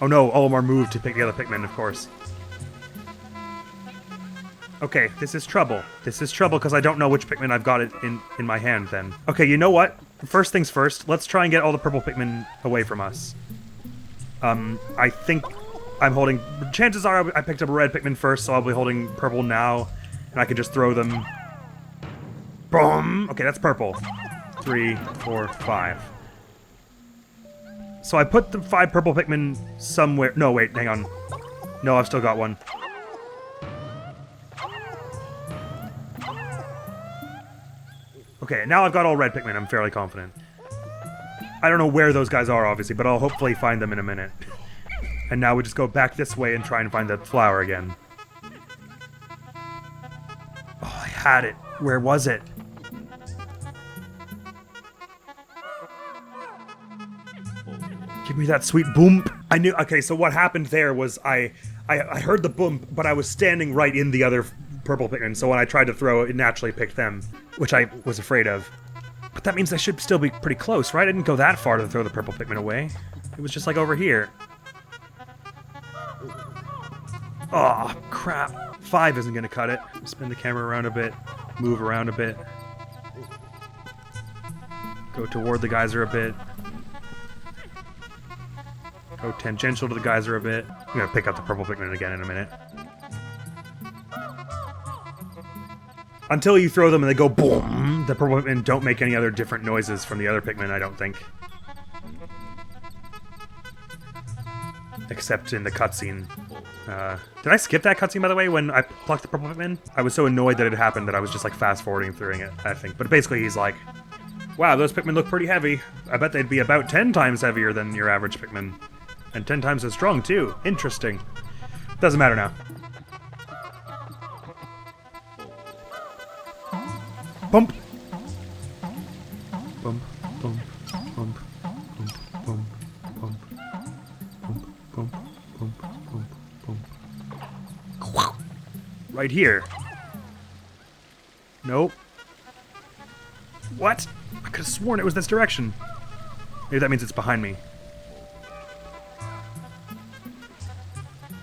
Oh no, Olimar moved to pick the other Pikmin, of course. Okay, this is trouble. This is trouble because I don't know which Pikmin I've got it in my hand then. Okay, you know what? First things first, let's try and get all the purple Pikmin away from us. I think I'm holding... Chances are I picked up a red Pikmin first, so I'll be holding purple now. And I can just throw them... Boom! Okay, that's purple. 3, 4, 5. So I put the 5 purple Pikmin somewhere... No, wait, hang on. No, I've still got one. Okay, now I've got all red Pikmin, I'm fairly confident. I don't know where those guys are, obviously, but I'll hopefully find them in a minute. And now we just go back this way and try and find that flower again. Oh, I had it. Where was it? Give me that sweet boom. I knew... Okay, so what happened there was I heard the boom, but I was standing right in the other purple Pikmin, so when I tried to throw, it naturally picked them, which I was afraid of. But that means I should still be pretty close, right? I didn't go that far to throw the purple Pikmin away. It was just like over here. Oh, crap. 5 isn't gonna cut it. Spin the camera around a bit. Move around a bit. Go toward the geyser a bit. Go tangential to the geyser a bit. I'm gonna pick up the purple Pikmin again in a minute. Until you throw them and they go boom, the purple Pikmin don't make any other different noises from the other Pikmin, I don't think. Except in the cutscene. Did I skip that cutscene, by the way, when I plucked the purple Pikmin? I was so annoyed that it happened that I was just like fast-forwarding through it, I think. But basically he's like, Wow, those Pikmin look pretty heavy. I bet they'd be about 10 times heavier than your average Pikmin. And 10 times as strong, too. Interesting. Doesn't matter now. Bump! Bump, bump, bump, bump, bump, bump, bump, bump, bump, bump, bump. Right here. Nope. What? I could have sworn it was this direction. Maybe that means it's behind me.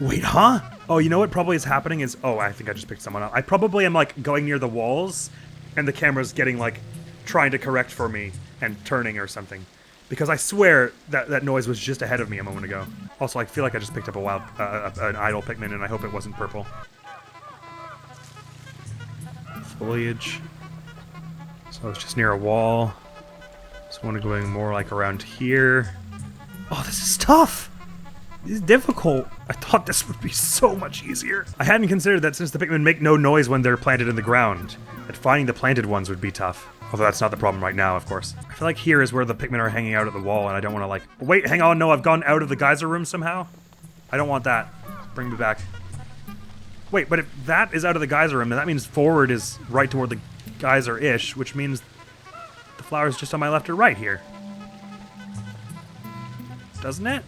Wait, huh? Oh, you know what probably is happening is... Oh, I think I just picked someone up. I probably am, like, going near the walls, and the camera's getting, like, trying to correct for me and turning or something. Because I swear that noise was just ahead of me a moment ago. Also, I feel like I just picked up a wild... an idle Pikmin, and I hope it wasn't purple. Foliage. So it's just near a wall. Just want to go more like around here. Oh, this is tough! This is difficult. I thought this would be so much easier. I hadn't considered that since the Pikmin make no noise when they're planted in the ground, that finding the planted ones would be tough. Although that's not the problem right now, of course. I feel like here is where the Pikmin are hanging out at the wall, and I don't want to like... Wait, hang on, no, I've gone out of the geyser room somehow? I don't want that. Bring me back. Wait, but if that is out of the geyser room, then that means forward is right toward the geyser-ish, which means the flower's just on my left or right here. Doesn't it?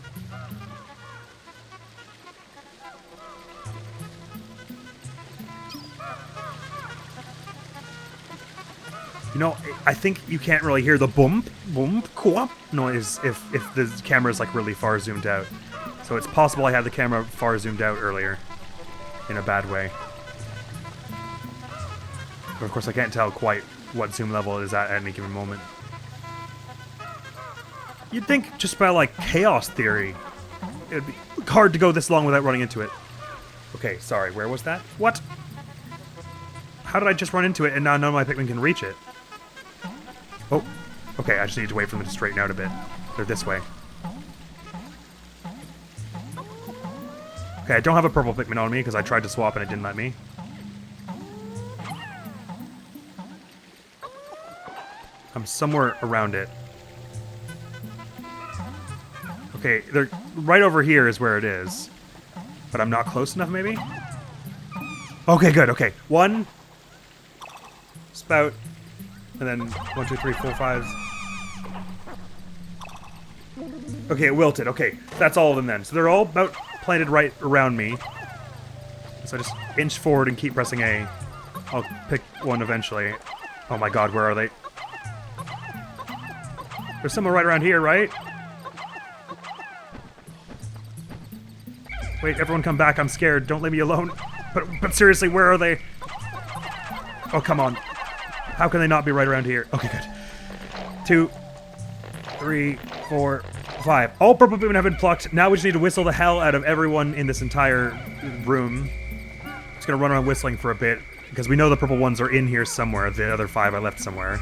You know, I think you can't really hear the boom, boom, quap noise if the camera's like really far zoomed out. So it's possible I had the camera far zoomed out earlier in a bad way. But of course, I can't tell quite what zoom level it is at any given moment. You'd think just by like chaos theory, it'd be hard to go this long without running into it. Okay, sorry, where was that? What? How did I just run into it and now none of my Pikmin can reach it? Oh, okay, I just need to wait for them to straighten out a bit. They're this way. Okay, I don't have a purple Pikmin on me because I tried to swap and it didn't let me. I'm somewhere around it. Okay, they're right over here is where it is. But I'm not close enough, maybe? Okay, good, okay. One. Spout. And then 1, 2, 3, 4, 5. Okay, it wilted. Okay, that's all of them then. So they're all about planted right around me. So I just inch forward and keep pressing A. I'll pick one eventually. Oh my god, where are they? There's someone right around here, right? Wait, everyone come back. I'm scared. Don't leave me alone. But seriously, where are they? Oh, come on. How can they not be right around here? Okay, good. 2, 3, 4, 5. All purple Pikmin have been plucked. Now we just need to whistle the hell out of everyone in this entire room. Just gonna run around whistling for a bit, because we know the purple ones are in here somewhere. The other 5 I left somewhere.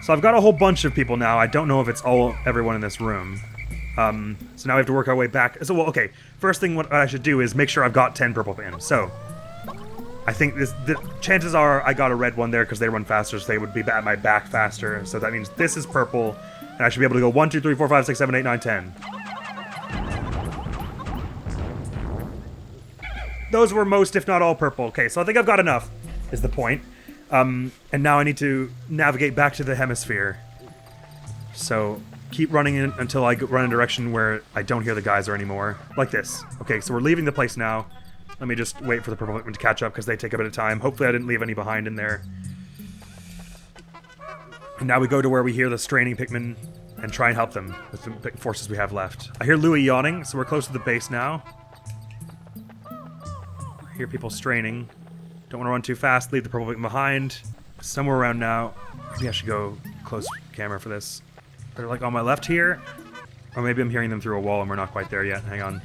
So I've got a whole bunch of people now. I don't know if it's everyone in this room. So now we have to work our way back. So, well, okay. First thing what I should do is make sure I've got 10 purple Pikmin. So, I think the chances are I got a red one there because they run faster, so they would be at my back faster. So that means this is purple, and I should be able to go 1, 2, 3, 4, 5, 6, 7, 8, 9, 10. Those were most, if not all, purple. Okay, so I think I've got enough, is the point. And now I need to navigate back to the hemisphere. So keep running in until I run in a direction where I don't hear the geyser anymore. Like this. Okay, so we're leaving the place now. Let me just wait for the purple Pikmin to catch up because they take a bit of time. Hopefully I didn't leave any behind in there. And now we go to where we hear the straining Pikmin and try and help them with the forces we have left. I hear Louie yawning, so we're close to the base now. I hear people straining. Don't want to run too fast, leave the purple Pikmin behind. Somewhere around now. Maybe I should go close camera for this. They're like on my left here. Or maybe I'm hearing them through a wall and we're not quite there yet. Hang on.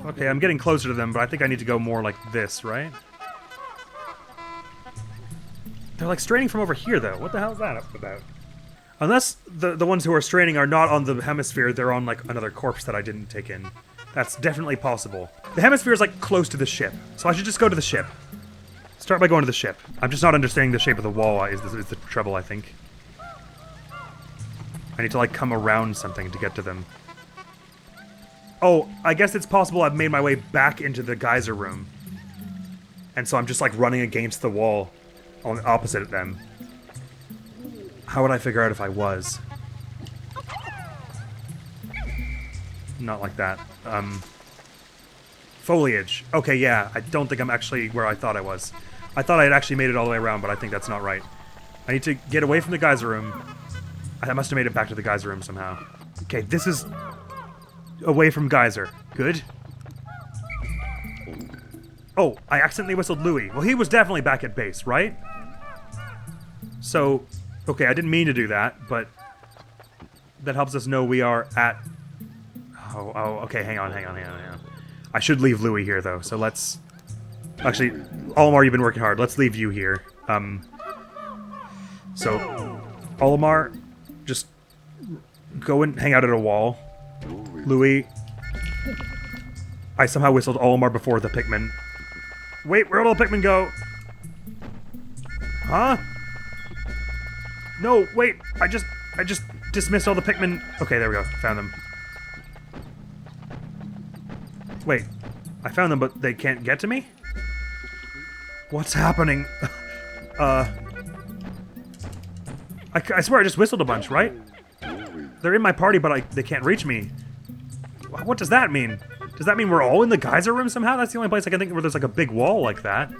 Okay, I'm getting closer to them, but I think I need to go more like this, right? They're like straining from over here, though. What the hell is that about? Unless the ones who are straining are not on the hemisphere, they're on like another corpse that I didn't take in. That's definitely possible. The hemisphere is like close to the ship, so I should just go to the ship. Start by going to the ship. I'm just not understanding the shape of the wall is the trouble, I think. I need to, like, come around something to get to them. Oh, I guess it's possible I've made my way back into the geyser room. And so I'm just, like, running against the wall on opposite of them. How would I figure out if I was? Not like that. Foliage. Okay, yeah. I don't think I'm actually where I thought I was. I thought I had actually made it all the way around, but I think that's not right. I need to get away from the geyser room. I must have made it back to the geyser room somehow. Okay, this is away from geyser. Good. Oh, I accidentally whistled Louie. Well, he was definitely back at base, right? So, okay, I didn't mean to do that, but that helps us know we are at... Oh, okay, hang on. I should leave Louie here, though, so let's... Actually, Olimar, you've been working hard. Let's leave you here. So, Olimar, just go and hang out at a wall. Louie, I somehow whistled Olimar before the Pikmin. Wait, where'd all the Pikmin go? Huh? No, wait, I just dismissed all the Pikmin. Okay, there we go, found them. Wait, I found them, but they can't get to me? What's happening? I swear I just whistled a bunch, right? They're in my party, but they can't reach me. What does that mean? Does that mean we're all in the geyser room somehow? That's the only place I can think where there's like a big wall like that.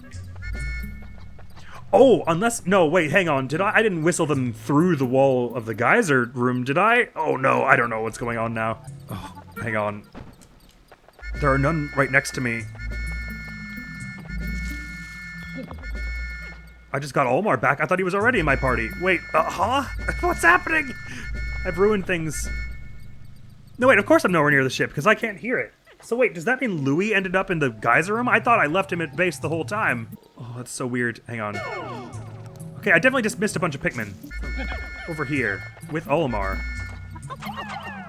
Oh, unless... No, wait, hang on. I didn't whistle them through the wall of the geyser room, did I? Oh no, I don't know what's going on now. Oh, hang on. There are none right next to me. I just got Olimar back. I thought he was already in my party. Wait, huh? What's happening? I've ruined things. No, wait, of course I'm nowhere near the ship, because I can't hear it. So wait, does that mean Louie ended up in the geyser room? I thought I left him at base the whole time. Oh, that's so weird. Hang on. Okay, I definitely just missed a bunch of Pikmin. Over here, with Olimar.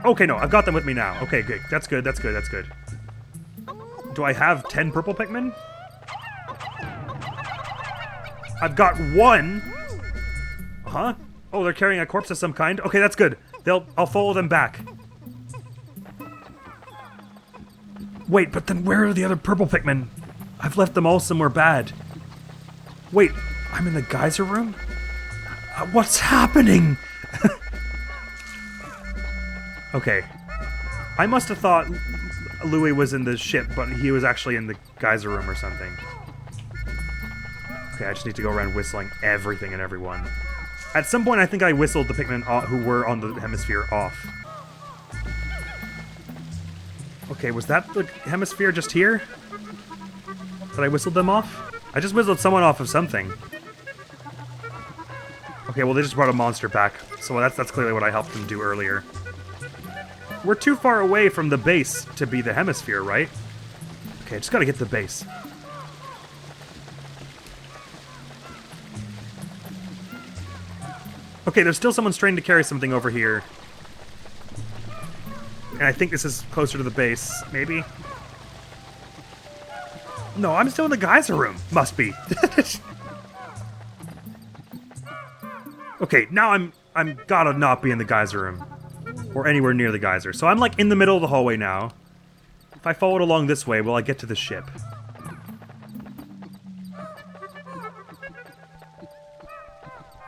Okay, no, I've got them with me now. Okay, good. That's good, that's good, that's good. Do I have 10 purple Pikmin? I've got 1! Huh? Oh, they're carrying a corpse of some kind? Okay, that's good. I'll follow them back. Wait, but then where are the other purple Pikmin? I've left them all somewhere bad. Wait, I'm in the geyser room? What's happening? Okay. I must have thought Louie was in the ship, but he was actually in the geyser room or something. Okay, I just need to go around whistling everything and everyone. At some point, I think I whistled the Pikmin who were on the hemisphere off. Okay, was that the hemisphere just here? Did I whistle them off? I just whistled someone off of something. Okay, well they just brought a monster back, so that's clearly what I helped them do earlier. We're too far away from the base to be the hemisphere, right? Okay, I just gotta get to the base. Okay, there's still someone trying to carry something over here. And I think this is closer to the base, maybe? No, I'm still in the geyser room. Must be. Okay, now I'm gotta not be in the geyser room. Or anywhere near the geyser. So I'm like in the middle of the hallway now. If I followed along this way, will I get to the ship?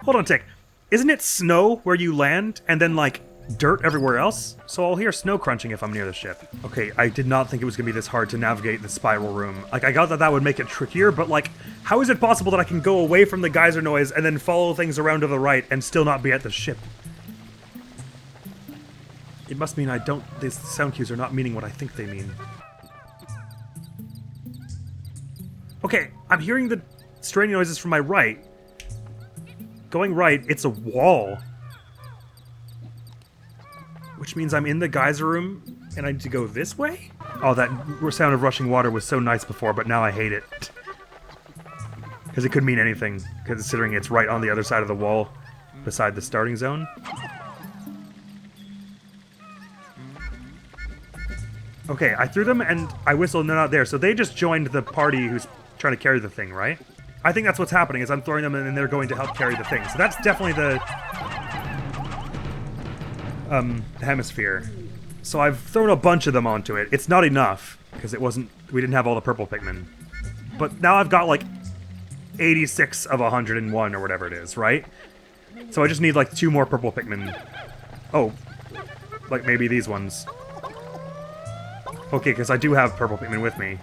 Hold on a tick. Isn't it snow where you land and then like dirt everywhere else? So I'll hear snow crunching if I'm near the ship. Okay, I did not think it was gonna be this hard to navigate the spiral room. Like, I got that would make it trickier, but like, how is it possible that I can go away from the geyser noise and then follow things around to the right and still not be at the ship? It must mean these sound cues are not meaning what I think they mean. Okay, I'm hearing the strange noises from my right. Going right, it's a wall. Which means I'm in the geyser room, and I need to go this way? Oh, that sound of rushing water was so nice before, but now I hate it. Because it could mean anything, considering it's right on the other side of the wall, beside the starting zone. Okay, I threw them, and I whistled, and they're not there, so they just joined the party who's trying to carry the thing, right? I think that's what's happening, is I'm throwing them and then they're going to help carry the thing. So that's definitely the hemisphere. So I've thrown a bunch of them onto it. It's not enough, because we didn't have all the purple Pikmin. But now I've got like 86 of 101 or whatever it is, right? So I just need like 2 more purple Pikmin. Oh, like maybe these ones. Okay, because I do have purple Pikmin with me.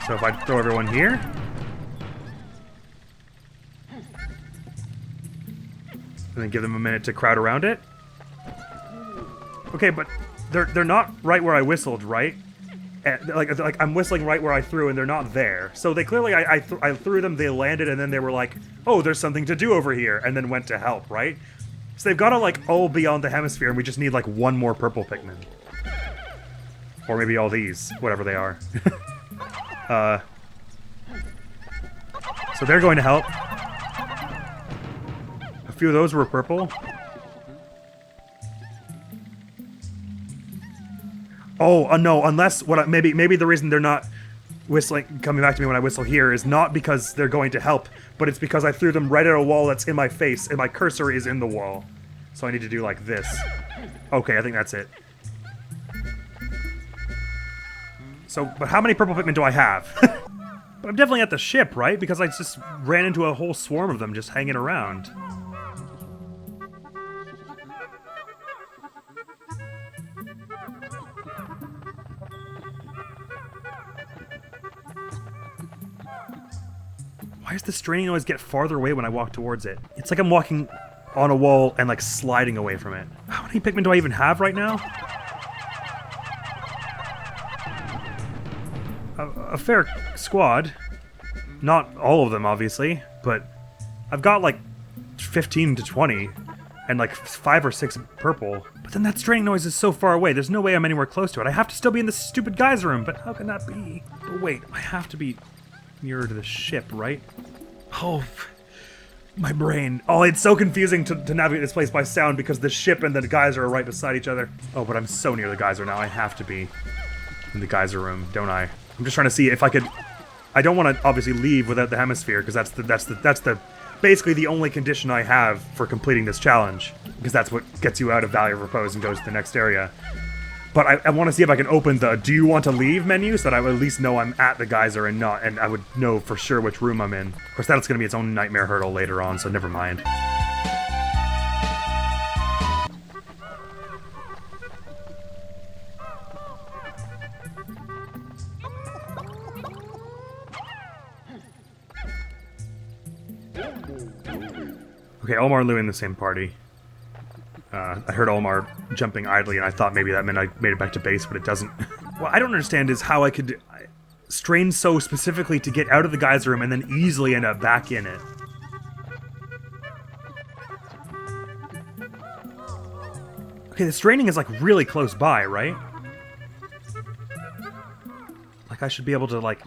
So if I throw everyone here... and then give them a minute to crowd around it. Okay, but they're not right where I whistled, right? Like I'm whistling right where I threw, and they're not there. So they clearly, I threw them, they landed, and then they were like, oh, there's something to do over here, and then went to help, right? So they've got to like all be on the hemisphere, and we just need like 1 more purple Pikmin. Or maybe all these, whatever they are. So they're going to help. A few of those were purple. Oh, no, unless maybe the reason they're not whistling, coming back to me when I whistle here, is not because they're going to help, but it's because I threw them right at a wall that's in my face, and my cursor is in the wall. So I need to do like this. Okay, I think that's it. So, but how many purple Pikmin do I have? But I'm definitely at the ship, right? Because I just ran into a whole swarm of them just hanging around. Why does the straining noise get farther away when I walk towards it? It's like I'm walking on a wall and like sliding away from it. How many Pikmin do I even have right now? A fair squad. Not all of them, obviously, but I've got like 15 to 20 and like 5 or 6 purple. But then that straining noise is so far away, there's no way I'm anywhere close to it. I have to still be in this stupid geyser room, but how can that be? But wait, I have to be nearer to the ship, right? Oh, my brain. Oh, it's so confusing to navigate this place by sound because the ship and the geyser are right beside each other. Oh, but I'm so near the geyser now. I have to be in the geyser room, don't I? I'm just trying to see if I could... I don't want to obviously leave without the hemisphere because that's basically the only condition I have for completing this challenge, because that's what gets you out of Valley of Repose and goes to the next area. But I want to see if I can open the "Do you want to leave" menu so that I would at least know I'm at the geyser and I would know for sure which room I'm in. Of course, that's going to be its own nightmare hurdle later on, so never mind. Okay, Olimar and Louie in the same party. I heard Olimar jumping idly, and I thought maybe that meant I made it back to base, but it doesn't. What I don't understand is how I could strain so specifically to get out of the geyser room and then easily end up back in it. Okay, the straining is like really close by, right? Like I should be able to like...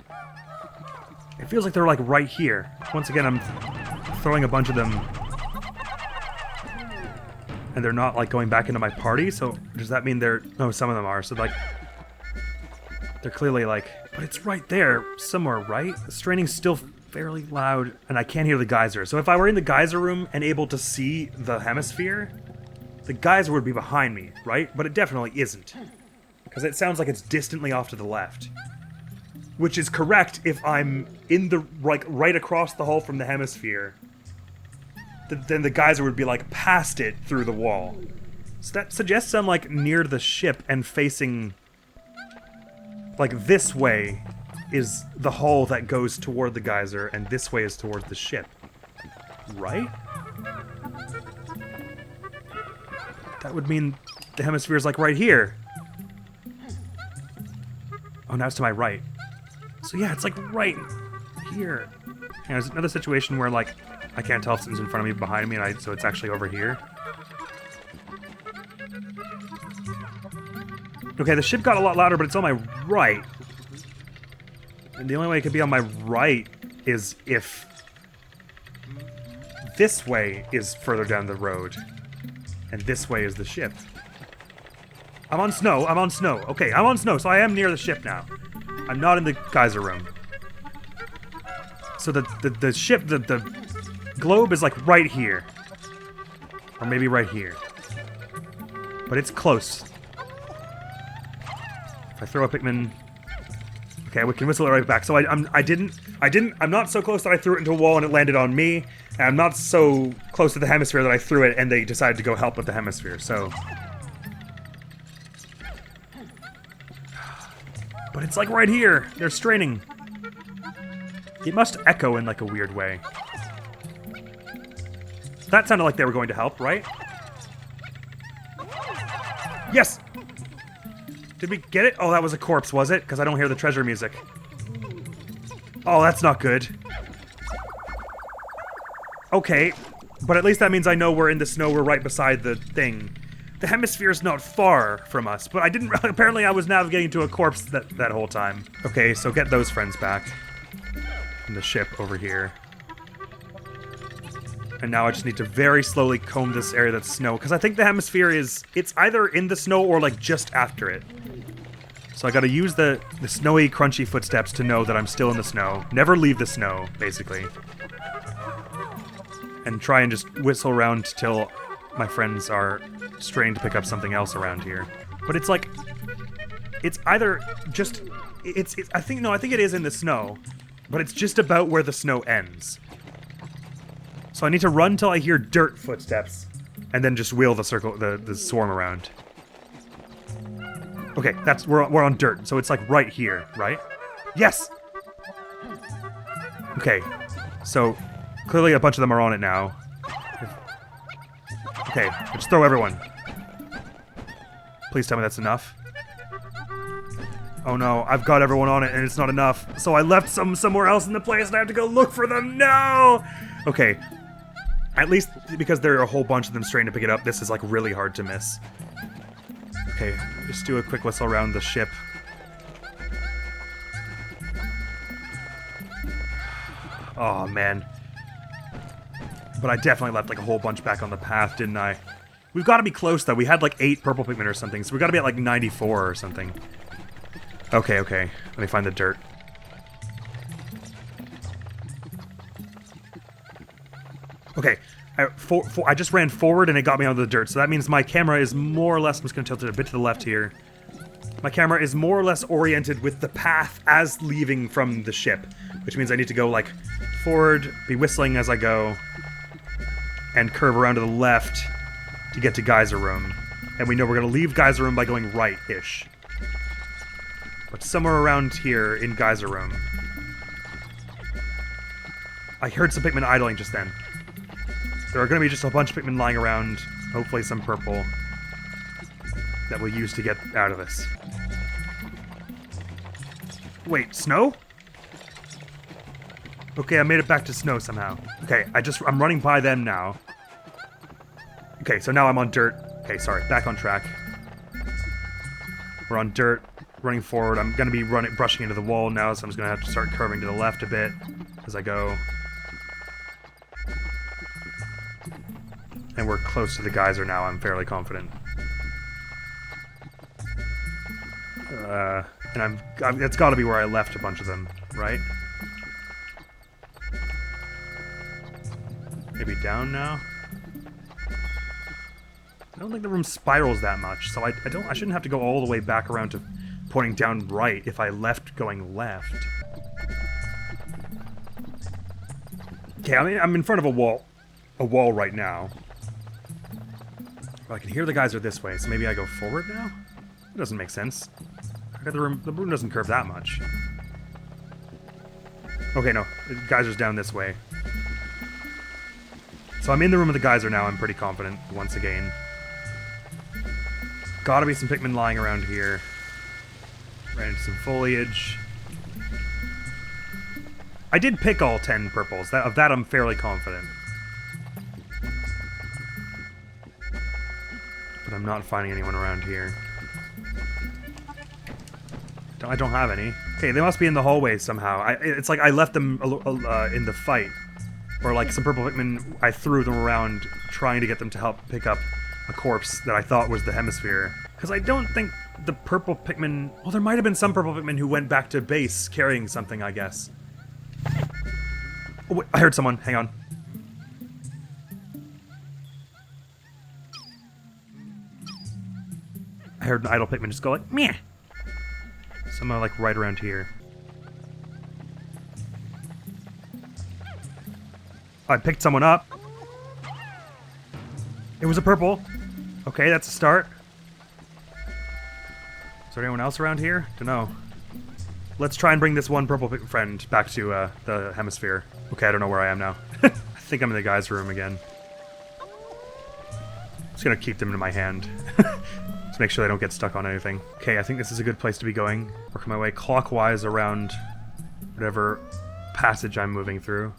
It feels like they're like right here. Once again, I'm throwing a bunch of them... And they're not, like, going back into my party, so does that mean they're... No, some of them are, so, like... They're clearly, like... But it's right there somewhere, right? The straining's still fairly loud, and I can't hear the geyser. So if I were in the geyser room and able to see the hemisphere, the geyser would be behind me, right? But it definitely isn't. Because it sounds like it's distantly off to the left. Which is correct if I'm in the... like, right across the hall from the hemisphere. Then the geyser would be like past it through the wall. So that suggests I'm like near the ship and facing like this way is the hall that goes toward the geyser and this way is towards the ship. Right? That would mean the hemisphere is like right here. Oh, now it's to my right. So yeah, it's like right here. And there's another situation where like I can't tell if something's in front of me, behind me, and so it's actually over here. Okay, the ship got a lot louder, but it's on my right. And the only way it could be on my right is if this way is further down the road. And this way is the ship. I'm on snow, I'm on snow. Okay, I'm on snow, so I am near the ship now. I'm not in the geyser room. So the ship, the globe is like right here. Or maybe right here. But it's close. If I throw a Pikmin... Okay, we can whistle it right back. So I'm not so close that I threw it into a wall and it landed on me. And I'm not so close to the hemisphere that I threw it and they decided to go help with the hemisphere, so... But it's like right here. They're straining. It must echo in like a weird way. That sounded like they were going to help, right? Yes! Did we get it? Oh, that was a corpse, was it? Because I don't hear the treasure music. Oh, that's not good. Okay, but at least that means I know we're in the snow, we're right beside the thing. The hemisphere's not far from us, but I didn't... Apparently I was navigating to a corpse that whole time. Okay, so get those friends back. And the ship over here. And now I just need to very slowly comb this area that's snow, because I think the hemisphere is... It's either in the snow or, like, just after it. So I gotta use the snowy, crunchy footsteps to know that I'm still in the snow. Never leave the snow, basically. And try and just whistle around till my friends are straining to pick up something else around here. But it's like... It's either just... I think it is in the snow. But it's just about where the snow ends. So I need to run till I hear dirt footsteps, and then just wheel the circle, the swarm around. Okay, we're on dirt, so it's like right here, right? Yes! Okay, so clearly a bunch of them are on it now. Okay, just throw everyone. Please tell me that's enough. Oh no, I've got everyone on it and it's not enough. So I left some somewhere else in the place and I have to go look for them. No! Okay. At least because there are a whole bunch of them straining to pick it up, this is like really hard to miss. Okay, just do a quick whistle around the ship. Oh man. But I definitely left like a whole bunch back on the path, didn't I? We've got to be close though. We had like 8 purple Pikmin or something, so we've got to be at like 94 or something. Okay, okay. Let me find the dirt. Okay, I just ran forward and it got me onto the dirt, so that means my camera is more or less... I'm just going to tilt it a bit to the left here. My camera is more or less oriented with the path as leaving from the ship, which means I need to go, like, forward, be whistling as I go, and curve around to the left to get to Geyser Room. And we know we're going to leave Geyser Room by going right-ish. But somewhere around here in Geyser Room. I heard some Pikmin idling just then. There are going to be just a bunch of Pikmin lying around, hopefully some purple, that we'll use to get out of this. Wait, snow? Okay, I made it back to snow somehow. Okay, I'm running by them now. Okay, so now I'm on dirt. Okay, sorry, back on track. We're on dirt, running forward. I'm going to be brushing into the wall now, so I'm just going to have to start curving to the left a bit as I go. And we're close to the geyser now, I'm fairly confident. And it's gotta be where I left a bunch of them, right? Maybe down now? I don't think the room spirals that much, so I shouldn't have to go all the way back around to pointing down right if I left going left. Okay, I'm in front of a wall right now. I can hear the geyser this way, so maybe I go forward now? It doesn't make sense. The room doesn't curve that much. Okay, no. The geyser's down this way. So I'm in the room with the geyser now, I'm pretty confident, once again. Gotta be some Pikmin lying around here. Ran into some foliage. I did pick all 10 purples. Of that I'm fairly confident. But I'm not finding anyone around here. I don't have any. Okay, they must be in the hallway somehow. It's like I left them in the fight. Or like some purple Pikmin, I threw them around trying to get them to help pick up a corpse that I thought was the hemisphere. Because I don't think the purple Pikmin... Well, there might have been some purple Pikmin who went back to base carrying something, I guess. Oh, wait, I heard someone. Hang on. I heard an idle Pikmin just go like, meh. Someone like right around here. I picked someone up. It was a purple. Okay, that's a start. Is there anyone else around here? Dunno. Let's try and bring this one purple friend back to the hemisphere. Okay, I don't know where I am now. I think I'm in the guy's room again. Just gonna keep them in my hand. To make sure they don't get stuck on anything. Okay, I think this is a good place to be going. Working my way clockwise around whatever passage I'm moving through.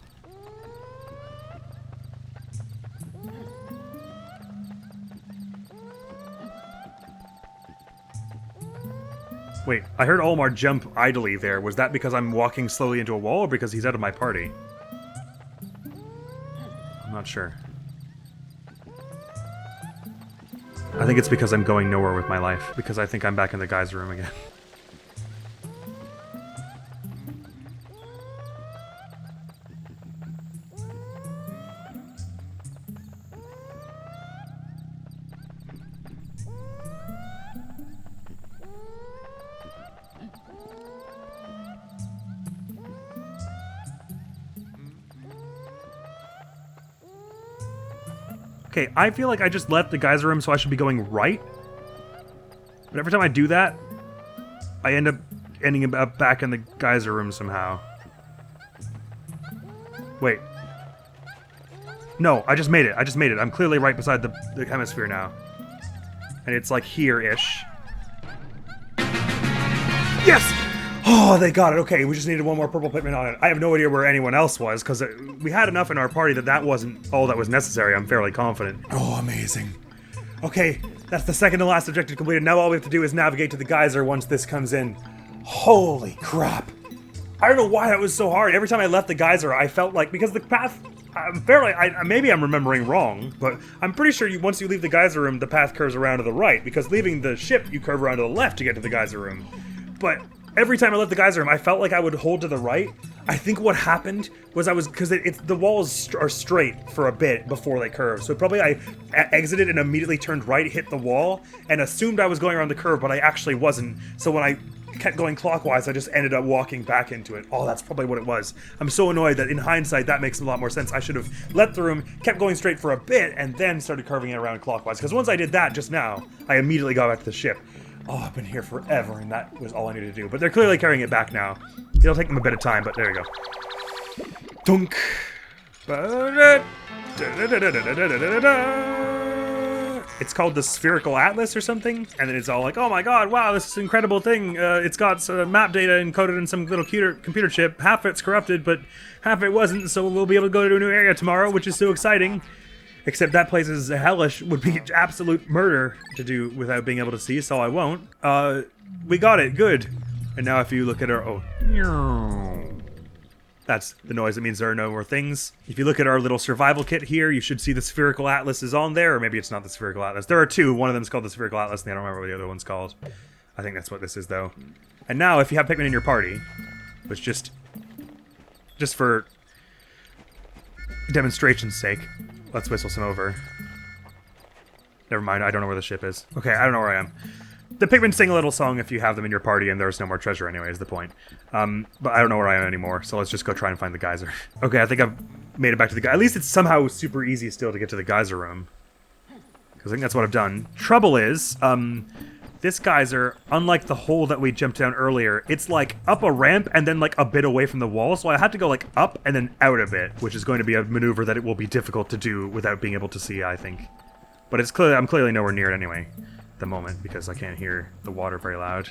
Wait, I heard Olimar jump idly there. Was that because I'm walking slowly into a wall or because he's out of my party? I'm not sure. I think it's because I'm going nowhere with my life. Because I think I'm back in the guy's room again. Okay, I feel like I just left the geyser room, so I should be going right. But every time I do that, I end up ending up back in the geyser room somehow. Wait. No, I just made it. I just made it. I'm clearly right beside the hemisphere now. And it's like here-ish. Yes! Oh, they got it. Okay, we just needed one more purple Pikmin on it. I have no idea where anyone else was, because we had enough in our party that wasn't all that was necessary. I'm fairly confident. Oh, amazing. Okay, that's the second to last objective completed. Now all we have to do is navigate to the geyser once this comes in. Holy crap. I don't know why that was so hard. Every time I left the geyser, I felt like, because the path... maybe I'm remembering wrong, but I'm pretty sure once you leave the geyser room, the path curves around to the right, because leaving the ship, you curve around to the left to get to the geyser room. But... every time I left the geyser room, I felt like I would hold to the right. I think what happened was because the walls are straight for a bit before they curve. So probably I exited and immediately turned right, hit the wall, and assumed I was going around the curve, but I actually wasn't. So when I kept going clockwise, I just ended up walking back into it. Oh, that's probably what it was. I'm so annoyed that in hindsight, that makes a lot more sense. I should have left the room, kept going straight for a bit, and then started curving it around clockwise. Because once I did that just now, I immediately got back to the ship. Oh, I've been here forever, and that was all I needed to do. But they're clearly carrying it back now. It'll take them a bit of time, but there you go. Dunk. It's called the Spherical Atlas or something, and then it's all like, oh my god, wow, this is an incredible thing. It's got map data encoded in some little computer chip. Half it's corrupted, but half it wasn't, so we'll be able to go to a new area tomorrow, which is so exciting. Except that place is hellish, would be absolute murder to do without being able to see, so I won't. We got it, good. And now if you look at our, that's the noise that means there are no more things. If you look at our little survival kit here, you should see the Spherical Atlas is on there, or maybe it's not the Spherical Atlas. There are two, one of them's called the Spherical Atlas, and I don't remember what the other one's called. I think that's what this is, though. And now, if you have Pikmin in your party, which just for demonstration's sake, let's whistle some over. Never mind, I don't know where the ship is. Okay, I don't know where I am. The Pikmin sing a little song if you have them in your party, and there's no more treasure anyway, is the point. But I don't know where I am anymore, so let's just go try and find the geyser. Okay, I think I've made it back to the geyser. At least it's somehow super easy still to get to the geyser room. Because I think that's what I've done. Trouble is, this geyser, unlike the hole that we jumped down earlier, it's like up a ramp and then like a bit away from the wall, so I had to go like up and then out a bit, which is going to be a maneuver that it will be difficult to do without being able to see, I think. But it's clearly, I'm clearly nowhere near it anyway, at the moment, because I can't hear the water very loud.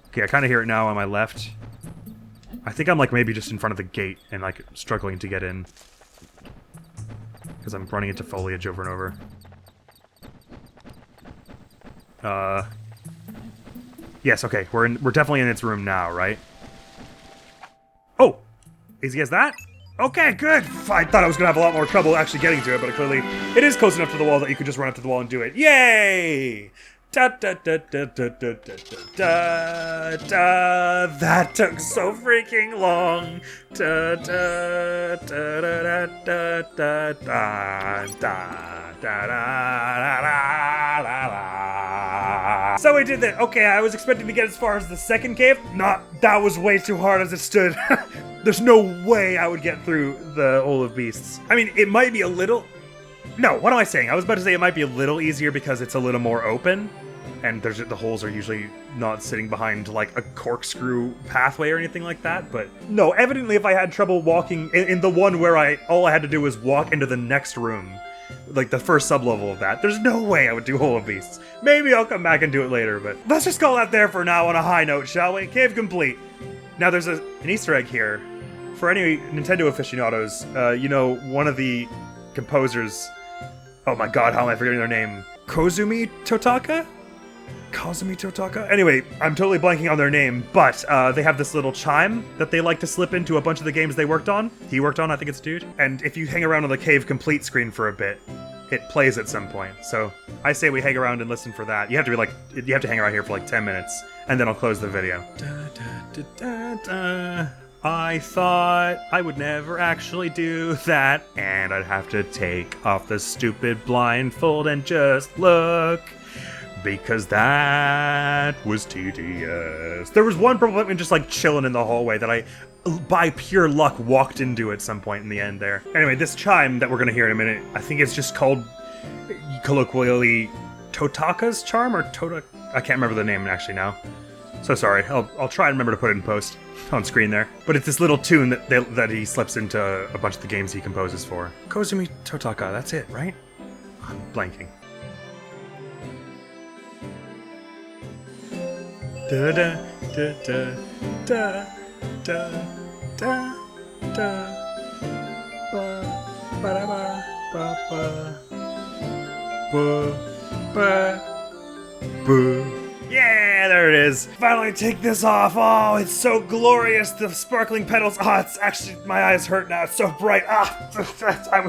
Okay, I kind of hear it now on my left. I think I'm like maybe just in front of the gate and like struggling to get in. Because I'm running into foliage over and over. Yes, okay, we're definitely in its room now, right? Oh! Easy as that? Okay, good! I thought I was gonna have a lot more trouble actually getting to it, but clearly it is close enough to the wall that you could just run up to the wall and do it. Yay! Da, da, da, da, da, da, da, da, da. That took so freaking long. Da, da, da, da, da, da, da, da, da, da, da. So we did that. Okay, I was expecting to get as far as the second cave. That was way too hard as it stood. There's no way I would get through the Hole of Beasts. I mean, it might be a little... No, what am I saying? I was about to say it might be a little easier because it's a little more open, and the holes are usually not sitting behind like a corkscrew pathway or anything like that. But no, evidently, if I had trouble walking in the one where all I had to do was walk into the next room, like the first sublevel of that, there's no way I would do Hole of Beasts. Maybe I'll come back and do it later, but let's just call that there for now on a high note, shall we? Cave complete. Now there's an Easter egg here for any Nintendo aficionados. One of the composers. Oh my god, how am I forgetting their name? Kazumi Totaka? Anyway, I'm totally blanking on their name, but they have this little chime that they like to slip into a bunch of the games they worked on. He worked on, I think it's Dude. And if you hang around on the Cave Complete screen for a bit, it plays at some point. So I say we hang around and listen for that. You have to hang around here for like 10 minutes, and then I'll close the video. I thought I would never actually do that, and I'd have to take off the stupid blindfold and just look, because that was tedious. There was one problem just like chilling in the hallway that I, by pure luck, walked into at some point in the end there. Anyway, this chime that we're gonna hear in a minute, I think it's just called, colloquially, Totaka's charm, or I can't remember the name actually now. So sorry, I'll try and remember to put it in post on screen there. But it's this little tune that he slips into a bunch of the games he composes for. Kazumi Totaka, that's it, right? I'm blanking. Da da da da da da da da ba ba ba ba ba ba ba. Yeah, there it is. Finally take this off. Oh, it's so glorious. The sparkling petals. It's actually, my eyes hurt now. It's so bright. I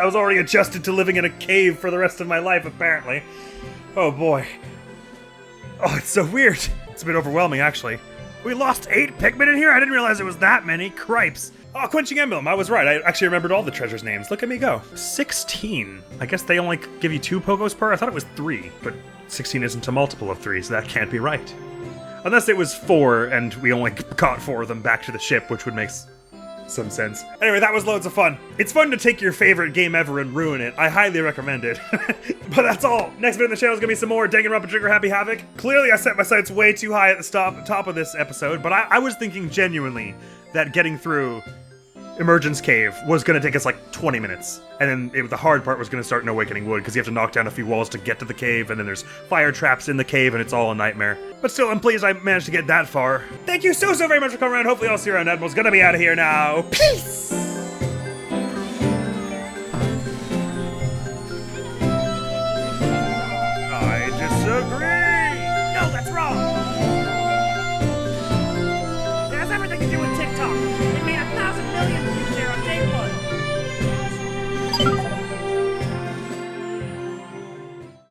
was already adjusted to living in a cave for the rest of my life, apparently. Oh boy. Oh, it's so weird. It's a bit overwhelming, actually. We lost 8 Pikmin in here? I didn't realize it was that many. Cripes. Oh, Quenching Emblem. I was right. I actually remembered all the treasures' names. Look at me go. 16. I guess they only give you 2 Pogos per? I thought it was 3, but 16 isn't a multiple of 3, so that can't be right. Unless it was 4, and we only caught 4 of them back to the ship, which would make some sense. Anyway, that was loads of fun. It's fun to take your favorite game ever and ruin it. I highly recommend it. But that's all. Next bit of the channel is going to be some more Danganronpa Trigger Happy Havoc. Clearly, I set my sights way too high at the top of this episode, but I was thinking genuinely that getting through Emergence Cave was going to take us like 20 minutes. And then the hard part was going to start in Awakening Wood, because you have to knock down a few walls to get to the cave, and then there's fire traps in the cave, and it's all a nightmare. But still, I'm pleased I managed to get that far. Thank you so very much for coming around. Hopefully I'll see you around. Admiral's gonna be out of here now. Peace!